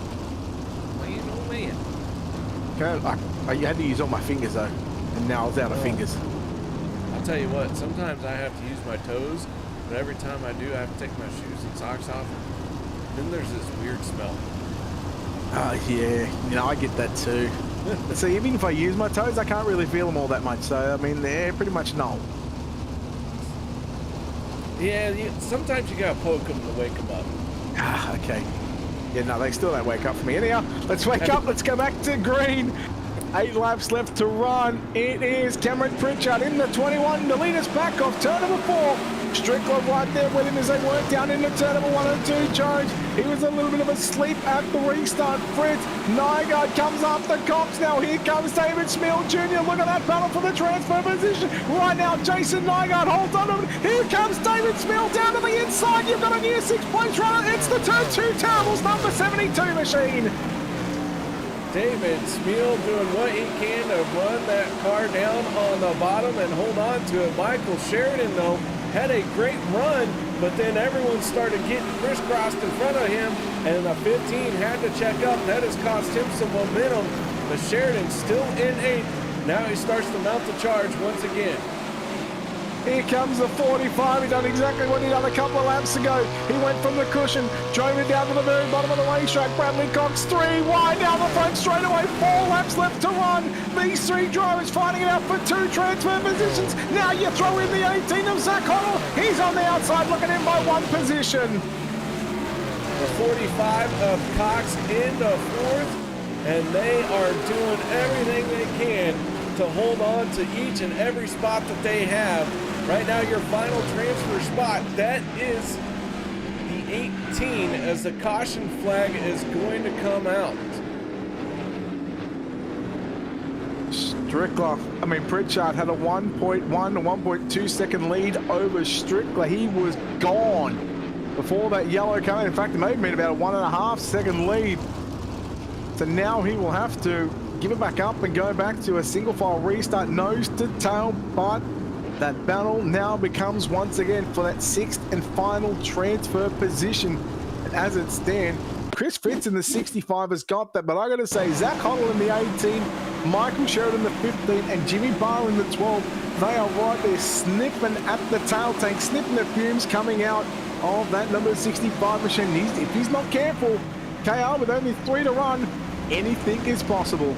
Man, oh man. I had to use all my fingers though, and now I was out of fingers. I'll tell you what, sometimes I have to use my toes, but every time I do, I have to take my shoes and socks off. Then there's this weird smell. Yeah, you know, I get that too. So even if I use my toes, I can't really feel them all that much. So, I mean, they're pretty much null. Yeah, sometimes you gotta poke them to wake them up. Okay. Yeah, no, they still don't wake up for me. Anyhow, let's wake up. Let's go back to green. 8 laps left to run. It is Cameron Pritchard in the 21 to lead us back off turn number 4. Strickler right there with him as they work down into turn number 1 and 2. Jones, he was a little bit of a sleep at the restart. Fritz, Nygaard comes after Cox. Now here comes David Smil Jr. Look at that battle for the transfer position. Right now, Jason Nygaard holds on to him. Here comes David Smil down to the inside. You've got a near 6th place runner. It's the turn 2 Terribles number 72 machine. David Smil doing what he can to run that car down on the bottom and hold on to it. Michael Sheridan, though, had a great run, but then everyone started getting crisscrossed in front of him, and the 15 had to check up. That has cost him some momentum, but Sheridan's still in 8th. Now he starts to mount the charge once again. Here comes the 45. He done exactly what he done a couple of laps ago. He went from the cushion, drove it down to the very bottom of the racetrack. Bradley Cox 3 wide down the front straight away. 4 laps left to run. These 3 drivers fighting it out for 2 transfer positions. Now you throw in the 18 of Zach Hoddle. He's on the outside looking in by 1 position. The 45 of Cox into 4th, and they are doing everything they can to hold on to each and every spot that they have. Right now, your final transfer spot, that is the 18 as the caution flag is going to come out. Pritchard had a 1.1 to 1.2 second lead over Strickler. He was gone before that yellow came in. In fact, it may have been about a 1.5 second lead. So now he will have to give it back up and go back to a single file restart, nose to tail, but that battle now becomes once again for that 6th and final transfer position. And as it stands, Chris Fitz in the 65 has got that, but I got to say, Zach Hoddle in the 18, Michael Sheridan in the 15, and Jimmy Barr in the 12, they are right there sniffing at the tail tank, sniffing the fumes coming out of that number 65 machine. If he's not careful, KR with only 3 to run, anything is possible.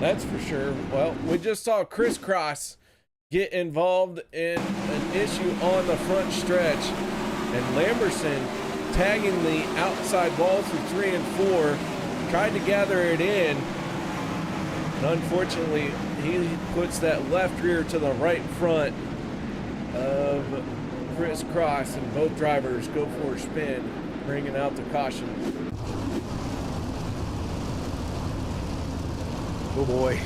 That's for sure. Well, we just saw Crisscross get involved in an issue on the front stretch, and Lamberson tagging the outside wall through 3 and 4, tried to gather it in, and unfortunately he puts that left rear to the right front of Crisscross, and both drivers go for a spin, bringing out the caution. Oh boy,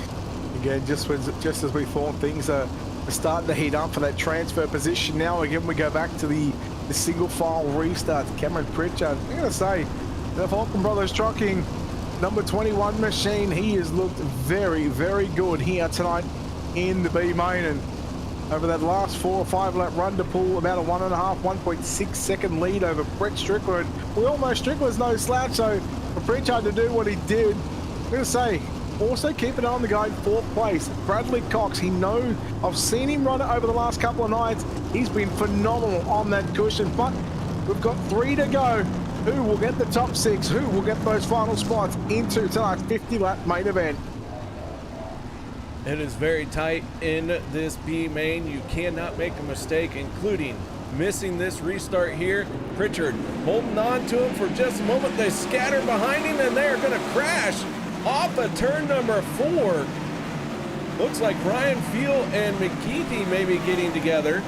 again, just as we thought, things are starting to heat up for that transfer position. Now again, we go back to the single file restart. Cameron Pritchard, I'm going to say, the Falcon Brothers trucking number 21 machine, he has looked very, very good here tonight in the B main, and over that last 4 or 5 lap run to pull about a 1.6 second lead over Brett Strickler. And we all know Strickler's no slouch, so for Pritchard to do what he did, I'm going to say, Also keep an eye on the guy in 4th place, Bradley Cox. I've seen him run it over the last couple of nights. He's been phenomenal on that cushion, but we've got 3 to go. Who will get the top 6? Who will get those final spots into tonight's 50-lap main event? It is very tight in this B main. You cannot make a mistake, including missing this restart here. Pritchard holding on to him for just a moment. They scatter behind him and they are going to crash off of turn number 4. Looks like Ryan Field and McKeithy may be getting together.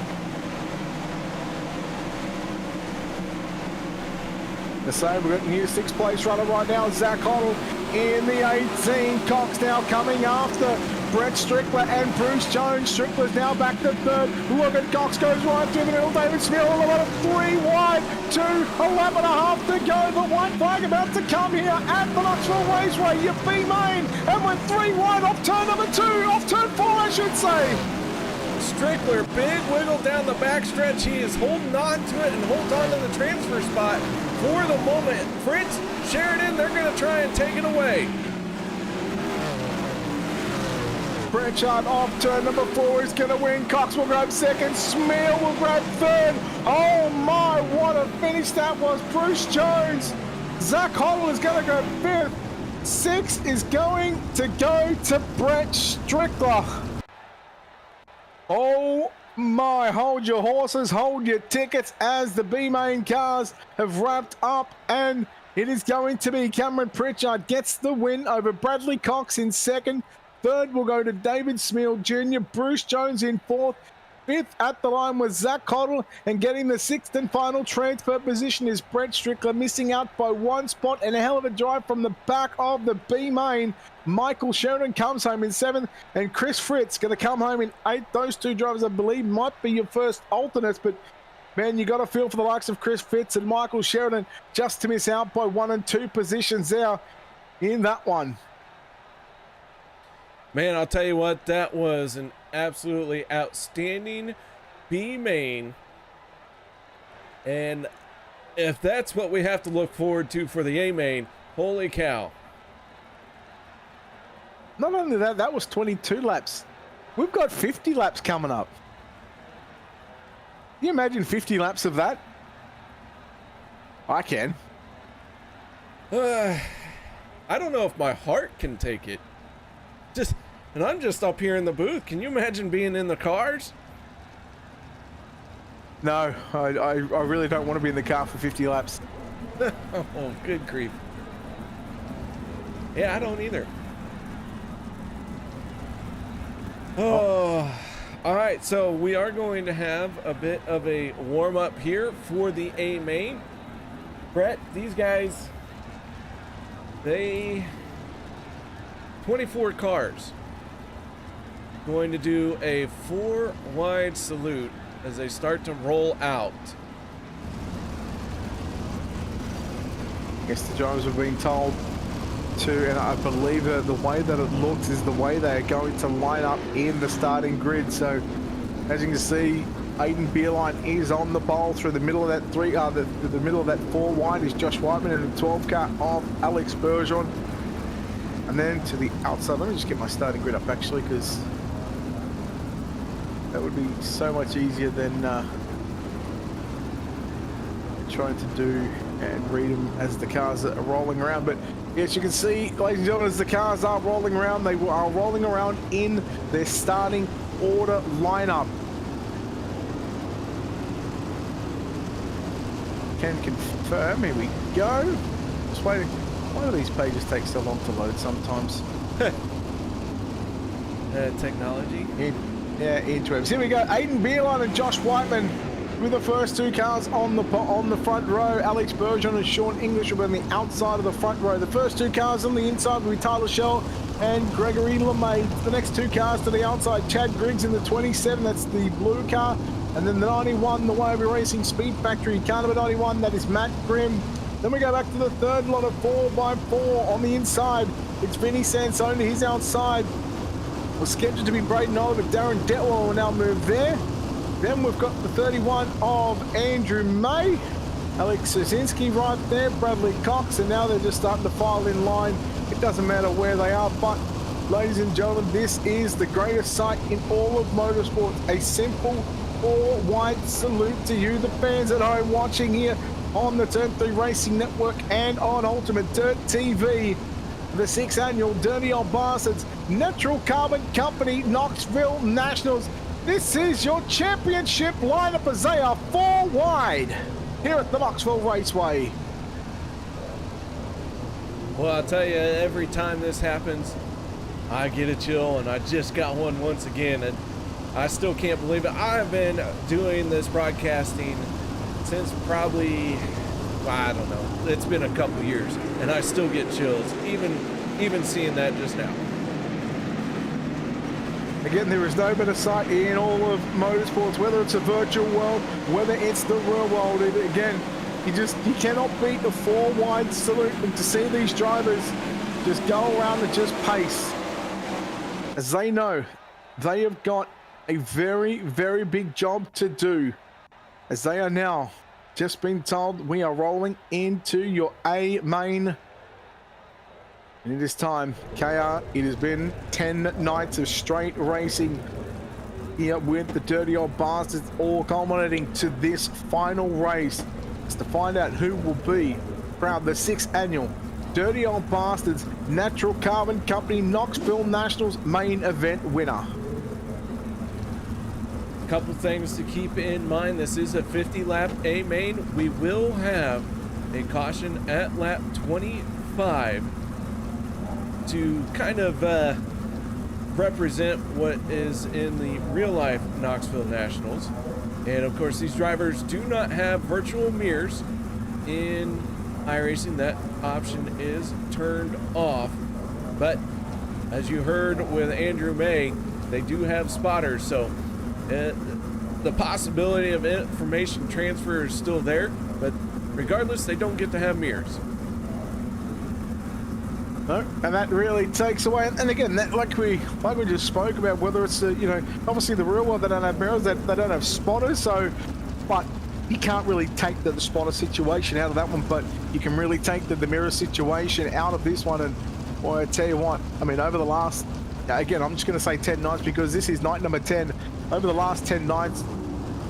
The same, we've got new 6th place runner right now, Zach Hoddle in the 18. Cox now coming after Brett Strickler and Bruce Jones. Strickler's now back to 3rd. Look at Cox, goes right through the middle. David Smith all about 3 wide to a lap and a half to go. The white flag about to come here at the Knoxville Raceway. Your B main and went 3 wide off turn number 2, off turn 4 I should say. Strickler, big wiggle down the backstretch. He is holding on to it and holds on to the transfer spot for the moment. Fritz Sheridan, they're going to try and take it away. Pritchard off turn number 4 is going to win. Cox will grab 2nd. Smeal will grab 3rd. Oh my, what a finish that was. Bruce Jones. Zach Hoddle is going to go 5th. 6 is going to go to Brett Strickler. Oh my, hold your horses, hold your tickets as the B main cars have wrapped up, and it is going to be Cameron Pritchard gets the win over Bradley Cox in 2nd. 3rd will go to David Smeal Jr. Bruce Jones in 4th. 5th at the line was Zach Hoddle, and getting the 6th and final transfer position is Brett Strickler, missing out by 1 spot, and a hell of a drive from the back of the B main. Michael Sheridan comes home in 7th, and Chris Fritz going to come home in 8th. Those 2 drivers, I believe, might be your first alternates, but man, you got a feel for the likes of Chris Fritz and Michael Sheridan just to miss out by 1 and 2 positions there in that one. Man, I'll tell you what, that was an absolutely outstanding B main. And if that's what we have to look forward to for the A main, holy cow. Not only that, that was 22 laps. We've got 50 laps coming up. Can you imagine 50 laps of that? I can. I don't know if my heart can take it. And I'm just up here in the booth. Can you imagine being in the cars? No, I really don't want to be in the car for 50 laps. Oh, good grief. Yeah, I don't either. Oh, all right. So we are going to have a bit of a warm up here for the A main. Brett, these guys, 24 cars. Going to do a 4 wide salute as they start to roll out. I guess the drivers are being told to, and I believe that the way that it looks is the way they are going to line up in the starting grid. So as you can see, Aiden Beerline is on the bowl through the middle of that the middle of that 4 wide is Josh Whiteman, and the 12 car of Alex Bergeron. And then to the outside, let me just get my starting grid up actually, because that would be so much easier than trying to do and read them as the cars are rolling around. But yes, you can see, ladies and gentlemen, as the cars are rolling around, they are rolling around in their starting order lineup. Can confirm, here we go. Just waiting. Why do these pages take so long to load sometimes? Technology. Yeah, interwebs. Here we go. Aiden Beerline and Josh Whiteman with the first 2 cars on the front row. Alex Bergeron and Sean English will be on the outside of the front row. The first 2 cars on the inside will be Tyler Shell and Gregory LeMay. The next 2 cars to the outside, Chad Griggs in the 27, that's the blue car. And then the 91, the YOB Racing Speed Factory car number 91, that is Matt Grimm. Then we go back to the third lot of 4x4 on the inside. It's Vinny Sansoni, he's outside. We're scheduled to be Braden Oliver, Darren Detwell will now move there. Then we've got the 31 of Andrew May, Alex Sosinski right there, Bradley Cox, and now they're just starting to file in line. It doesn't matter where they are, but Ladies and gentlemen, this is the greatest sight in all of motorsports. A simple four-wide salute to you, the fans at home watching here on the Turn 3 Racing Network and on Ultimate Dirt TV. The 6th annual Dirty Old Bastards Natural Carbon Company Knoxville Nationals. This is your championship lineup as they are four wide here at the Knoxville Raceway. Well, I'll tell you, every time this happens, I get a chill, and I just got one once again, and I still can't believe it. I've been doing this broadcasting since probably, I don't know, it's been a couple years, and I still get chills, even seeing that just now. Again, there is no better sight in all of motorsports, whether it's a virtual world, whether it's the real world. Again, you cannot beat the four wide salute, and to see these drivers just go around and just pace, as they know they have got a very, very big job to do, as they are now just been told we are rolling into your A main. And it is time, KR. It has been 10 nights of straight racing here with the Dirty Old Bastards, all culminating to this final race. It's to find out who will be proud the 6th annual Dirty Old Bastards Natural Carbon Company Knoxville Nationals main event winner. Couple things to keep in mind. This is a 50-lap A main. We will have a caution at lap 25 to kind of represent what is in the real-life Knoxville Nationals. And of course, these drivers do not have virtual mirrors in iRacing. That option is turned off. But as you heard with Andrew May, they do have spotters, so the possibility of information transfer is still there, but regardless, they don't get to have mirrors. No, and that really takes away, and again, that, like we just spoke about, whether it's obviously the real world, they don't have mirrors, they don't have spotters, so, but you can't really take the spotter situation out of that one, but you can really take the mirror situation out of this one. And boy, I tell you what, I mean, over the last, again, I'm just going to say 10 nights because this is night number 10. Over the last 10 nights,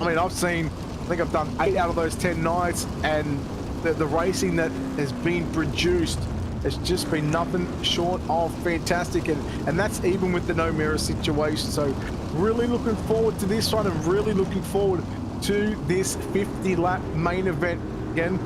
I mean, I think I've done 8 out of those 10 nights, and the racing that has been produced has just been nothing short of fantastic, and that's even with the no mirror situation. So really looking forward to this one, and really looking forward to this 50-lap main event. Again,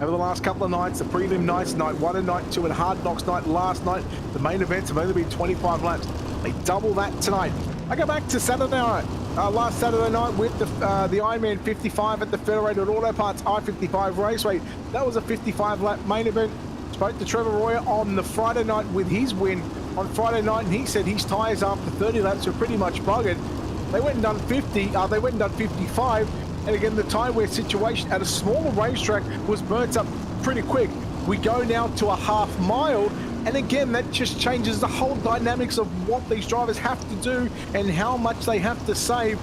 over the last couple of nights, the prelim nights, night 1 and night 2, and Hard Knocks night last night, the main events have only been 25 laps. They double that tonight. I go back to Saturday night. Last Saturday night with the Ironman 55 at the Federated Auto Parts I-55 Raceway. That was a 55-lap main event. Spoke to Trevor Royer on the Friday night with his win on Friday night, and he said his tyres after 30 laps were pretty much buggered. They went and done 50. They went and done 55. And again, the tyre wear situation at a smaller racetrack was burnt up pretty quick. We go now to a half mile, and again, that just changes the whole dynamics of what these drivers have to do and how much they have to save.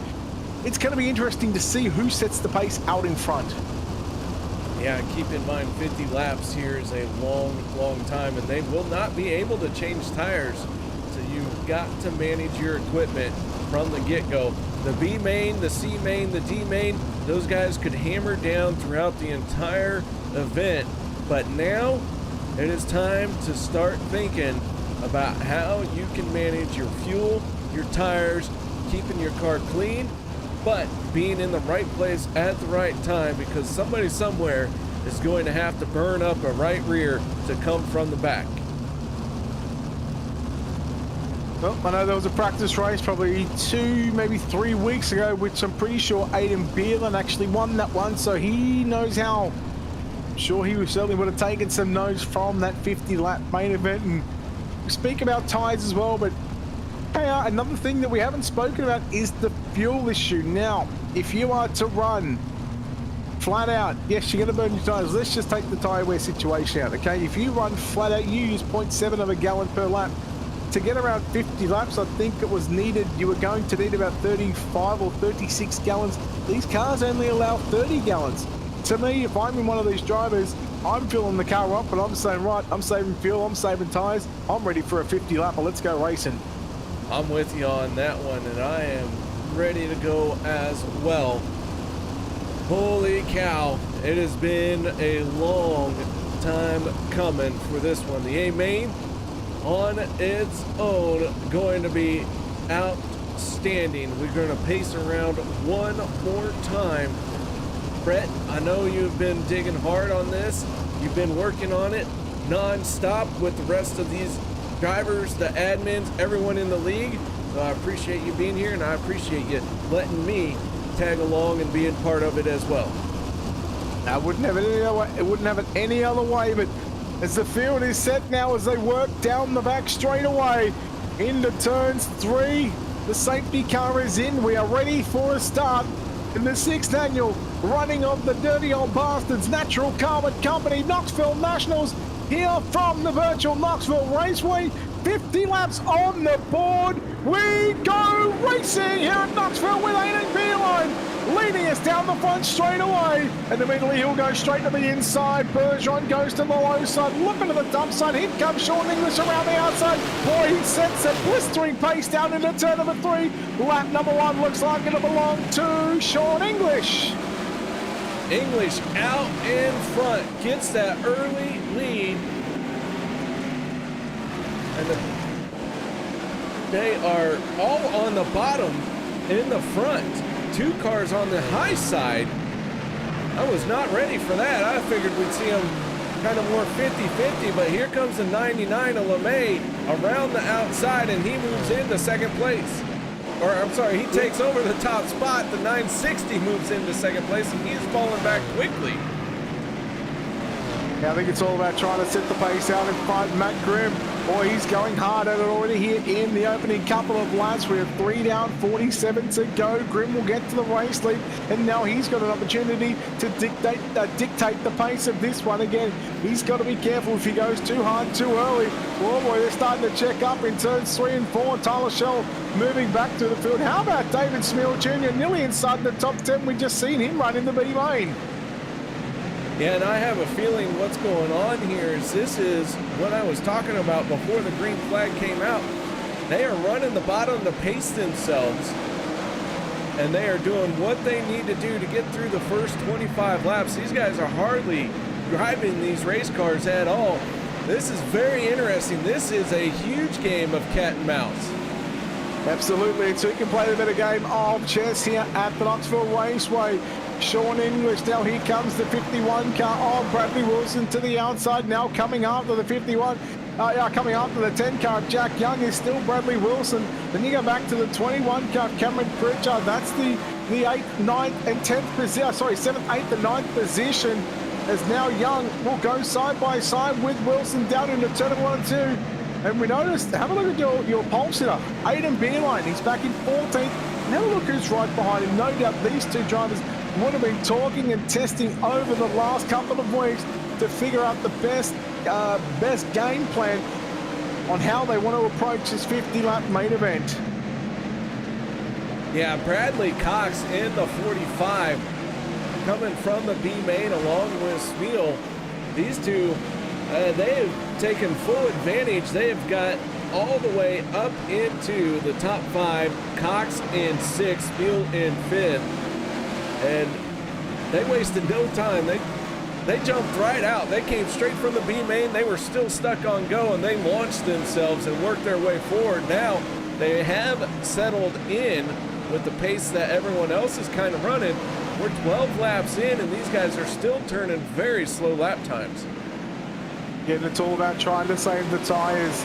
It's going to be interesting to see who sets the pace out in front. Yeah, keep in mind 50 laps here is a long time, and they will not be able to change tires. So you've got to manage your equipment from the get-go. The B main, the C main, the D main, those guys could hammer down throughout the entire event. But now it is time to start thinking about how you can manage your fuel, your tires, keeping your car clean, but being in the right place at the right time, because somebody somewhere is going to have to burn up a right rear to come from the back. Well, I know there was a practice race probably 2, maybe 3 weeks ago, which I'm pretty sure Aiden Beerland actually won that one, so he knows how. I'm sure he certainly would have taken some notes from that 50-lap main event. And we speak about tires as well, but another thing that we haven't spoken about is the fuel issue. Now, if you are to run flat out, yes, you're going to burn your tires. Let's just take the tire wear situation out, okay? If you run flat out, you use 0.7 of a gallon per lap. To get around 50 laps, I think it was needed, you were going to need about 35 or 36 gallons. These cars only allow 30 gallons. To me, if I'm in one of these drivers, I'm filling the car up, but I'm saying, right, I'm saving fuel, I'm saving tires, I'm ready for a 50 lapper. Let's go racing. I'm with you on that one, and I am ready to go as well. Holy cow, it has been a long time coming for this one. The A-Main on its own going to be outstanding. We're going to pace around one more time. Brett, I know you've been digging hard on this. You've been working on it non-stop with the rest of these drivers, the admins, everyone in the league. So I appreciate you being here, and I appreciate you letting me tag along and being part of it as well. I wouldn't have it any other way. It wouldn't have it any other way, but as the field is set now, as they work down the back straightaway into turns 3, the safety car is in. We are ready for a start in the 6th annual running of the Dirty Old Bastards Natural Carbon Company Knoxville Nationals here from the virtual Knoxville Raceway. 50 laps on the board. We go racing here at Knoxville with Aiden Beeline leading us down the front straight away, and immediately he'll go straight to the inside. Bergeron goes to the low side, looking to the dump side. Here comes Sean English around the outside. Boy, he sets a blistering pace down into turn number 3. Lap number 1 looks like it'll belong to Sean English. English out in front, gets that early lead, and they are all on the bottom in the front. 2 cars on the high side. I was not ready for that. I figured we'd see them kind of more 50-50, but here comes the 99 of LeMay around the outside, and he moves into 2nd place. Or, I'm sorry, he takes over the top spot. The 960 moves into 2nd place, and he's falling back quickly. Yeah, I think it's all about trying to set the pace out in front. Matt Grimm, boy, he's going hard at it already here in the opening couple of laps. We have 3 down, 47 to go. Grimm will get to the race lead, and now he's got an opportunity to dictate the pace of this one again. He's got to be careful if he goes too hard too early. Oh boy, they're starting to check up in turns 3 and 4. Tyler Shell moving back to the field. How about David Smil Jr. nearly inside the top 10? We've just seen him run in the B-Main. Yeah, and I have a feeling what's going on here is this is what I was talking about before the green flag came out. They are running the bottom to pace themselves, and they are doing what they need to do to get through the first 25 laps. These guys are hardly driving these race cars at all. This is very interesting. This is a huge game of cat and mouse. Absolutely, so you can play the better game of chess here at the Knoxville Raceway. Sean English, now here comes the 51 car. Oh, Bradley Wilson to the outside, now coming after the 51. Coming after the 10 car, Jack Young is still Bradley Wilson. Then you go back to the 21 car, Cameron Pritchard. That's the 8th, 9th, and 10th position. Sorry, 7th, 8th, and 9th position. As now Young will go side by side with Wilson down into turn 1 and 2. And we noticed, have a look at your pole sitter, Aiden Beeline. He's back in 14th. And have a look who's right behind him. No doubt these 2 drivers would have been talking and testing over the last couple of weeks to figure out the best game plan on how they want to approach this 50-lap main event. Yeah, Bradley Cox in the 45 coming from the B main along with Spiel. These 2, they have taken full advantage. They have got all the way up into the top 5. Cox in 6th, Spiel in 5th. And they wasted no time. They jumped right out. They came straight from the B main. They were still stuck on go, and they launched themselves and worked their way forward. Now they have settled in with the pace that everyone else is kind of running. We're 12 laps in, and these guys are still turning very slow lap times. Yeah, it's all about trying to save the tires,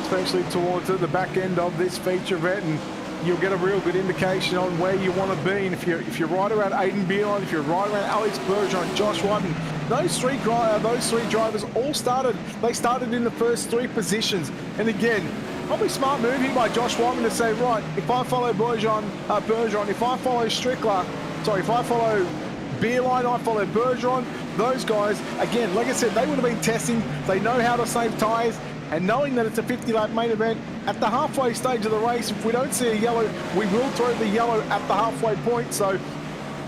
especially towards the back end of this feature event, and you'll get a real good indication on where you want to be. And if you're right around Aiden Beeline, if you're right around Alex Bergeron, Josh Whiten, those three drivers all started in the first 3 positions. And again, probably smart move here by Josh Whiten to say, right, if I follow Bergeron, if I follow if I follow Beeline, I follow Bergeron, those guys, again, like I said, they would have been testing. They know how to save tires. And knowing that it's a 50-lap main event, at the halfway stage of the race, if we don't see a yellow, we will throw the yellow at the halfway point. So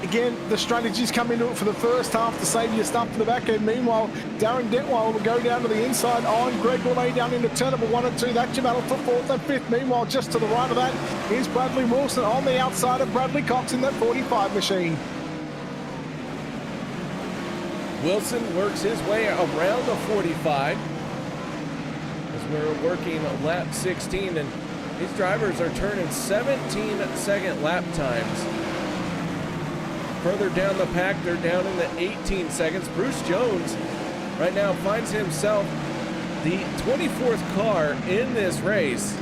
again, the strategies come into it for the first half to save your stuff for the back end. Meanwhile, Darren Detweiler will go down to the inside on Greg LeMay down into turn number 1 and 2. That's your battle for 4th and 5th. Meanwhile, just to the right of that is Bradley Wilson on the outside of Bradley Cox in that 45 machine. Wilson works his way around the 45 as we're working lap 16, and these drivers are turning 17-second lap times. Further down the pack, they're down in the 18 seconds. Bruce Jones right now finds himself the 24th car in this race.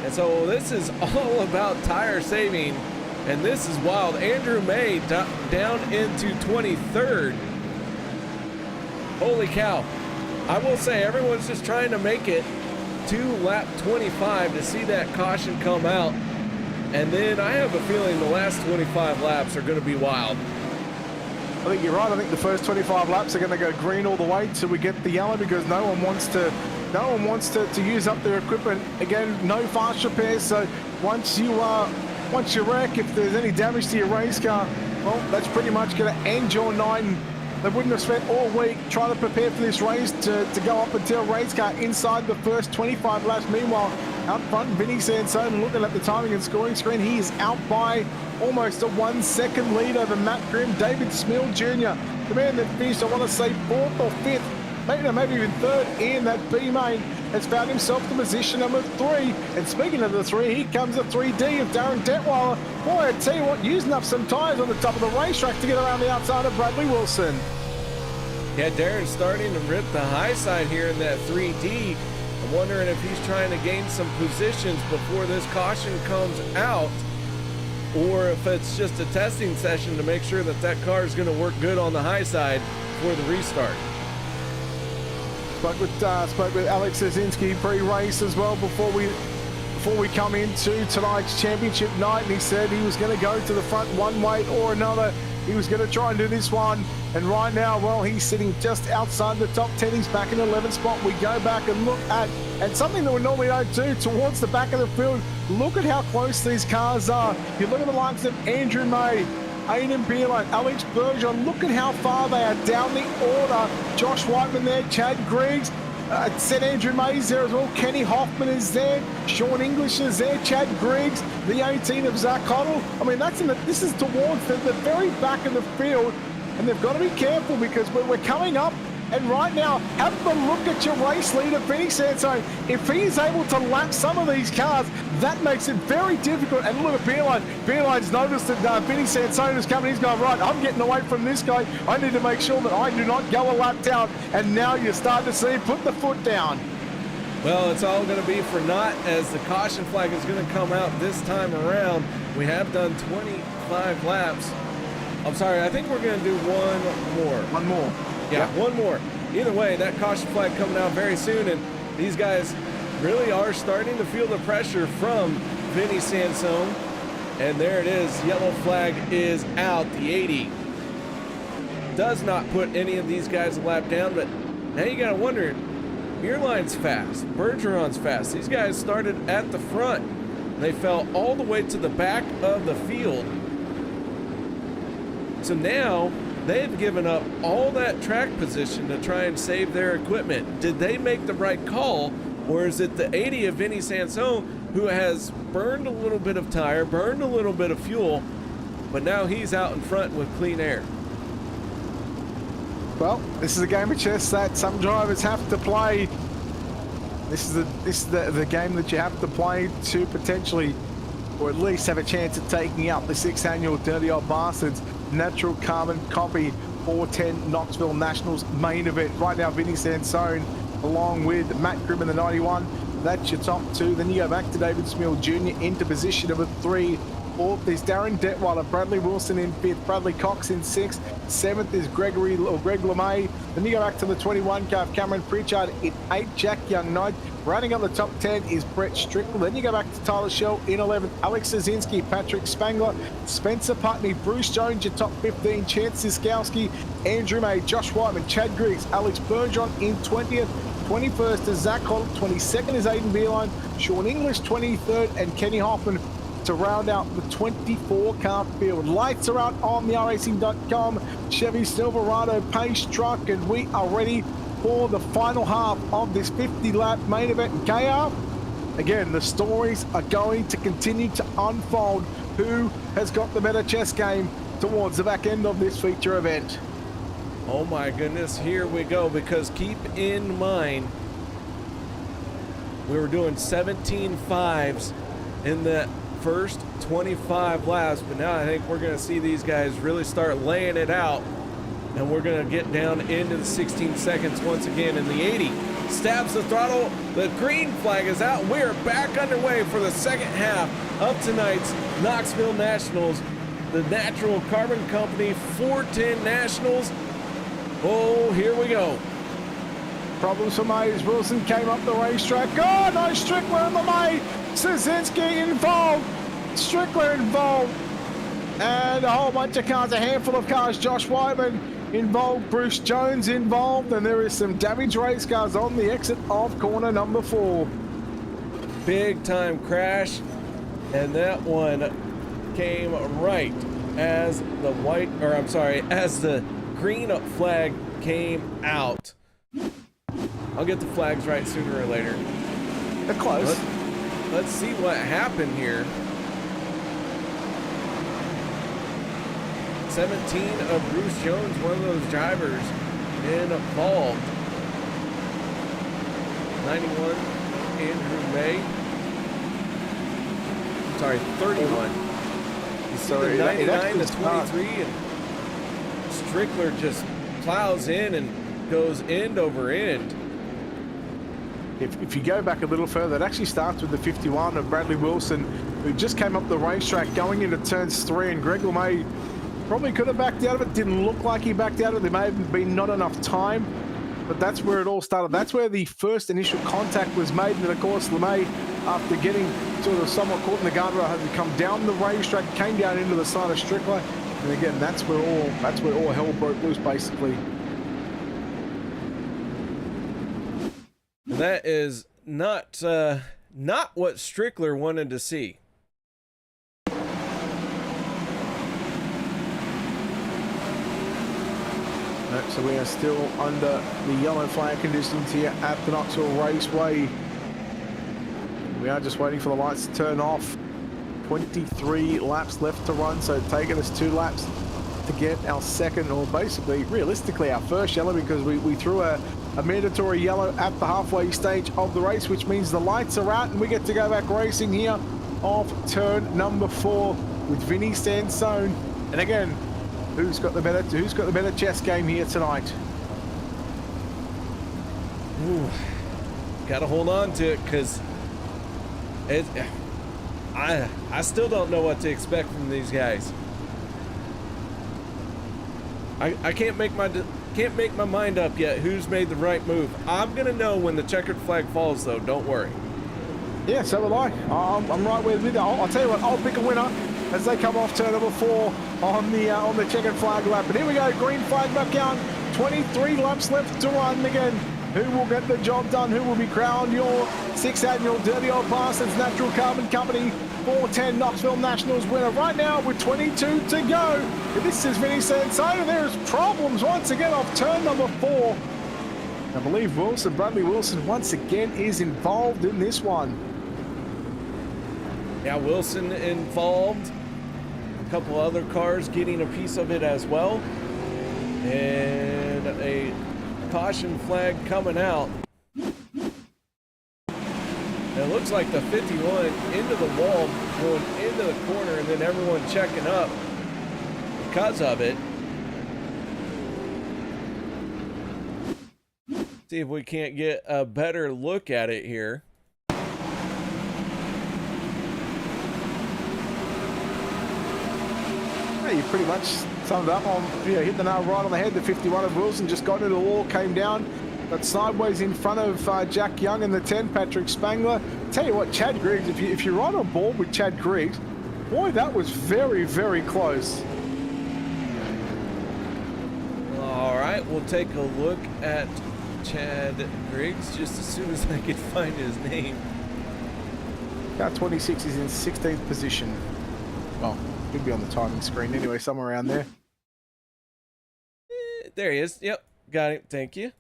And so this is all about tire saving, and this is wild. Andrew May down into 23rd. Holy cow. I will say everyone's just trying to make it to lap 25 to see that caution come out. And then I have a feeling the last 25 laps are going to be wild. I think you're right. I think the first 25 laps are going to go green all the way till we get the yellow, because no one wants to use up their equipment. Again, no fast repairs. So once you wreck, if there's any damage to your race car, well, that's pretty much going to end your night. They wouldn't have spent all week trying to prepare for this race to go up until race car inside the first 25 laps. Meanwhile, out front, Vinny Sansone, looking at the timing and scoring screen, he is out by almost a 1 second lead over Matt Grimm. David Smill Jr., the man that finished, I want to say, 4th or 5th, maybe even 3rd in that B main, has found himself to position number 3. And speaking of the 3, here comes the 3D of Darren Detweiler. Boy, I tell you what, using up some tyres on the top of the racetrack to get around the outside of Bradley Wilson. Yeah, Darren's starting to rip the high side here in that 3D. I'm wondering if he's trying to gain some positions before this caution comes out, or if it's just a testing session to make sure that that car is going to work good on the high side for the restart. Spoke with Alex Zazinski pre-race as well before we come into tonight's championship night, and he said he was going to go to the front one way or another. He was going to try and do this one, and right now, well, he's sitting just outside the top 10. He's back in 11th spot. We go back and look at, and something that we normally don't do, towards the back of the field, look at how close these cars are. You look at the likes of Andrew May, Aiden Beerline, Alex Bergeron, look at how far they are down the order. Josh Whiteman there, Chad Griggs, St. Andrew May's there as well. Kenny Hoffman is there. Sean English is there. Chad Griggs, the 18 of Zach Hoddle. I mean, this is towards the very back of the field, and they've got to be careful because we're coming up. And right now, have a look at your race leader, Vinny Sansone. If he's able to lap some of these cars, that makes it very difficult. And look at Beerline. Beerline's noticed that Vinny Sansone is coming. He's going, right, I'm getting away from this guy. I need to make sure that I do not go a lap down. And now you start to see him put the foot down. Well, it's all going to be for naught as the caution flag is going to come out this time around. We have done 25 laps. I'm sorry, I think we're going to do one more. One more. Yeah, one more. Either way, that caution flag coming out very soon, and these guys really are starting to feel the pressure from Vinny Sansone. And there it is. Yellow flag is out. The 80 does not put any of these guys a lap down, but now you got to wonder, Beerline's fast, Bergeron's fast. These guys started at the front. They fell all the way to the back of the field. So now they've given up all that track position to try and save their equipment. Did they make the right call, or is it the 80 of Vinny Sansone who has burned a little bit of tire, burned a little bit of fuel, but now he's out in front with clean air? Well, this is a game of chess that some drivers have to play. This is the game that you have to play to potentially, or at least have a chance at taking out the 6th annual Dirty Old Bastards Natural Carbon Company 410 Knoxville Nationals main event. Right now, Vinny Sansone along with Matt Grimm in the 91. That's your top 2. Then you go back to David Smill Jr. into position number 3. 4th is Darren Detweiler, Bradley Wilson in 5th, Bradley Cox in 6th. 7th is Greg LeMay. Then you go back to the 21 car of Cameron Pritchard in 8th, Jack Young 9th. Rounding up the top 10 is Brett Strickland. Then you go back to Tyler Shell in 11th, Alex Zazinski, Patrick Spangler, Spencer Putney, Bruce Jones, your top 15, Chance Siskowski, Andrew May, Josh Whiteman, Chad Griggs, Alex Bergeron in 20th. 21st is Zach Hoddle, 22nd is Aiden Beerline, Sean English 23rd, and Kenny Hoffman to round out the 24-car field. Lights are out on the iRacing.com Chevy Silverado pace truck, and we are ready for the final half of this 50-lap main event. And KR, again, the stories are going to continue to unfold. Who has got the better chess game towards the back end of this feature event? Oh my goodness, here we go, because keep in mind, we were doing 17 fives in the first 25 laps, but now I think we're going to see these guys really start laying it out, and we're going to get down into the 16 seconds once again. In the 80 stabs the throttle, the green flag is out. We're back underway for the second half of tonight's Knoxville Nationals, the Natural Carbon Company 410 Nationals. Oh, here we go. Problems for Mays. Wilson came up the racetrack. Oh, no, Strickler in the May. Szynski involved. Strickler involved. And a whole bunch of cars, a handful of cars. Josh Whiteman involved. Bruce Jones involved. And there is some damaged race cars on the exit of corner number 4. Big time crash. And that one came right as the as the green flag came out. I'll get the flags right sooner or later. They're close. Let's see what happened here. 17 of Bruce Jones, one of those drivers, involved. 91, Andrew May. Sorry, 31. You see the 99 to 23, and Strickler just plows in and goes end over end. If you go back a little further, it actually starts with the 51 of Bradley Wilson, who just came up the racetrack going into turns 3, and Greg LeMay probably could have backed out of it. Didn't look like he backed out of it. There may have been not enough time, but that's where it all started. That's where the first initial contact was made, and of course LeMay, after getting sort of somewhat caught in the guardrail, had to come down the racetrack, came down into the side of Strickler, and again, that's where all hell broke loose, basically. That is not what Strickler wanted to see. So we are still under the yellow flag conditions here at the Knoxville Raceway. We are just waiting for the lights to turn off. 23 laps left to run, so taking us 2 laps to get our second, or basically, realistically, our first yellow, because we threw a mandatory yellow at the halfway stage of the race, which means the lights are out and we get to go back racing here off turn number 4 with Vinny Sansone. And again, who's got the better chess game here tonight? Ooh, gotta hold on to it, because I still don't know what to expect from these guys. I can't make my mind up yet who's made the right move. I'm gonna know when the checkered flag falls, though. Don't worry. Yeah, so will I. I'm right with you. I'll tell you what. I'll pick a winner as they come off turn number 4 on the checkered flag lap. But here we go. Green flag back down. 23 laps left to run. Again, who will get the job done? Who will be crowned your 6th annual Dirty Old Bastards Natural Carbon Company 410 Knoxville Nationals winner right now with 22 to go. This is Vinny Sansone. There's problems once again off turn number 4. I believe Bradley Wilson once again is involved in this one. Yeah, Wilson involved. A couple other cars getting a piece of it as well. And a caution flag coming out. It looks like the 51 into the wall, going into the corner, and then everyone checking up because of it. See if we can't get a better look at it here. Yeah, you pretty much summed up on, hit the nail right on the head. The 51 of Wilson just got into the wall, came down, got sideways in front of Jack Young and the 10, Patrick Spangler. Tell you what, Chad Griggs, if you're right on board with Chad Griggs, boy, that was very, very close. All right, we'll take a look at Chad Griggs just as soon as I can find his name. Car 26 is in 16th position. Well, could be on the timing screen anyway, somewhere around there. There he is. Yep, got him. Thank you.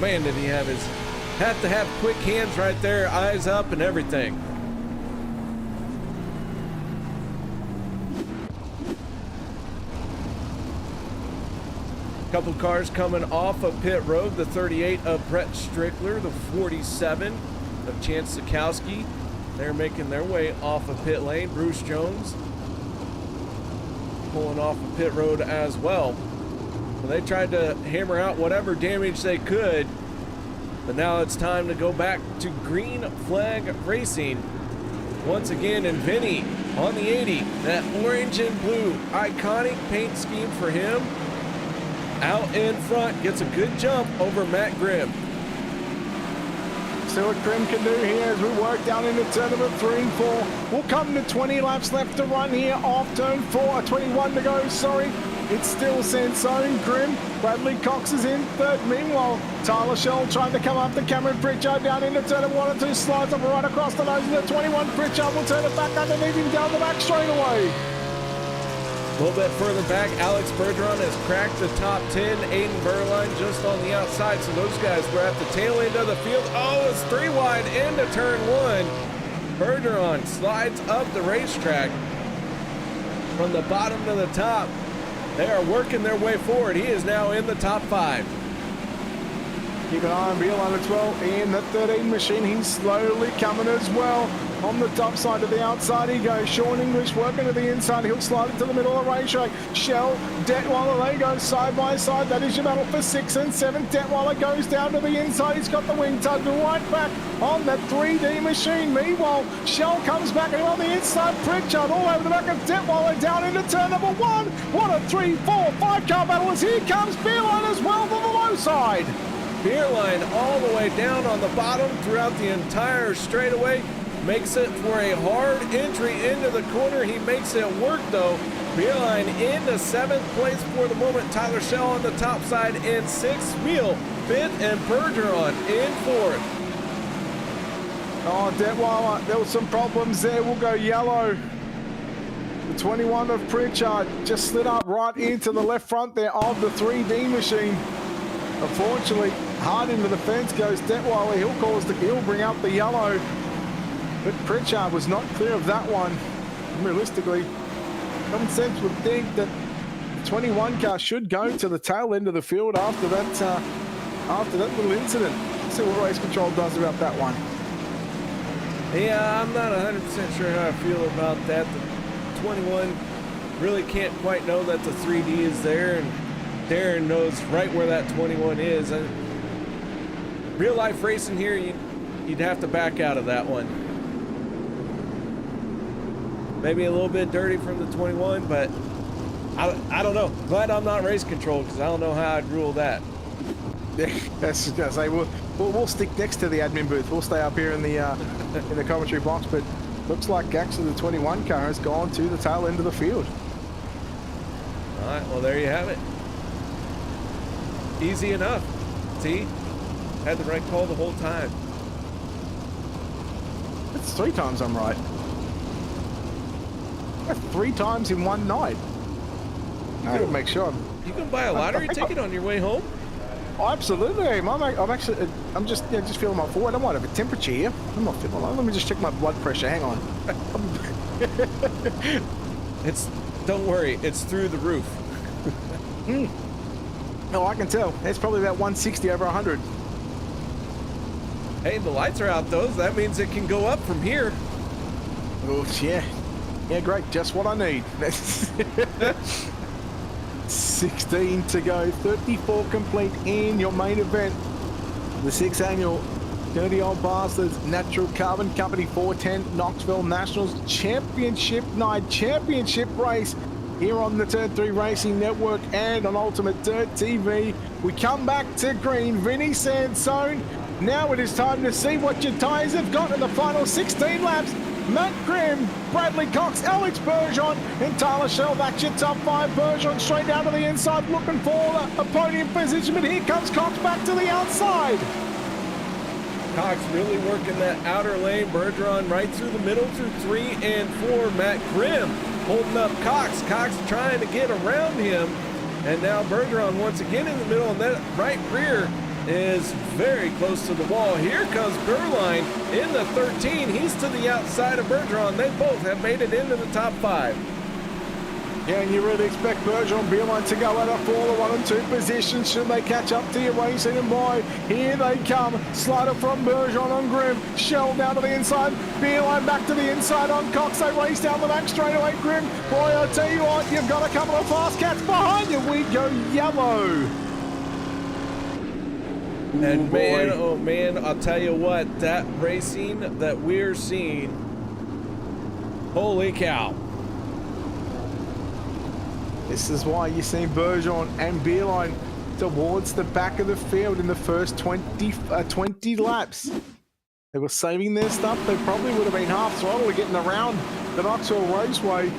Man, did he have his... Had to have quick hands right there, eyes up and everything. Couple cars coming off of pit road. The 38 of Brett Strickler, the 47 of Chance Sikowski. They're making their way off of pit lane. Bruce Jones pulling off of pit road as well. So they tried to hammer out whatever damage they could, but now it's time to go back to green flag racing once again. And Vinny on the 80, that orange and blue iconic paint scheme for him, out in front, gets a good jump over Matt Grimm. See what Grimm can do here as we work down into turn number 3 and 4. We'll come to 20 laps left to run here off turn 4, 21 to go, sorry. It's still Sansone, Grimm. Bradley Cox is in third. Meanwhile, Tyler Shell trying to come up to Cameron Pritchard down into turn number 1 and 2. Slides up right across the nose of the 21. Pritchard will turn it back underneath him down the back straight away. A little bit further back, Alex Bergeron has cracked the top 10. Aiden Berline just on the outside, so those guys were at the tail end of the field. Oh, it's 3 wide into turn 1. Bergeron slides up the racetrack from the bottom to the top. They are working their way forward. He is now in the top 5. Keep an eye on Berline as well. In the 13 machine, he's slowly coming as well. On the top side to the outside he goes. Sean English working to the inside. He'll slide it to the middle of the racetrack. Shell, Detweiler, they go side by side. That is your battle for 6 and 7. Detweiler goes down to the inside. He's got the wing tug right back on that 3D machine. Meanwhile, Shell comes back and on the inside. Pritchard all over the back of Detweiler down into turn number 1. What a 3, 4, 5 car battle as here comes Berline as well from the low side. Berline all the way down on the bottom throughout the entire straightaway. Makes it for a hard entry into the corner. He makes it work though. Berline into 7th place for the moment. Tyler Shell on the top side in 6th. Wheel 5th and Bergeron in 4th. Oh, Detweiler, there was some problems there. We'll go yellow. The 21 of Pritchard just slid up right into the left front there of the 3D machine. Unfortunately, hard into the fence goes Detweiler. He'll bring out the yellow. But Pritchard was not clear of that one. Realistically, common sense would think that the 21 car should go to the tail end of the field after that little incident. Let's see what race control does about that one. Yeah, I'm not 100% sure how I feel about that. The 21 really can't quite know that the 3D is there, and Darren knows right where that 21 is. And real life racing here, you'd have to back out of that one. Maybe a little bit dirty from the 21, but I don't know. Glad I'm not race control because I don't know how I'd rule that. Yeah, that's just gonna say we'll stick next to the admin booth. We'll stay up here in the commentary box. But looks like actually the 21 car has gone to the tail end of the field. All right, well there you have it. Easy enough. See, had the right call the whole time. That's 3 times I'm right. 3 times in one night. I gotta make sure. You can buy a lottery ticket on your way home? Oh, absolutely. I'm just feeling my foot. I might have a temperature here. I'm not feeling well. Let me just check my blood pressure. Hang on. Don't worry, it's through the roof. Oh, I can tell. It's probably about 160 over 100. Hey, the lights are out though, so that means it can go up from here. Oh, yeah. Yeah, great. Just what I need. 16 to go. 34 complete in your main event. The 6th annual Dirty Old Bastards Natural Carbon Company 410 Knoxville Nationals Championship Night Championship race here on the Turn 3 Racing Network and on Ultimate Dirt TV. We come back to green. Vinny Sansone. Now it is time to see what your tyres have got in the final 16 laps. Matt Grimm, Bradley Cox, Alex Bergeron, and Tyler Shell. That's your top 5. Bergeron straight down to the inside, looking for a podium position, but here comes Cox back to the outside. Cox really working that outer lane. Bergeron right through the middle through 3 and 4. Matt Grimm holding up Cox. Cox trying to get around him. And now Bergeron once again in the middle, and that right rear is very close to the wall. Here comes Berline in the 13. He's to the outside of Bergeron. They both have made it into the top 5. Yeah, and you really expect Bergeron and Beeline to go at it for the 1 and 2 positions. Should they catch up to you, racing and by? Here they come. Slider from Bergeron on Grimm. Shell down to the inside. Beeline back to the inside on Cox. They race down the back straight away. Grimm, boy, I tell you what, you've got a couple of fast cats behind you. We go yellow. And man, oh man, I'll tell you what, that racing that we're seeing, holy cow. This is why you're seeing Bergeron and Beeline towards the back of the field in the first 20 laps. They were saving their stuff. They probably would have been half throttle getting around the Knoxville Raceway.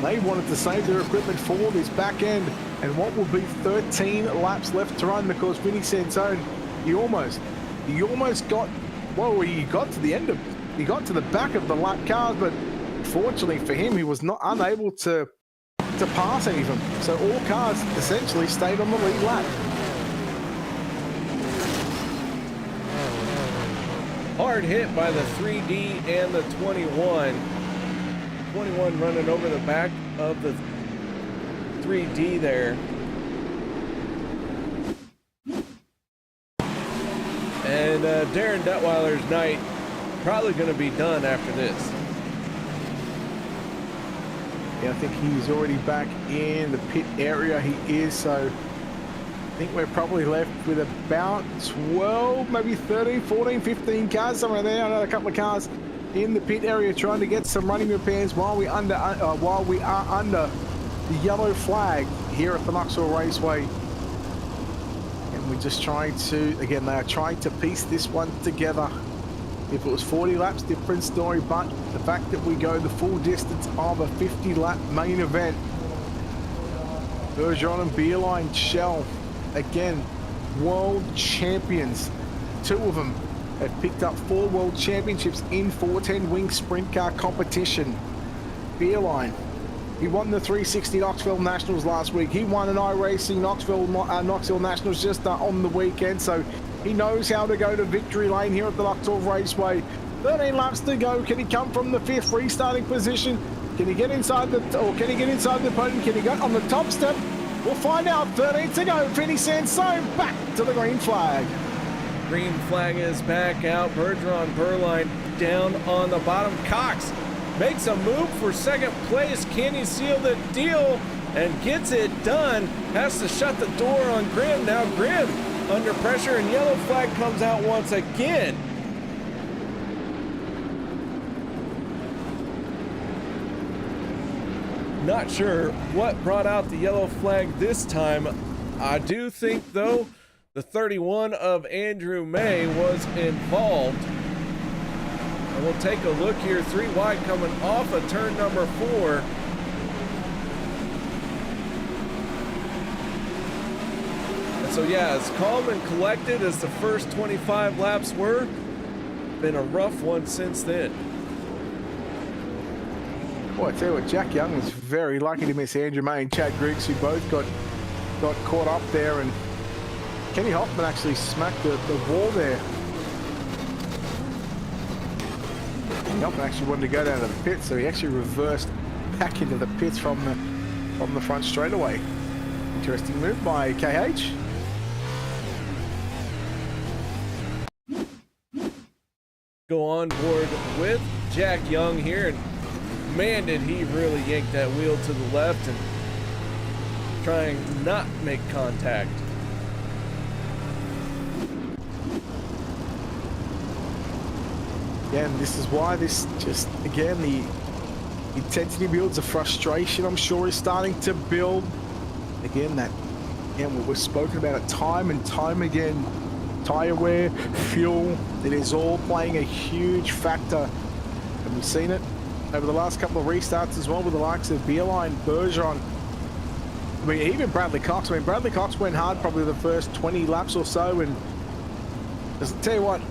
They wanted to save their equipment for this back end. And what will be 13 laps left to run, because Vinny Sansone, he almost got, well, he got to the end of, he got to the back of the lap cars, but fortunately for him, he was not unable to pass any of them. So all cars essentially stayed on the lead lap. Hard hit by the 3D and the 21. 21 running over the back of the 3D there. And Darren Detweiler's night probably going to be done after this. Yeah, I think he's already back in the pit area. He is, so I think we're probably left with about 12, maybe 13, 14, 15 cars somewhere there. Another couple of cars in the pit area trying to get some running repairs while we are under the yellow flag here at the Knoxville Raceway. And we're just trying to, again, they are trying to piece this one together. If it was 40 laps, different story, but the fact that we go the full distance of a 50-lap main event. Bergeron and Beeline, Shell, again, world champions. 2 of them have picked up 4 world championships in 410 wing sprint car competition. Beeline, he won the 360 Knoxville Nationals last week. He won an iRacing Knoxville Nationals just on the weekend, so he knows how to go to victory lane here at the Knoxville Raceway. 13 laps to go. Can he come from the 5th restarting position? Can he get inside the podium? Can he go on the top step? We'll find out. 13 to go. Vinny Sansone back to the green flag. Green flag is back out. Bergeron, Berline down on the bottom. Cox makes a move for second place. Can he seal the deal? And gets it done. Has to shut the door on Grimm. Now Grimm under pressure, and yellow flag comes out once again. Not sure what brought out the yellow flag this time. I do think, though, the 31 of Andrew May was involved. And we'll take a look here. 3 wide coming off of turn number 4. So yeah, as calm and collected as the first 25 laps were, been a rough one since then. Boy, I tell you what, Jack Young was very lucky to miss Andrew May and Chad Griggs, who both got caught up there, and Kenny Hoffman actually smacked the wall there. Kenny Hoffman actually wanted to go down to the pits, so he actually reversed back into the pits from the front straightaway. Interesting move by KH. Go on board with Jack Young here, and man, did he really yank that wheel to the left and trying not make contact. Yeah, and this is why this just, again, the intensity builds, a frustration I'm sure is starting to build. Again, we've spoken about it time and time again. Tire wear, fuel, it is all playing a huge factor. And We've seen it over the last couple of restarts as well with the likes of Beerline, Bergeron. I mean, even Bradley Cox. I mean, Bradley Cox went hard probably the first 20 laps or so, and I'll tell you what,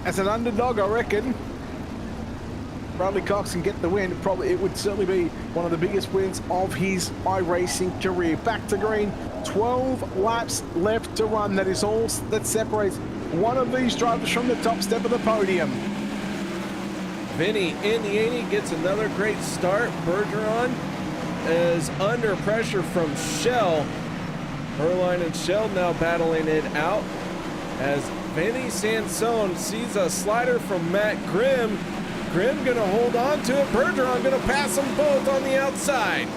as an underdog, I reckon Bradley Cox can get the win. It would certainly be one of the biggest wins of his iRacing career. Back to green, 12 laps left to run. That is all that separates one of these drivers from the top step of the podium. Vinny in the 80 gets another great start. Bergeron is under pressure from Shell. Berline and Shell now battling it out as Vinny Sansone sees a slider from Matt Grimm. Grimm gonna hold on to it. Bergeron gonna pass them both on the outside.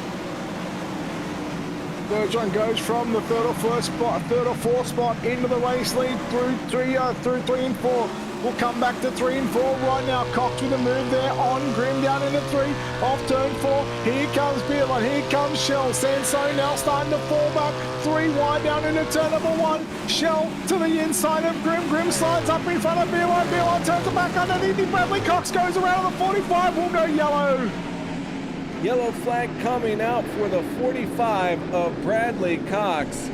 Bergeron goes from the third or fourth spot into the race lead through three and four. We'll come back to 3 and 4 right now. Cox with a move there on Grimm down into 3. Off turn 4. Here comes Beerline. Here comes Shell. Sansone now starting to fall back. 3 wide down into turn number 1. Shell to the inside of Grimm. Grimm slides up in front of Beerline. Beerline turns it back underneath. Bradley Cox goes around on the 45. We'll go yellow. Yellow flag coming out for the 45 of Bradley Cox.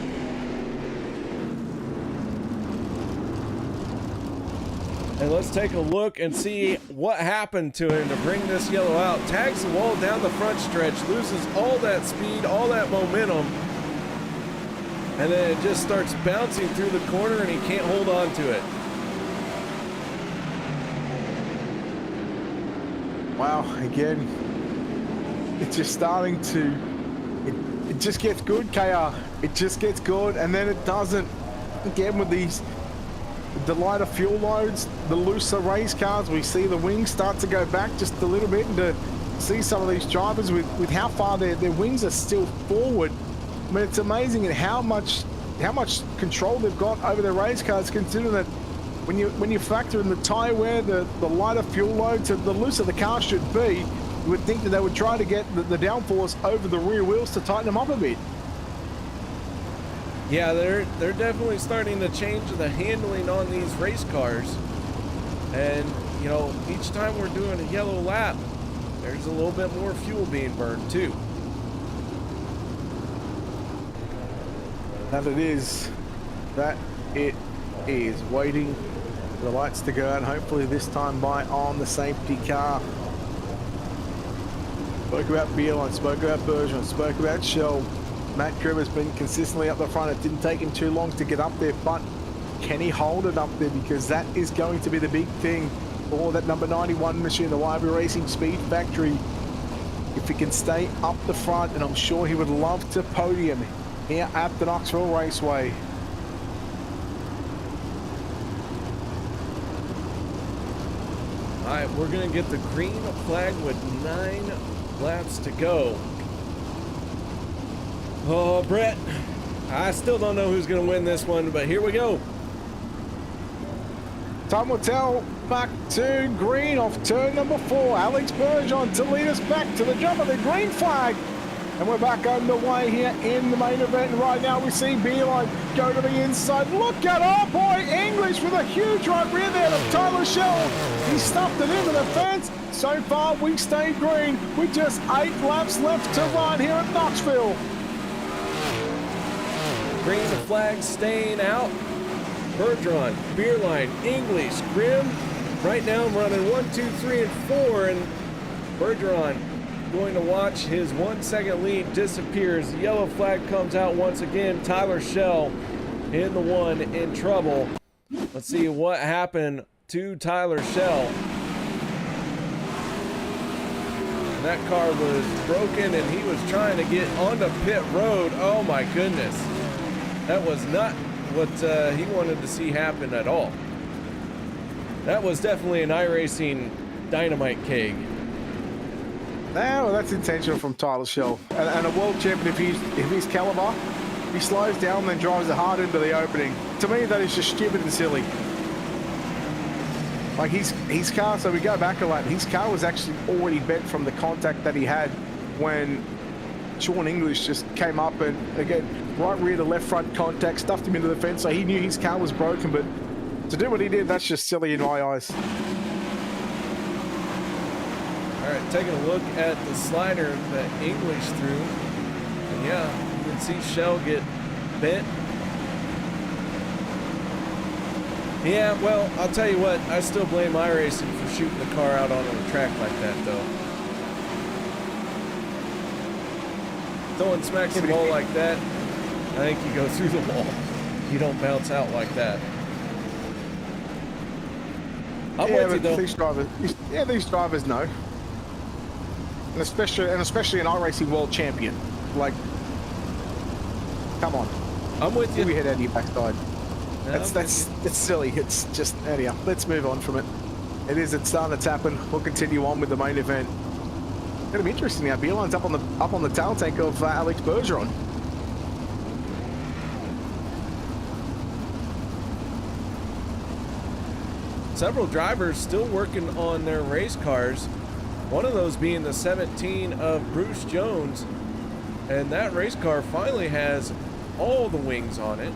And let's take a look and see what happened to him to bring this yellow out. Tags the wall down the front stretch, loses all that speed, all that momentum. And then it just starts bouncing through the corner and he can't hold on to it. Wow, again, it's just starting to, it just gets good, KR. It just gets good, and then it doesn't. Again, with the lighter fuel loads, the looser race cars, we see the wings start to go back just a little bit, and to see some of these drivers with how far their wings are still forward. I mean, it's amazing at how much control they've got over their race cars, considering that when you factor in the tire wear, the lighter fuel loads, the looser the car should be, you would think that they would try to get the downforce over the rear wheels to tighten them up a bit. Yeah, they're definitely starting to change the handling on these race cars. And, you know, each time we're doing a yellow lap, there's a little bit more fuel being burned too. That it is waiting for the lights to go out, hopefully this time by on the safety car. Spoke about Beerline, spoke about Bergeron, spoke about Shell. Matt Grimm has been consistently up the front. It didn't take him too long to get up there, but can he hold it up there? Because that is going to be the big thing for that number 91 machine, the YB Racing Speed Factory. If he can stay up the front, and I'm sure he would love to podium here at the Knoxville Raceway. All right, we're gonna get the green flag with 9 laps to go. Oh, Brett, I still don't know who's going to win this one, but here we go. Time will tell. Back to green off turn number 4. Alex Bergeron to lead us back to the jump of the green flag. And we're back underway here in the main event. And right now we see Beerline go to the inside. Look at, oh boy, English with a huge right rear there of Tyler Shell. He stuffed it into the fence. So far, we stay green with just 8 laps left to run here at Knoxville. Green flag staying out. Bergeron, Beerline, English, Grimm. Right now I'm running 1, 2, 3, and 4, and Bergeron going to watch his 1 second lead disappears. The yellow flag comes out once again. Tyler Shell in the 1 in trouble. Let's see what happened to Tyler Shell. And that car was broken and he was trying to get onto pit road. Oh my goodness. That was not what he wanted to see happen at all. That was definitely an iRacing dynamite keg. Well, that's intentional from Tyler Shell. And a world champion, if he's caliber, he slows down and then drives it hard into the opening. To me, that is just stupid and silly. Like his car, so we go back a lot, his car was actually already bent from the contact that he had when Sean English just came up and, again, right rear to left front contact, stuffed him into the fence, so he knew his car was broken, but to do what he did, that's just silly in my eyes. All right, taking a look at the slider that English threw. And yeah, you can see Shell get bent. Yeah, well, I'll tell you what, I still blame iRacing for shooting the car out onto the track like that, though. Someone smacks the wall like that, I think you go through the wall. You don't bounce out like that. I'm with you, though. These drivers know. And especially an iRacing world champion. Like, come on. I'm with you. We head out of your backside. That's silly. It's just anyhow. Let's move on from it. It's starting to happen. We'll continue on with the main event. It's gonna be interesting now. Beeline's up on the tail tank of Alex Bergeron. Several drivers still working on their race cars. One of those being the 17 of Bruce Jones. And that race car finally has all the wings on it.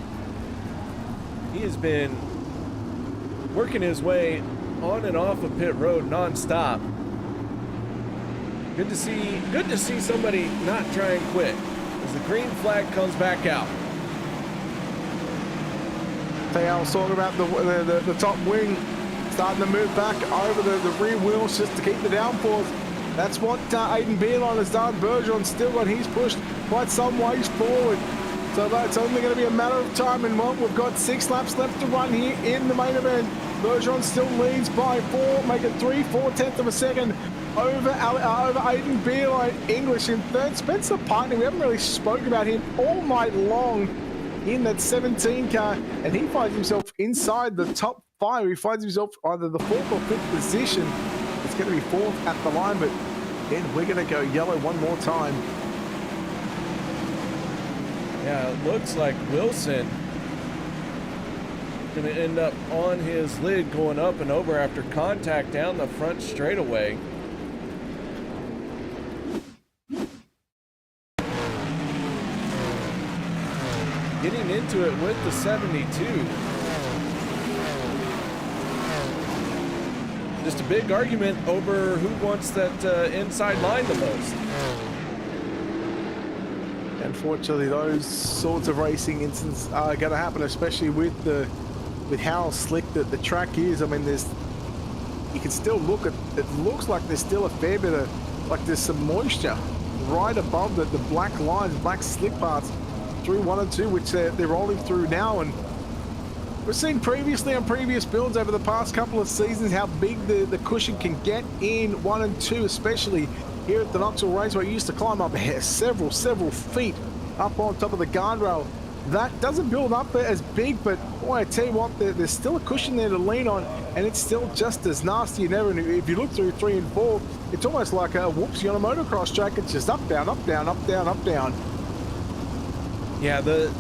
He has been working his way on and off of pit road non-stop. Good to see somebody not try and quit as the green flag comes back out. I was talking about the top wing starting to move back over the rear wheels just to keep the downforce. That's what Aiden Beerline has done. Bergeron still got his pushed quite some ways forward. So that's only going to be a matter of time, and we've got 6 laps left to run here in the main event. Bergeron still leads by 4, make it 3/4 of a second over Aiden Beerline. English in third. Spencer Partney, we haven't really spoken about him all night long in that 17 car, and he finds himself inside the top 5. He finds himself either the 4th or 5th position. It's going to be 4th at the line, but then we're going to go yellow one more time. Yeah, it looks like Wilson going to end up on his lid going up and over after contact down the front straightaway. Getting into it with the 72. Just a big argument over who wants that inside line the most. Unfortunately, those sorts of racing incidents are going to happen, especially with how slick the track is. I mean, you can still look at it. Looks like there's still a fair bit of there's some moisture right above the black lines, black slick parts through 1 and 2, which they're rolling through now. And we've seen previously on previous builds over the past couple of seasons how big the cushion can get in 1 and 2, especially here at the Knoxville Raceway. It used to climb up several feet up on top of the guardrail. That doesn't build up as big, but boy, I tell you what, there's still a cushion there to lean on, and it's still just as nasty. And if you look through 3 and 4, it's almost like a whoopsie on a motocross track. It's just up, down, up, down, up, down, up, down. Yeah, the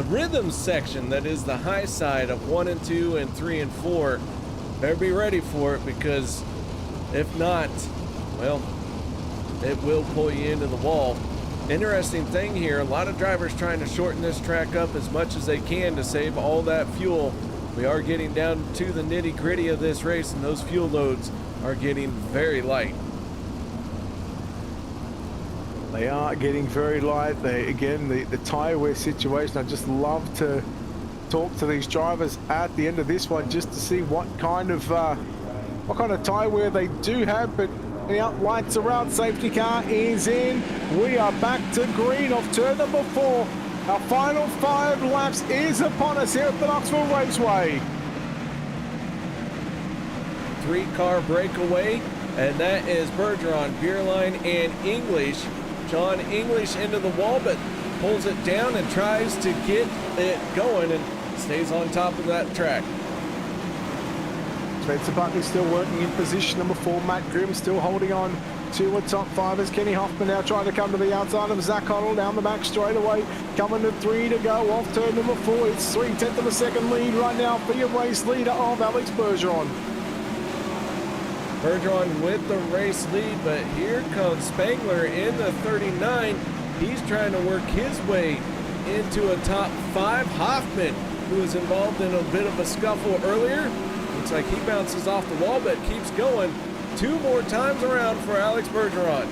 rhythm section that is the high side of 1 and 2 and 3 and 4, better be ready for it, because if not, well, it will pull you into the wall. Interesting thing here, a lot of drivers trying to shorten this track up as much as they can to save all that fuel. We are getting down to the nitty-gritty of this race, and those fuel loads are getting very light. They are getting very light. The tire wear situation, I just love to talk to these drivers at the end of this one just to see what kind of tire wear they do have. But now, lights are out, safety car is in. We are back to green off turn number 4. Our final 5 laps is upon us here at the Knoxville Raceway. 3-car breakaway, and that is Bergeron, Beerline, and English. John English into the wall, but pulls it down and tries to get it going and stays on top of that track. Spencer Buckley still working in position number 4. Matt Grimm still holding on to a top 5 as Kenny Hoffman now trying to come to the outside of Zach Hoddle down the back straightaway. Coming to 3 to go off turn number 4. It's 3/10 of a second lead right now for your race leader of Alex Bergeron. Bergeron with the race lead, but here comes Spangler in the 39. He's trying to work his way into a top 5. Hoffman, who was involved in a bit of a scuffle earlier, looks like he bounces off the wall, but keeps going 2 more times around for Alex Bergeron.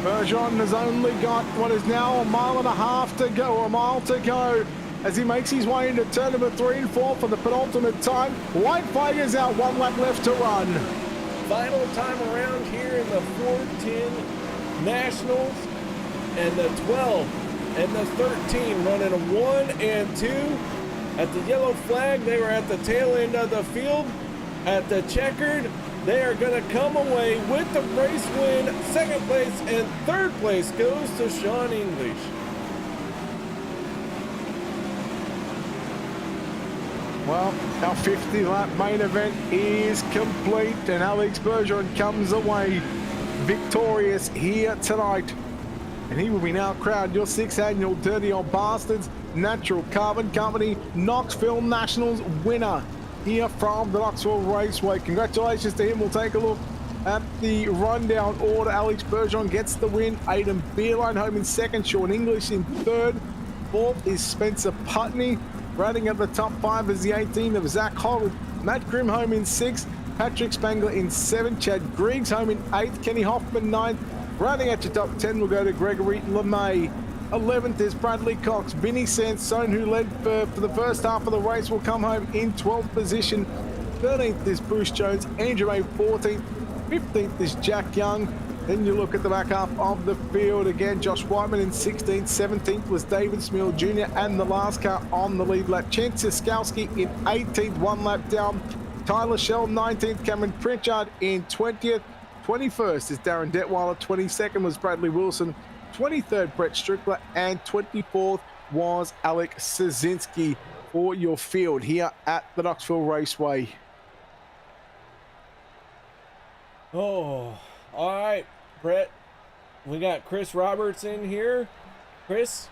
Bergeron has only got what is now a mile and a half to go, or a mile to go, as he makes his way into turn number 3 and 4 for the penultimate time. White flag is out, 1 lap left to run. Final time around here in the 410 Nationals, and the 12 and the 13 running a 1 and 2. At the yellow flag, they were at the tail end of the field. At the checkered, they are going to come away with the race win. 2nd place and 3rd place goes to Sean English. Well, our 50-lap main event is complete, and Alex Bergeron comes away victorious here tonight. And he will be now crowned your 6th annual Dirty Old Bastards Natural Carbon Company Knoxville Nationals winner here from the Knoxville Raceway. Congratulations to him. We'll take a look at the rundown order. Alex Bergeron gets the win. Aidan Beerline home in 2nd. Sean English in 3rd. 4th is Spencer Putney. Running at the top 5 is the 18 of Zach Holland. Matt Grimm home in 6th. Patrick Spangler in 7th. Chad Griggs home in 8th. Kenny Hoffman 9th. Running at your top 10 will go to Gregory LeMay. 11th is Bradley Cox. Vinny Sansone, who led for the first half of the race, will come home in 12th position. 13th is Bruce Jones. Andrew May 14th. 15th is Jack Young. Then you look at the back half of the field again. Josh Whiteman in 16th. 17th was David Smeal Jr. and the last car on the lead lap. Chen Siskowski in 18th, 1 lap down. Tyler Shell 19th. Cameron Pritchard in 20th. 21st is Darren Detweiler. 22nd was Bradley Wilson. 23rd, Brett Strickler, and 24th was Alec Szynski for your field here at the Knoxville Raceway. Oh, all right, Brett. We got Chris Roberts in here. Chris,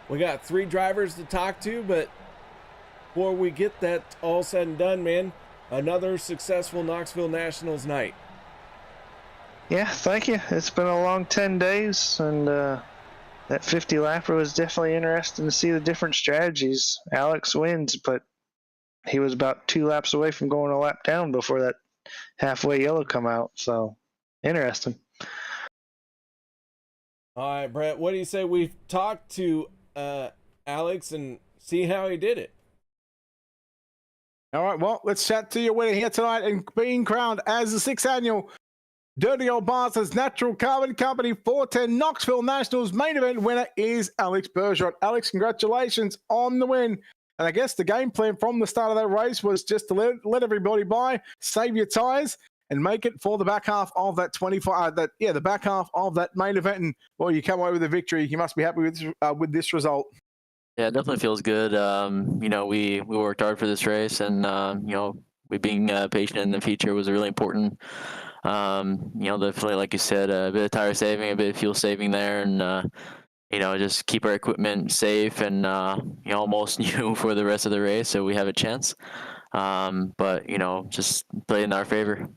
we got 3 drivers to talk to, but before we get that all said and done, man, another successful Knoxville Nationals night. Yeah, thank you. It's been a long 10 days, and that 50-lapper was definitely interesting to see the different strategies. Alex wins, but he was about 2 laps away from going a lap down before that halfway yellow come out, so interesting. All right, Brett, what do you say we talk to Alex and see how he did it? All right, well, let's chat to your winner here tonight and being crowned as the 6th annual Dirty Old Bastards Natural Carbon Company 410 Knoxville Nationals main event winner is Alex Bergeron. Alex, congratulations on the win. And I guess the game plan from the start of that race was just to let everybody by, save your tires, and make it for the back half of that the back half of that main event. And well, you come away with a victory. You must be happy with this result. Yeah, it definitely feels good. You know, we worked hard for this race, and you know, we being patient in the future was really important. You know, definitely, like you said, a bit of tire saving, a bit of fuel saving there, and you know, just keep our equipment safe and you know, almost new for the rest of the race, so we have a chance. But you know, just play in our favor.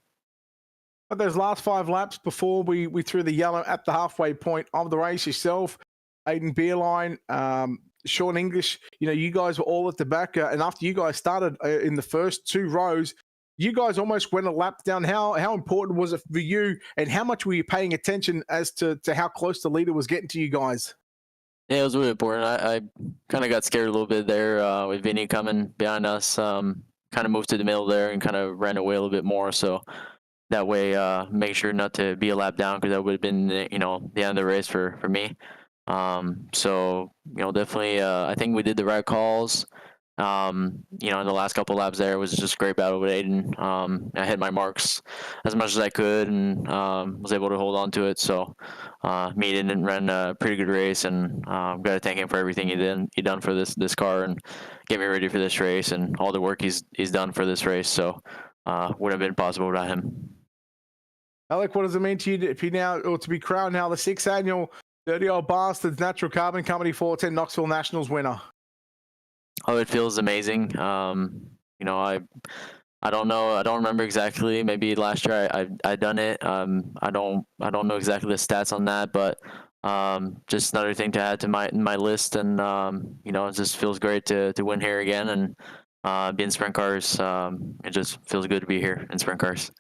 But those last 5 laps before we threw the yellow at the halfway point of the race, yourself, Aidan Beerline, Sean English, you know, you guys were all at the back, and after you guys started in the first 2 rows, you guys almost went a lap down. How important was it for you, and how much were you paying attention as to how close the leader was getting to you guys? Yeah, it was really important. I kind of got scared a little bit there with Vinny coming behind us. Kind of moved to the middle there and kind of ran away a little bit more. So that way, make sure not to be a lap down, because that would have been, you know, the end of the race for me. So, you know, definitely, I think we did the right calls. You know, in the last couple laps there, it was just a great battle with Aidan. I hit my marks as much as I could, and was able to hold on to it. So me and Aidan ran a pretty good race, and got to thank him for everything he done for this car and get me ready for this race, and all the work he's done for this race. So wouldn't have been possible without him. Alec, what does it mean to you to be crowned now the 6th annual Dirty Old Bastards Natural Carbon Company 410 Knoxville Nationals winner? Oh, it feels amazing. You know, I don't know. I don't remember exactly. Maybe last year I done it. I don't know exactly the stats on that, but just another thing to add to my list. And you know, it just feels great to win here again. And be in sprint cars. It just feels good to be here in sprint cars.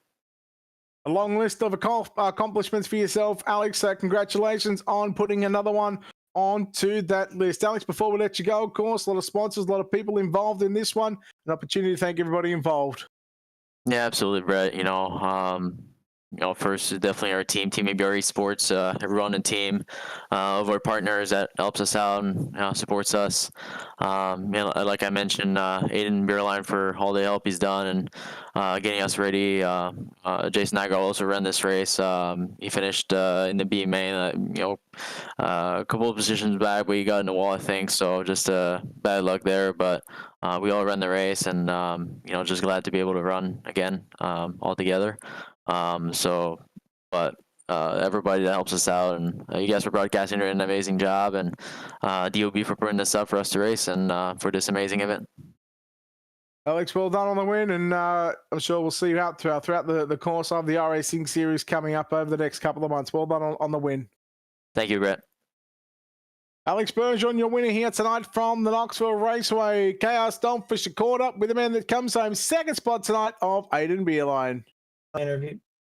A long list of accomplishments for yourself, Alex. Congratulations on putting another one onto that list. Alex, before we let you go, of course, a lot of sponsors, a lot of people involved in this one. An opportunity to thank everybody involved. Yeah, absolutely, Brett. First is definitely our team ABR Esports, everyone in the team, of our partners that helps us out and supports us. Like I mentioned, Aiden Beerline for all the help he's done and getting us ready. Jason Nagel also ran this race. He finished in the B main. A couple of positions back, but he got in the wall, I think. So just bad luck there, but. We all ran the race, and just glad to be able to run again all together. Everybody that helps us out, and you guys for broadcasting doing an amazing job, and DOB for putting this up for us to race and for this amazing event. Alex, well done on the win, and I'm sure we'll see you out throughout the course of the racing series coming up over the next couple of months. Well done on the win. Thank you, Brett. Alex Bergeron, your winner here tonight from the Knoxville Raceway. Chaos Stonefish caught up with the man that comes home second spot tonight of Aiden Beerline.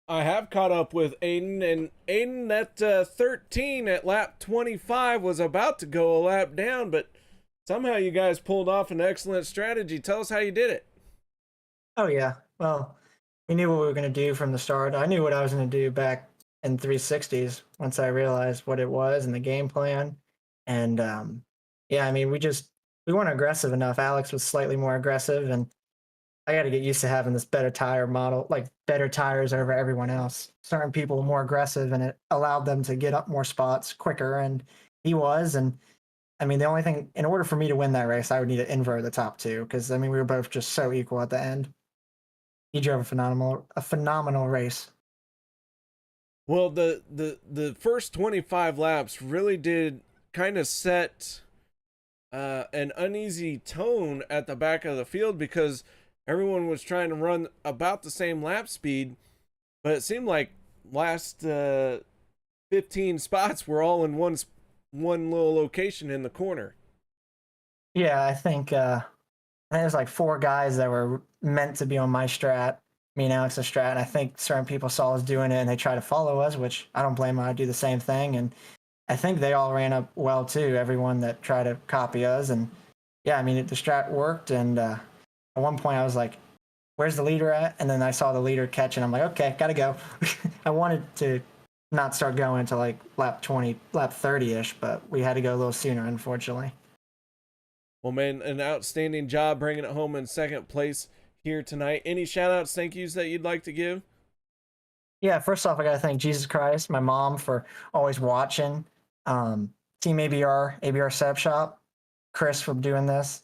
I have caught up with Aiden, and Aiden, that 13 at lap 25 was about to go a lap down, but somehow you guys pulled off an excellent strategy. Tell us how you did it. Oh, yeah. Well, we knew what we were going to do from the start. I knew what I was going to do back in 360s once I realized what it was and the game plan. And we weren't aggressive enough. Alex was slightly more aggressive, and I got to get used to having this better tire model, like better tires over everyone else. Certain people were more aggressive, and it allowed them to get up more spots quicker, and he was. And the only thing, in order for me to win that race, I would need to invert the top two, because we were both just so equal at the end. He drove a phenomenal race. Well, the first 25 laps really did kind of set an uneasy tone at the back of the field, because everyone was trying to run about the same lap speed, but it seemed like last 15 spots were all in one little location in the corner. Yeah, I think there's like 4 guys that were meant to be on my strat, me and Alex's strat, and I think certain people saw us doing it and they tried to follow us, which I don't blame them. I do the same thing, and I think they all ran up well too, everyone that tried to copy us. And yeah, the strat worked, and at one point I was like, where's the leader at? And then I saw the leader catch, and I'm like, okay, gotta go. I wanted to not start going until like lap 30-ish, but we had to go a little sooner, unfortunately. Well, man, an outstanding job bringing it home in second place here tonight. Any shout-outs, thank yous that you'd like to give? Yeah, first off, I got to thank Jesus Christ, my mom, for always watching. Team ABR Setup Shop, Chris for doing this.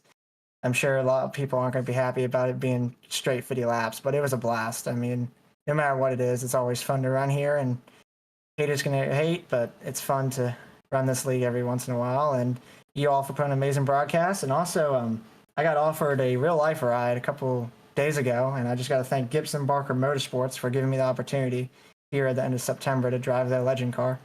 I'm sure a lot of people aren't going to be happy about it being straight 50 laps, but it was a blast. No matter what it is, it's always fun to run here, and haters going to hate, but it's fun to run this league every once in a while. And you all for putting an amazing broadcast. And also, I got offered a real-life ride a couple days ago, and I just got to thank Gibson Barker Motorsports for giving me the opportunity here at the end of September to drive their legend car.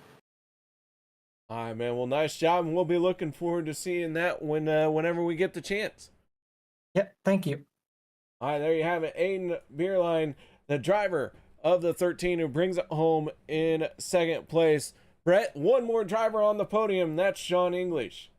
All right, man. Well, nice job, and we'll be looking forward to seeing that whenever we get the chance. Yep, thank you. All right, there you have it. Aiden Beerline, the driver of the 13, who brings it home in second place. Brett, one more driver on the podium. That's Sean English.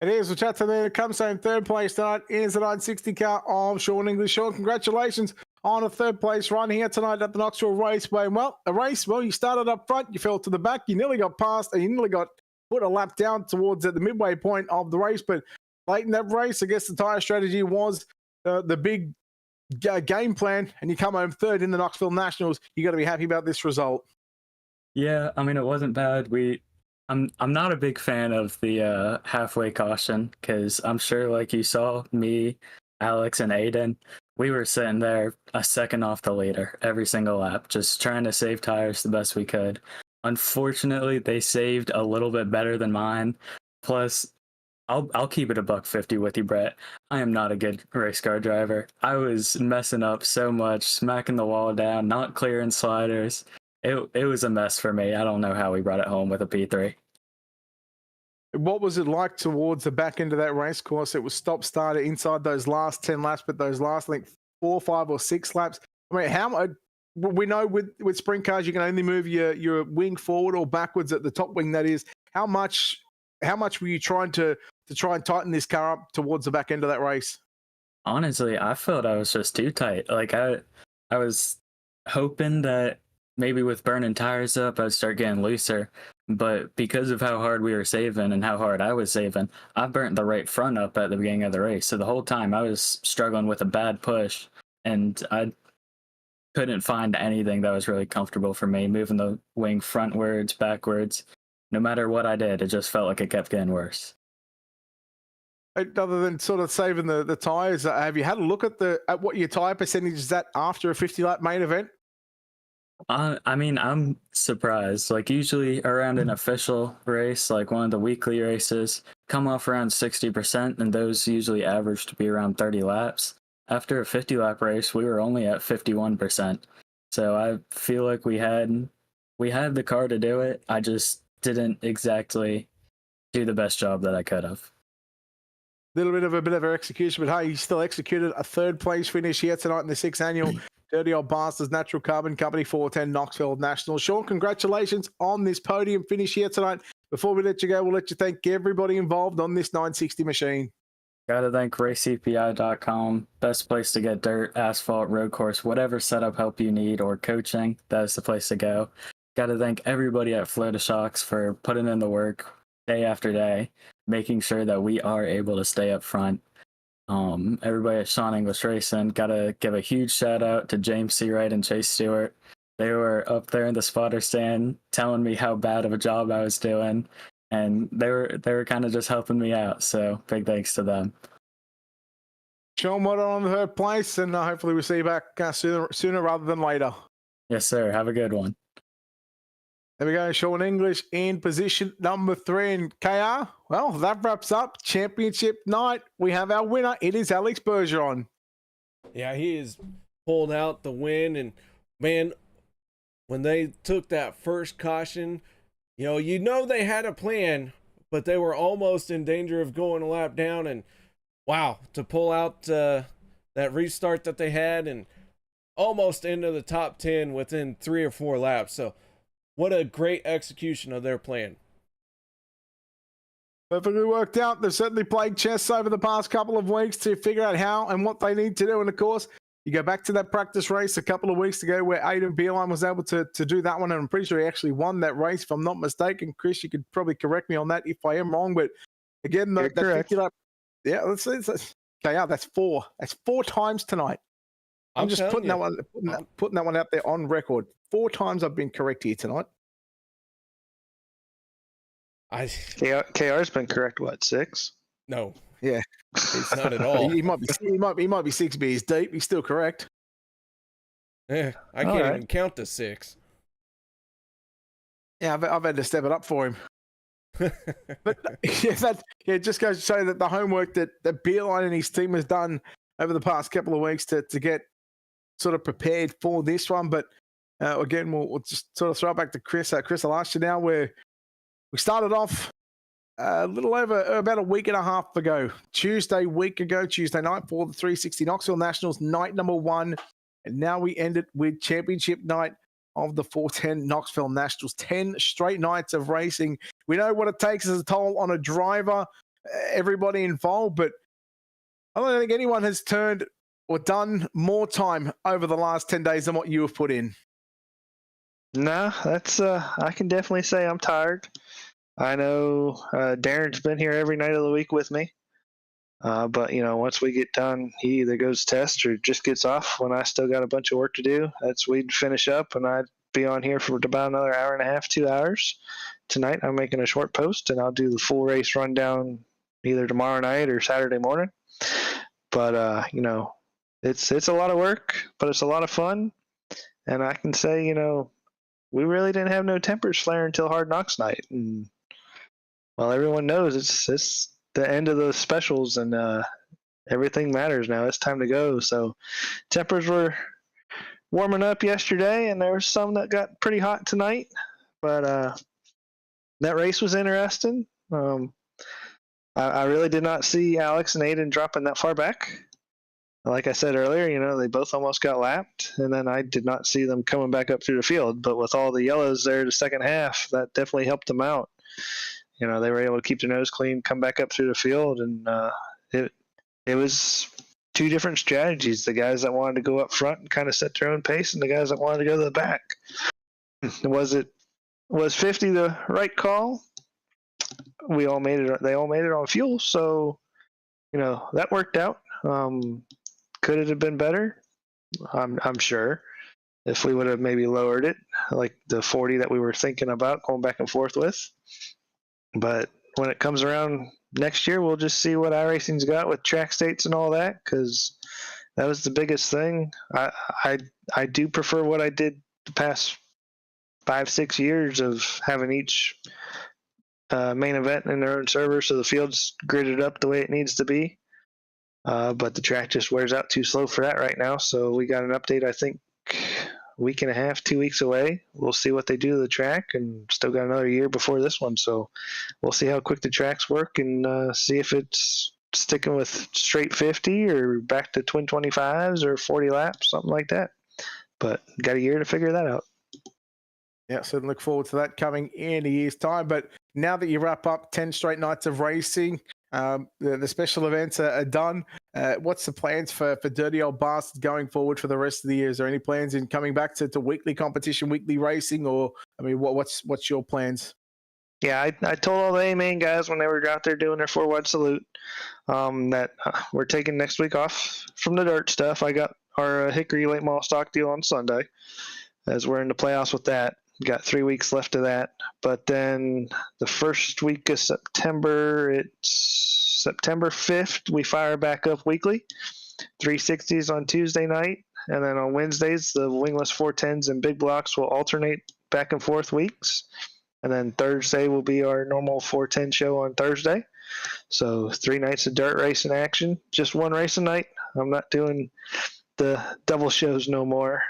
It is. We'll chat to the comes in third place tonight is the 960 car of Sean English. Sean, congratulations on a third place run here tonight at the Knoxville Raceway. Well, you started up front, you fell to the back, you nearly got past, and you nearly got put a lap down towards the midway point of the race. But late in that race, I guess the tyre strategy was the big game plan, and you come home third in the Knoxville Nationals. You got to be happy about this result. Yeah, it wasn't bad. I'm not a big fan of the halfway caution, because I'm sure, like you saw, me, Alex, and Aiden, we were sitting there a second off the leader every single lap, just trying to save tires the best we could. Unfortunately, they saved a little bit better than mine. Plus, I'll keep it $150 with you, Brett. I am not a good race car driver. I was messing up so much, smacking the wall down, not clearing sliders. It was a mess for me. I don't know how we brought it home with a P3. What was it like towards the back end of that race course? It was stop-starter inside those last 10 laps, but those last, I think, 4, 5, or 6 laps. I mean, we know with sprint cars you can only move your wing forward or backwards at the top wing. That is, how much were you trying to try and tighten this car up towards the back end of that race? Honestly, I felt I was just too tight. Like I was hoping that maybe with burning tires up, I'd start getting looser. But because of how hard we were saving and how hard I was saving, I burnt the right front up at the beginning of the race. So the whole time I was struggling with a bad push, and I couldn't find anything that was really comfortable for me, moving the wing frontwards, backwards. No matter what I did, it just felt like it kept getting worse. Other than sort of saving the tires, have you had a look at what your tire percentage is at after a 50-lap main event? I mean, I'm surprised. Like usually around an official race, like one of the weekly races, come off around 60%, and those usually average to be around 30 laps. After a 50-lap race, we were only at 51%. So I feel like we had the car to do it. I just didn't exactly do the best job that I could have. Little bit of a execution, but hey, he still executed a 3rd place finish here tonight in the 6th annual Dirty Old Bastards Natural Carbon Company 410 Knoxville National. Sean, congratulations on this podium finish here tonight. Before we let you go, we'll let you thank everybody involved on this 960 machine. Gotta thank RaceCPI.com. Best place to get dirt, asphalt, road course, whatever setup help you need, or coaching. That is the place to go. Gotta thank everybody at Florida Shocks for putting in the work day after day, making sure that we are able to stay up front. Everybody at Sean English Racing, gotta give a huge shout out to James Seawright and Chase Stewart. They were up there in the spotter stand telling me how bad of a job I was doing, and they were kind of just helping me out. So big thanks to them. Sean, well done on the 3rd place, and hopefully we'll see you back sooner rather than later. Yes, sir. Have a good one. There we go, Sean English in position number 3. And KR, well, that wraps up championship night. We have our winner. It is Alex Bergeron. Yeah, he has pulled out the win. And, man, when they took that first caution, you know they had a plan, but they were almost in danger of going a lap down. And, wow, to pull out that restart that they had and almost into the top 10 within 3 or 4 laps. So, what a great execution of their plan. Perfectly worked out. They've certainly played chess over the past couple of weeks to figure out how and what they need to do. And of course, you go back to that practice race a couple of weeks ago where Aidan Beerline was able to do that one. And I'm pretty sure he actually won that race, if I'm not mistaken. Chris, you could probably correct me on that if I am wrong. But again, that 50-lap, yeah, let's see. Okay, that's 4. That's 4 times tonight. I'm just putting that one out there on record. 4 times I've been correct here tonight. KR's been correct. What, 6? No. Yeah, it's not at all. he might be 6 beers deep. He's still correct. Yeah, I can't even count to 6. Yeah, I've had to step it up for him. But it just goes to show that the homework that Beerline and his team has done over the past couple of weeks to get sort of prepared for this one. But again, we'll just sort of throw it back to Chris. Chris, I'll ask you now, where we started off a little over about a week and a half ago, Tuesday night for the 360 Knoxville Nationals, night number 1. And now we end it with championship night of the 410 Knoxville Nationals. 10 straight nights of racing. We know what it takes as a toll on a driver, everybody involved, but I don't think anyone has turned or done more time over the last 10 days than what you have put in. No, that's I can definitely say I'm tired. I know Darren's been here every night of the week with me. But, once we get done, he either goes test or just gets off when I still got a bunch of work to do. We'd finish up, and I'd be on here for about another hour and a half, 2 hours. Tonight, I'm making a short post, and I'll do the full race rundown either tomorrow night or Saturday morning. But, it's a lot of work, but it's a lot of fun. And I can say, we really didn't have no tempers flaring until Hard Knocks night. And, well, everyone knows it's the end of those specials, and everything matters now. It's time to go. So tempers were warming up yesterday, and there was some that got pretty hot tonight. But that race was interesting. I really did not see Alex and Aiden dropping that far back. Like I said earlier, they both almost got lapped, and then I did not see them coming back up through the field. But with all the yellows there the second half, that definitely helped them out. They were able to keep their nose clean, come back up through the field, and it was two different strategies. The guys that wanted to go up front and kind of set their own pace, and the guys that wanted to go to the back. Was 50 the right call? We all made it. They all made it on fuel, so that worked out. Could it have been better? I'm sure. If we would have maybe lowered it, like the 40 that we were thinking about going back and forth with. But when it comes around next year, we'll just see what iRacing's got with track states and all that, because that was the biggest thing. I do prefer what I did the past 5-6 years of having each main event in their own server, so the field's gridded up the way it needs to be. But the track just wears out too slow for that right now. So we got an update, I think, week and a half, 2 weeks away. We'll see what they do to the track, and still got another year before this one. So we'll see how quick the tracks work and see if it's sticking with straight 50 or back to twin 25s or 40 laps, something like that. But got a year to figure that out. Yeah, so look forward to that coming in a year's time. But now that you wrap up 10 straight nights of racing, the special events are done. What's the plans for Dirty Old Bastards going forward for the rest of the year? Is there any plans in coming back to weekly competition, weekly racing, or what's your plans? Yeah, I told all the A-Main guys when they were out there doing their 4-wide salute that we're taking next week off from the dirt stuff. I got our Hickory late model stock deal on Sunday, as we're in the playoffs with that. Got 3 weeks left of that. But then the first week of September, it's September 5th, we fire back up weekly. 360s on Tuesday night. And then on Wednesdays, the wingless 410s and big blocks will alternate back and forth weeks. And then Thursday will be our normal 410 show on Thursday. So 3 nights of dirt racing action. Just one race a night. I'm not doing the double shows no more.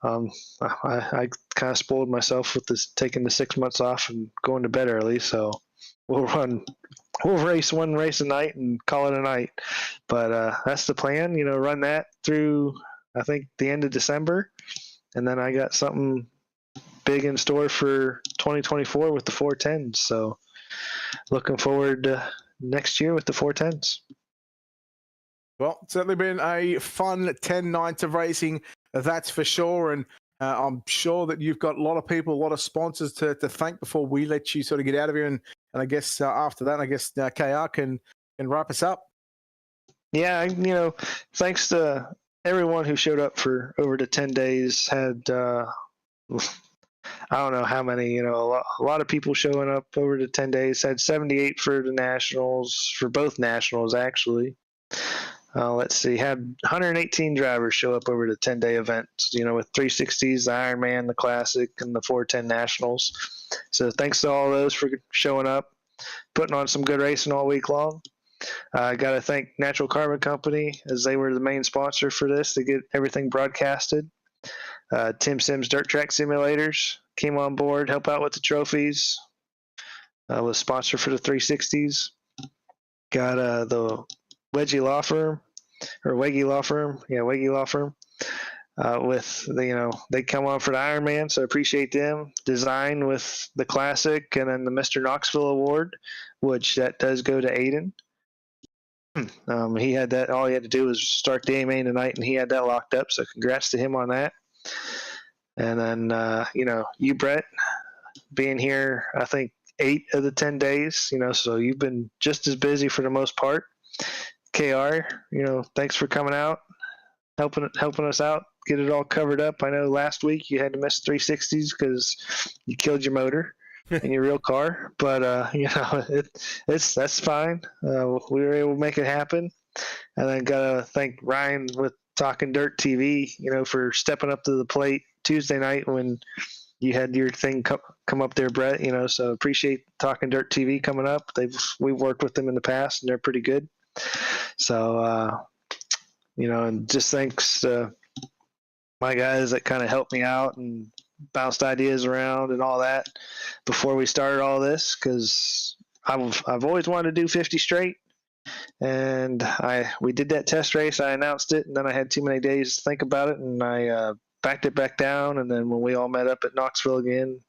I kind of spoiled myself with this, taking the 6 months off and going to bed early. So we'll race one race a night and call it a night. But that's the plan, run that through, I think, the end of December. And then I got something big in store for 2024 with the 410s. So looking forward to next year with the 410s. Well, it's certainly been a fun 10 nights of racing, that's for sure. And I'm sure that you've got a lot of people, a lot of sponsors to thank before we let you sort of get out of here. And I guess after that, KR can wrap us up. Yeah, thanks to everyone who showed up for over the 10 days. Had I don't know how many, a lot of people showing up over the 10 days. Had 78 for the Nationals, for both Nationals, actually. Let's see, had 118 drivers show up over the 10-day event, with 360s, the Ironman, the Classic, and the 410 Nationals. So thanks to all those for showing up, putting on some good racing all week long. I got to thank Natural Carbon Company, as they were the main sponsor for this to get everything broadcasted. Tim Sims Dirt Track Simulators came on board, help out with the trophies. Was sponsor for the 360s. Got the Weggie Law Firm, or Weggie Law Firm. Yeah, Weggie Law Firm. With they come on for the Ironman, so I appreciate them. Design with the Classic, and then the Mr. Knoxville Award, which that does go to Aiden. He had that. All he had to do was start the A-Main tonight, and he had that locked up. So congrats to him on that. And then you, Brett, being here, I think 8 of the 10 days. So you've been just as busy for the most part. KR, thanks for coming out, helping us out, get it all covered up. I know last week you had to miss 360s because you killed your motor in your real car, but that's fine. We were able to make it happen. And then gotta thank Ryan with Talking Dirt TV, for stepping up to the plate Tuesday night when you had your thing come up there, Brett. So appreciate Talking Dirt TV coming up. We've worked with them in the past, and they're pretty good. So, and just thanks to my guys that kind of helped me out and bounced ideas around and all that before we started all this, because I've always wanted to do 50 straight, and we did that test race. I announced it, and then I had too many days to think about it, and I backed it back down. And then when we all met up at Knoxville again,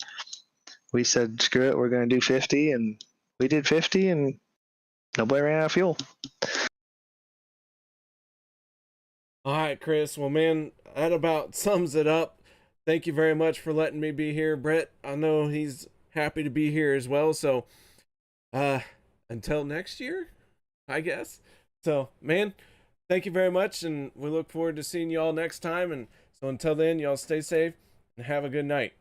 we said, screw it, we're going to do 50, and we did 50, and nobody ran out of fuel. All right, Chris. Well, man, that about sums it up. Thank you very much for letting me be here. Brett, I know he's happy to be here as well. So, until next year, I guess. So, man, thank you very much, and we look forward to seeing you all next time. And so until then, y'all stay safe and have a good night.